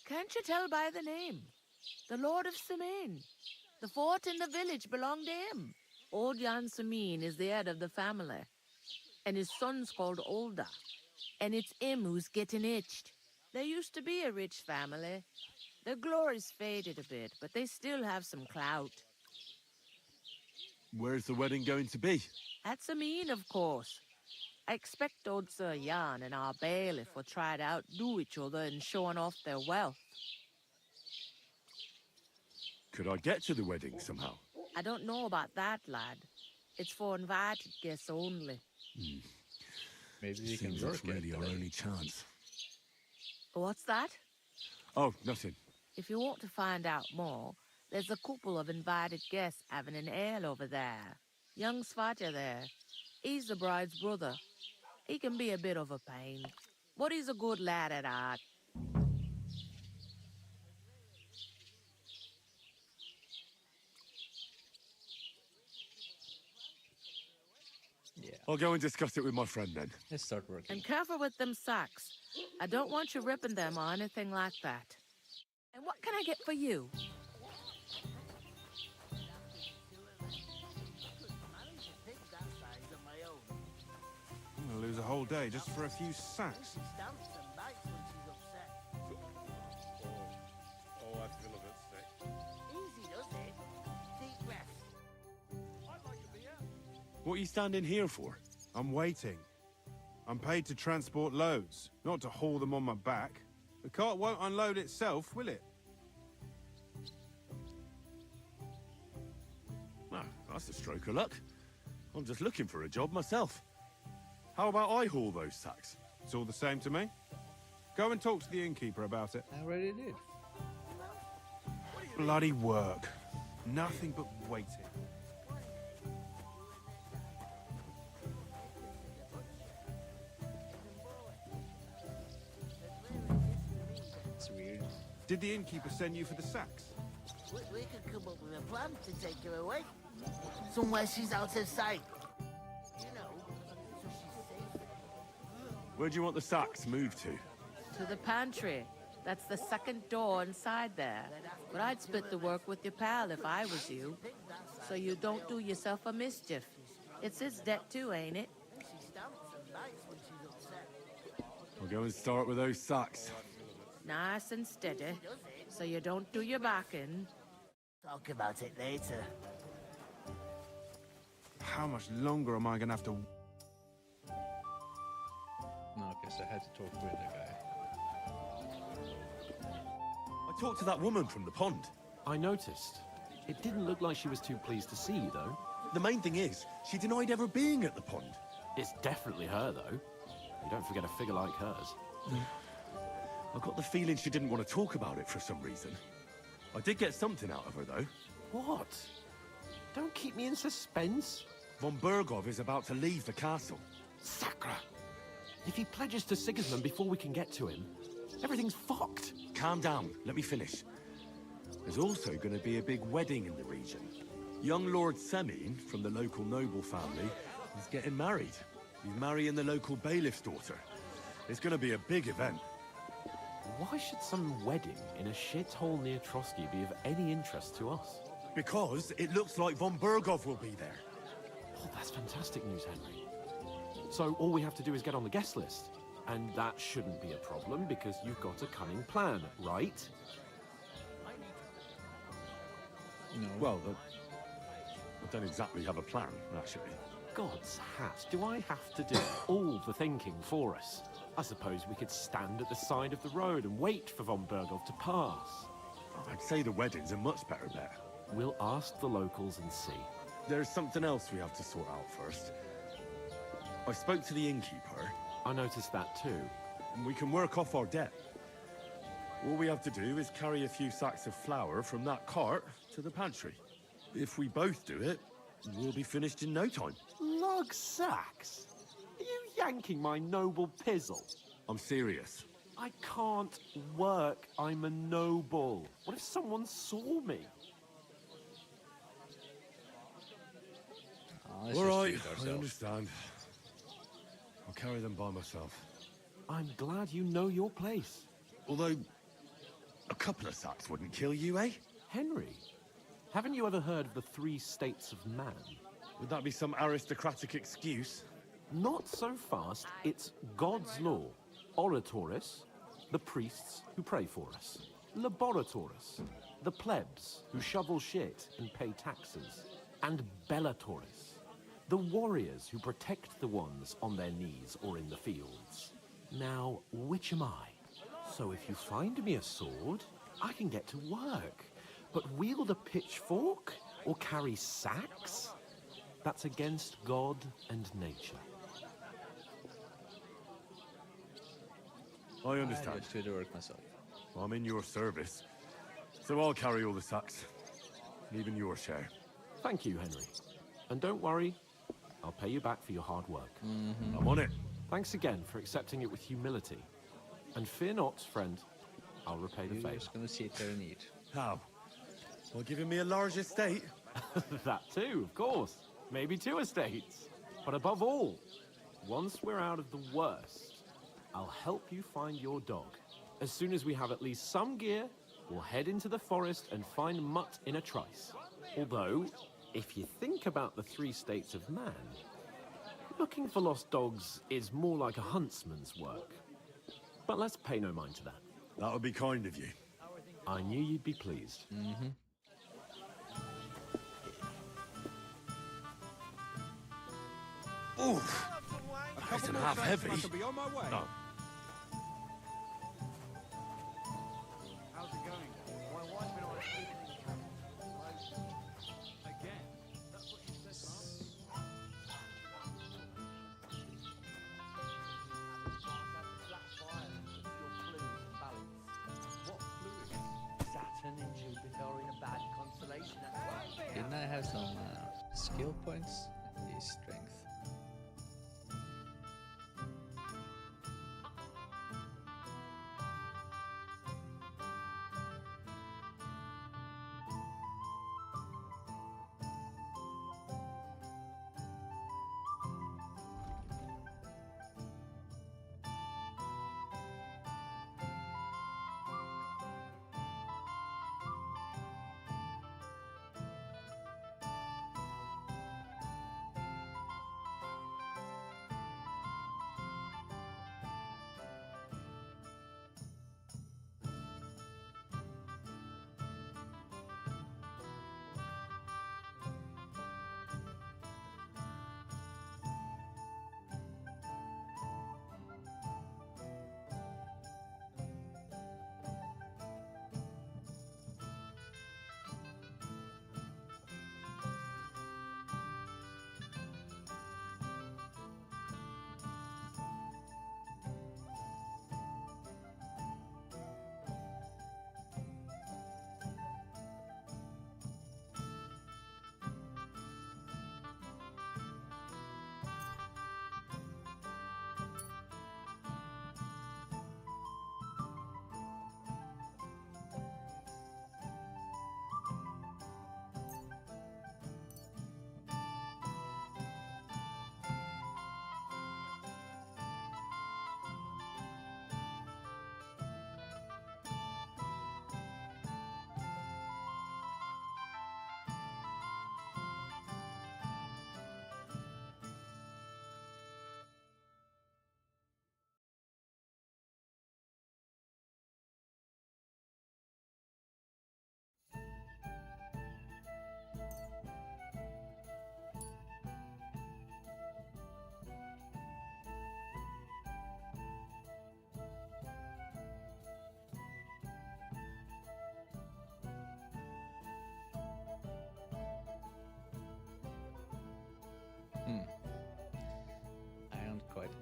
Can't you tell by the name? The Lord of Samin. The fort in the village belonged to him. Old Jan Samin is the head of the family. And his son's called Olda. And it's him who's getting itched. There used to be a rich family. Their glory's faded a bit, but they still have some clout. Where's the wedding going to be? At Samin, of course. I expect old Sir Jan and our bailiff will try to outdo each other in showing off their wealth. Could I get to the wedding somehow? I don't know about that, lad. It's for invited guests only. Maybe we can Seems work it's really it, our right? only chance. What's that? Oh, nothing. If you want to find out more, there's a couple of invited guests having an ale over there. Young Svaja there. He's the bride's brother. He can be a bit of a pain, but he's a good lad at heart. Yeah. I'll go and discuss it with my friend then. Let's start working. And careful with them socks. I don't want you ripping them or anything like that. And what can I get for you? I'm gonna lose a whole day just for a few sacks. Oh, I feel a bit sick. Easy does it. Deep breath. What are you standing here for? I'm waiting. I'm paid to transport loads, not to haul them on my back. The cart won't unload itself, will it? Well, that's a stroke of luck. I'm just looking for a job myself. How about I haul those sacks? It's all the same to me. Go and talk to the innkeeper about it. I already did. Bloody work. Nothing but waiting. It's weird. Did the innkeeper send you for the sacks? We could come up with a plan to take her away. Somewhere she's out of sight. You know, so she's safe. Where do you want the sacks moved to? To the pantry. That's the second door inside there. But I'd split the work with your pal if I was you. So you don't do yourself a mischief. It's his debt too, ain't it? She stamps and bites when she's upset. I'll go and start with those sacks. Nice and steady, so you don't do your back in. Talk about it later. How much longer am I gonna have to... No, because I had to talk with the guy. I talked to that woman from the pond. I noticed. It didn't look like she was too pleased to see you, though. The main thing is, she denied ever being at the pond. It's definitely her, though. You don't forget a figure like hers. I got the feeling she didn't want to talk about it for some reason. I did get something out of her, though. What? Don't keep me in suspense. Von Burgov is about to leave the castle. Sacra! If he pledges to Sigismund before we can get to him, everything's fucked. Calm down. Let me finish. There's also going to be a big wedding in the region. Young Lord Semin, from the local noble family, is getting married. He's marrying the local bailiff's daughter. It's going to be a big event. Why should some wedding in a shithole near Trotsky be of any interest to us? Because it looks like von Burgov will be there. Oh, that's fantastic news, Henry. So all we have to do is get on the guest list. And that shouldn't be a problem because you've got a cunning plan, right? No. Well, I don't exactly have a plan, actually. God's hat, do I have to do all the thinking for us? I suppose we could stand at the side of the road and wait for von Berghoff to pass. I'd say the wedding's a much better bet. We'll ask the locals and see. There's something else we have to sort out first. I spoke to the innkeeper. I noticed that too. And we can work off our debt. All we have to do is carry a few sacks of flour from that cart to the pantry. If we both do it, we'll be finished in no time. Lug sacks? Are you yanking my noble pizzle? I'm serious. I can't work. I'm a noble. What if someone saw me? All right, I understand. I'll carry them by myself. I'm glad you know your place. Although, a couple of sacks wouldn't kill you, eh? Henry, haven't you ever heard of the 3 states of man? Would that be some aristocratic excuse? Not so fast. It's God's law. Oratoris, the priests who pray for us. Laboratoris, the plebs who shovel shit and pay taxes. And Bellatoris, the warriors who protect the ones on their knees or in the fields. Now, which am I? So if you find me a sword, I can get to work. But wield a pitchfork or carry sacks? That's against God and nature. I understand. I just do the work myself. I'm in your service, so I'll carry all the sacks. Even your share. Thank you, Henry. And don't worry, I'll pay you back for your hard work. I'm on it. Thanks again for accepting it with humility. And fear not, friend. I'll repay the You're favor. just gonna sit there and eat. How? Well, giving me a large estate? That too, of course. Maybe 2 estates. But above all, once we're out of the worst, I'll help you find your dog. As soon as we have at least some gear, we'll head into the forest and find Mutt in a trice. Although, if you think about the 3 states of man, looking for lost dogs is more like a huntsman's work. But let's pay no mind to that. That would be kind of you. I knew you'd be pleased. Oof! Nice and half heavy. I could be on my way. No. How's it going? My wife's been on a evening camp. Again? That's what she said, Mum. Saturn and Jupiter are in a bad constellation. Didn't I have some skill points? At least strength.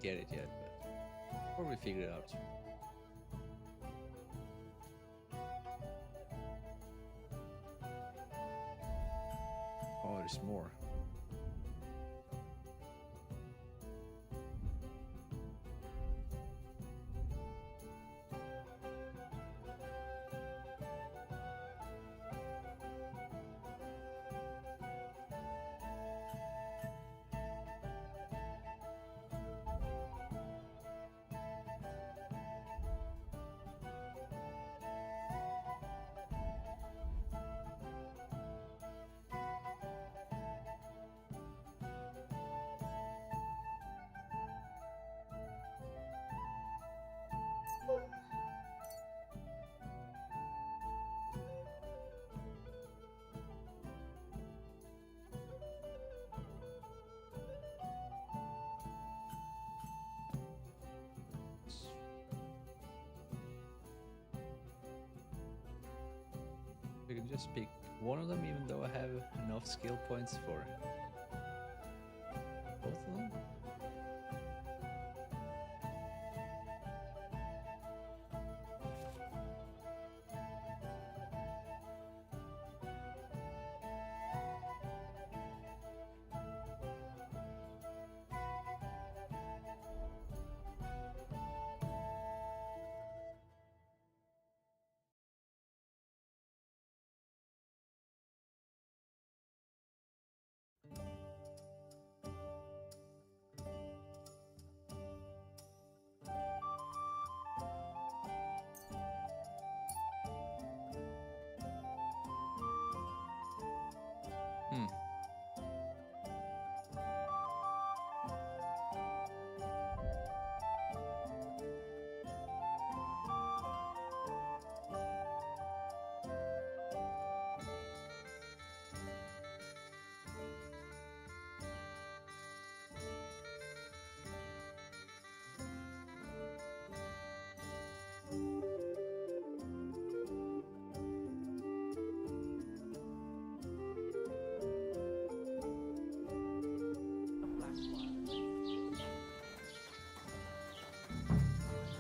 get it yet, but probably figure it out. Oh, there's more. We can just pick one of them, even though I have enough skill points for both of them.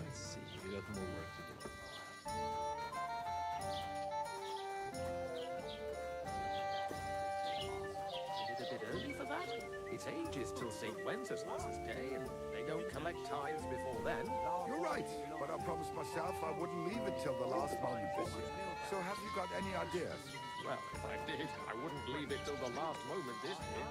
Let's see, we got more work to do. Is it a bit early for that? It's ages till St. Wenceslas's Day, and they don't collect tithes before then. You're right, but I promised myself I wouldn't leave it till the last moment this year. So have you got any ideas? Well, if I did, I wouldn't leave it till the last moment this did.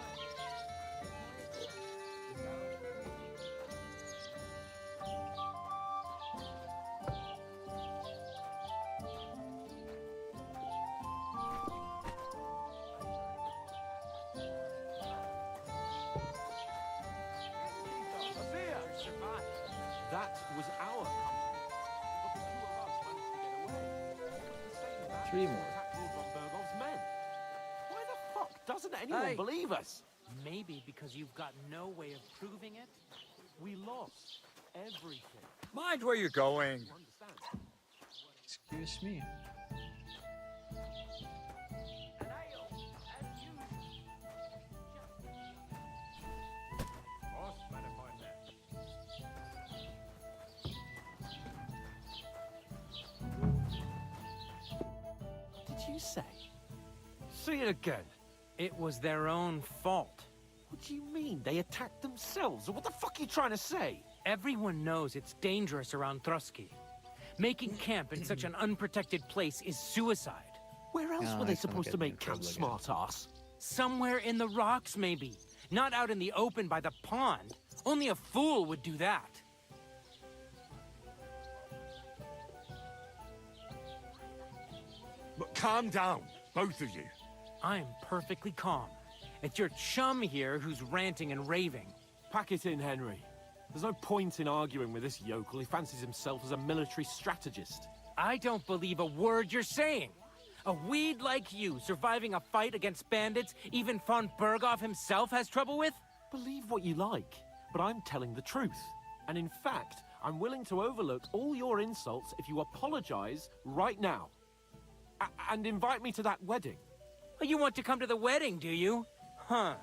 That was our company. But the two of us managed to get away. The same man 3 more. attacked Lord von Bergov's men. Why the fuck doesn't anyone Hey. believe us? Maybe because you've got no way of proving it. We lost everything. Mind where you're going. You understand? Excuse me. What did you say? Say it again. It was their own fault. What do you mean? They attacked themselves? What the fuck are you trying to say? Everyone knows it's dangerous around Trusky. Making camp in such an unprotected place is suicide. Where else were they supposed to make camp, smartass? Somewhere in the rocks, maybe. Not out in the open by the pond. Only a fool would do that. But calm down, both of you. I'm perfectly calm. It's your chum here who's ranting and raving. Pack it in, Henry. There's no point in arguing with this yokel. He fancies himself as a military strategist. I don't believe a word you're saying. A weed like you surviving a fight against bandits even von Berghoff himself has trouble with? Believe what you like, but I'm telling the truth. And in fact, I'm willing to overlook all your insults if you apologize right now. And invite me to that wedding. Oh, you want to come to the wedding, do you? Huh.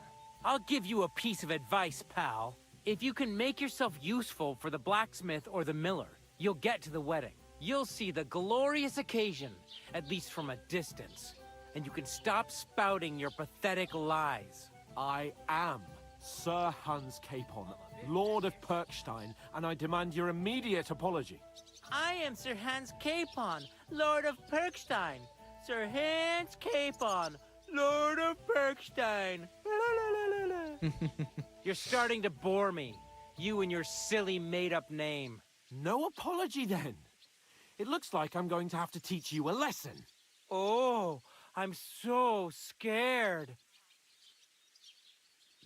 I'll give you a piece of advice, pal. If you can make yourself useful for the blacksmith or the miller, you'll get to the wedding. You'll see the glorious occasion, at least from a distance. And you can stop spouting your pathetic lies. I am Sir Hans Capon, Lord of Perkstein, and I demand your immediate apology. I am Sir Hans Capon, Lord of Perkstein. Sir Hans Capon, Lord of Perkstein. You're starting to bore me. You and your silly made-up name. No apology, then. It looks like I'm going to have to teach you a lesson. Oh, I'm so scared.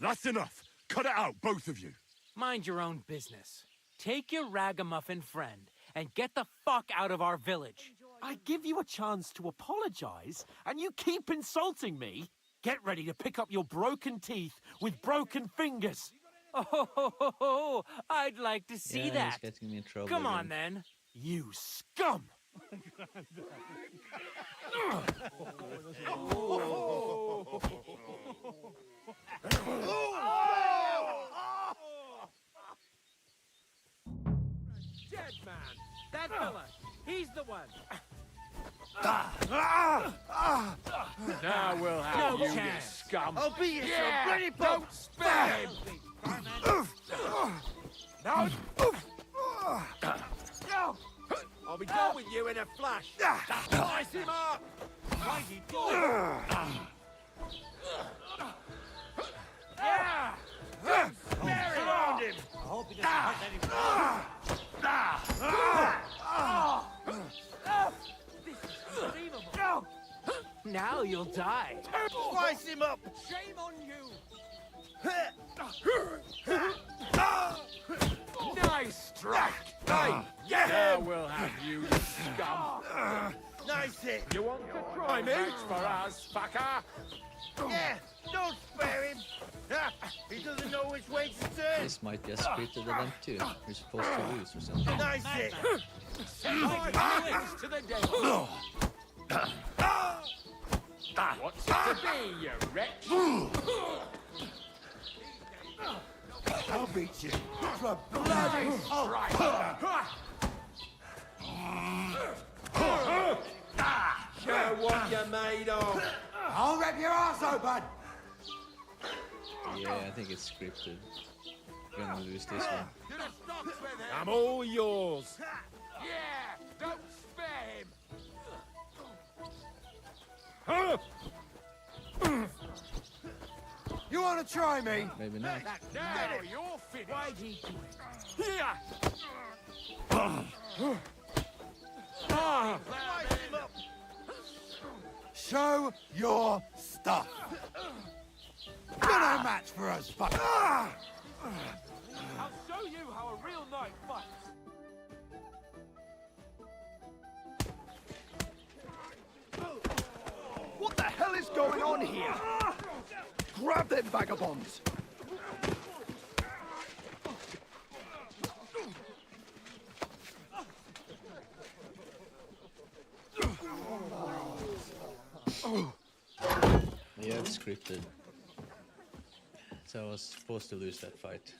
That's enough. Cut it out, both of you. Mind your own business. Take your ragamuffin friend and get the fuck out of our village. I give you a chance to apologize, and you keep insulting me. Get ready to pick up your broken teeth with broken fingers. Oh, I'd like to see Yeah, that. he's getting me in trouble Come on, again. then. You scum! Dead man. That fella. He's the one. Now we'll have No you, you chance. scum. I'll beat you, Yeah, so bloody don't spare him. No! I'll be done with you in a flash. Slice him up! Why he do Yeah. Surround him! I hope he doesn't hurt anyone. This is unbelievable. Now you'll die. Slice him up! Shame on you! Nice strike. Hey, get now him! we'll have you, you scum. Nice hit! You want to try me? Reach for us, fucker. Yeah, don't spare him! Ah, he doesn't know which way to turn! This might be a scripted event too. You're supposed to lose or something. Nice hit! To the devil. What's it to be, you wretch? I'll beat you for a bloody Show what you're made of! I'll rip your ass open! Yeah, I think it's scripted. You're gonna lose this one. I'm all yours. Yeah, don't spare him. You want to try me? Maybe not. Now you're finished. Why'd he do it? Here. Slice him up! Show your stuff! You're no match for us, fucker! I'll show you how a real knight fights. What the hell is going on here? Grab them vagabonds! Yeah, it's scripted. So I was supposed to lose that fight.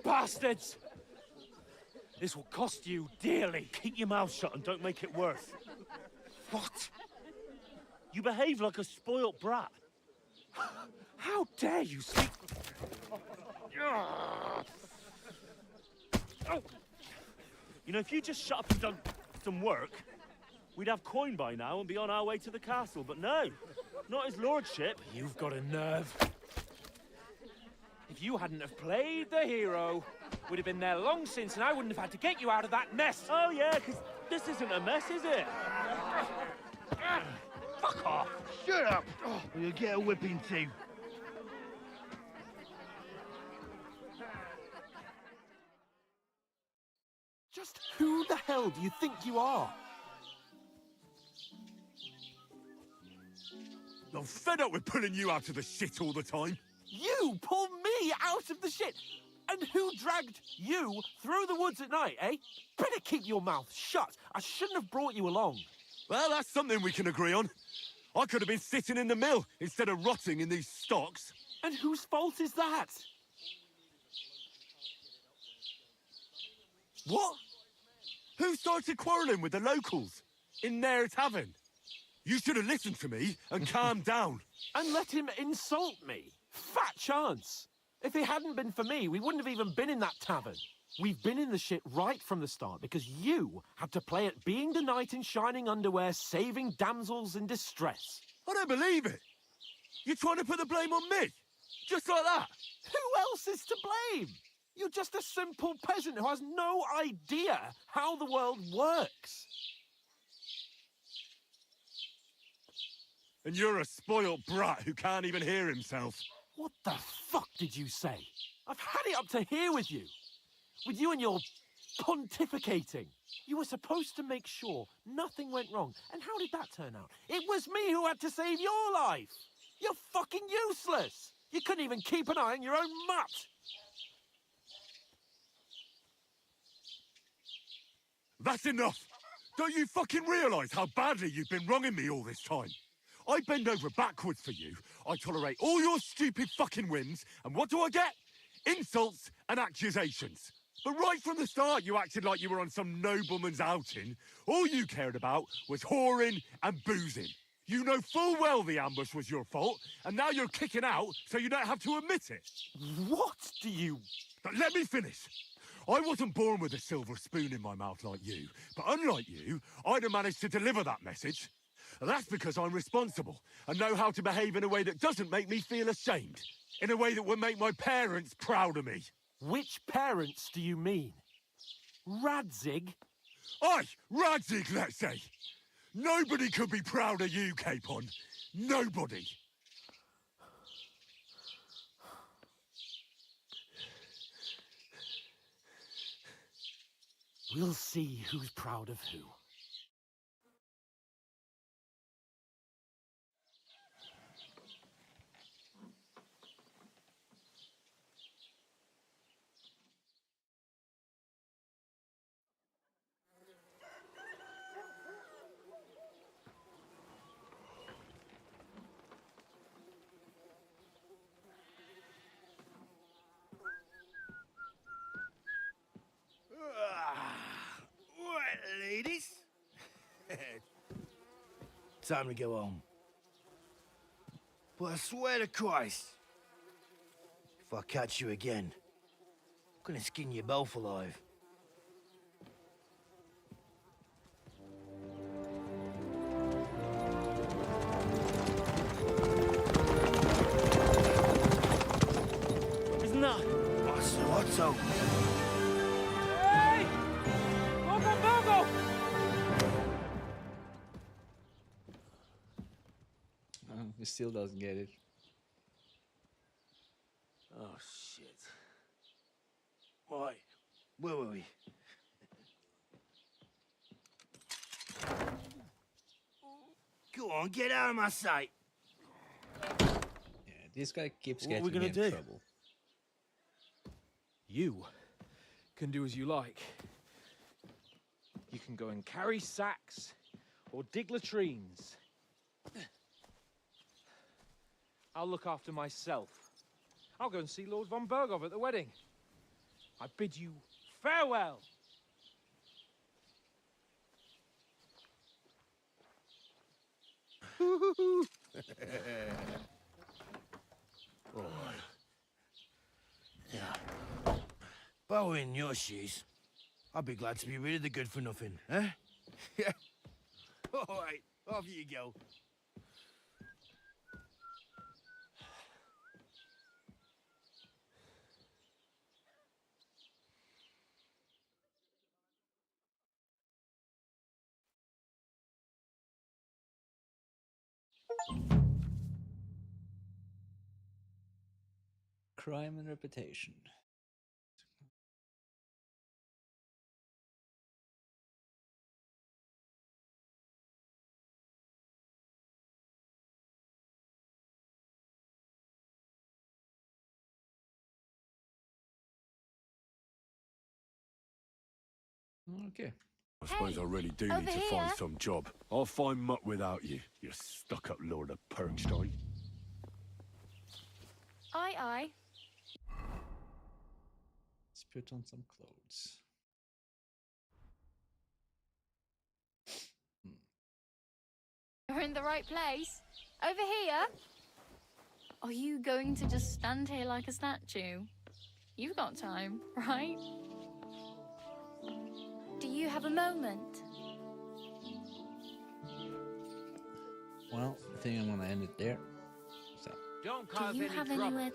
Bastards! This will cost you dearly. Keep your mouth shut and don't make it worse. What? You behave like a spoilt brat. How dare you speak... You know, if you just shut up and done some work, we'd have coin by now and be on our way to the castle, but no, not his lordship. You've got a nerve. If you hadn't have played the hero, we'd have been there long since and I wouldn't have had to get you out of that mess. Oh yeah, because this isn't a mess, is it? Fuck off. Shut up! Or you'll get a whipping too. Just who the hell do you think you are? I'm fed up with pulling you out of the shit all the time. You pull me out of the shit! And who dragged you through the woods at night, eh? Better keep your mouth shut. I shouldn't have brought you along. Well, that's something we can agree on. I could have been sitting in the mill instead of rotting in these stocks. And whose fault is that? What? Who started quarrelling with the locals? In their tavern? You should have listened to me and calmed down. And let him insult me? Fat chance! If it hadn't been for me, we wouldn't have even been in that tavern. We've been in the shit right from the start because you had to play at being the knight in shining underwear, saving damsels in distress. I don't believe it. You're trying to put the blame on me? Just like that? Who else is to blame? You're just a simple peasant who has no idea how the world works. And you're a spoilt brat who can't even hear himself. What the fuck did you say? I've had it up to here with you. With you and your pontificating. You were supposed to make sure nothing went wrong. And how did that turn out? It was me who had to save your life. You're fucking useless. You couldn't even keep an eye on your own mutt. That's enough! Don't you fucking realise how badly you've been wronging me all this time? I bend over backwards for you, I tolerate all your stupid fucking whims, and what do I get? Insults and accusations. But right from the start you acted like you were on some nobleman's outing. All you cared about was whoring and boozing. You know full well the ambush was your fault, and now you're kicking out so you don't have to admit it. What do you... But let me finish. I wasn't born with a silver spoon in my mouth like you, but unlike you, I'd have managed to deliver that message. And that's because I'm responsible and know how to behave in a way that doesn't make me feel ashamed. In a way that would make my parents proud of me. Which parents do you mean? Radzig? Aye, Radzig, let's say. Nobody could be proud of you, Capon. Nobody. We'll see who's proud of who. Right, ladies. Time to go home. But I swear to Christ, if I catch you again, I'm gonna skin you both alive. Isn't that... What's up? Hey! Go! He still doesn't get it. Oh, shit. Right, where were we? Go on, get out of my sight. Yeah, this guy keeps What are we getting gonna me in do? trouble. You can do as you like. You can go and carry sacks or dig latrines. I'll look after myself. I'll go and see Lord von Bergov at the wedding. I bid you farewell. Yeah. If I were in your shoes, I'd be glad to be rid of the good for nothing, eh? Yeah. All right, off you go. Crime and reputation. Okay. I suppose I really do over need to find here. some job. I'll find mutt without you, you stuck-up Lord of Perkstein. Aye, aye. Let's put on some clothes. You're in the right place. Over here. Are you going to just stand here like a statue? You've got time, right? Do you have a moment? Well, I think I'm gonna end it there. So. Do you have anywhere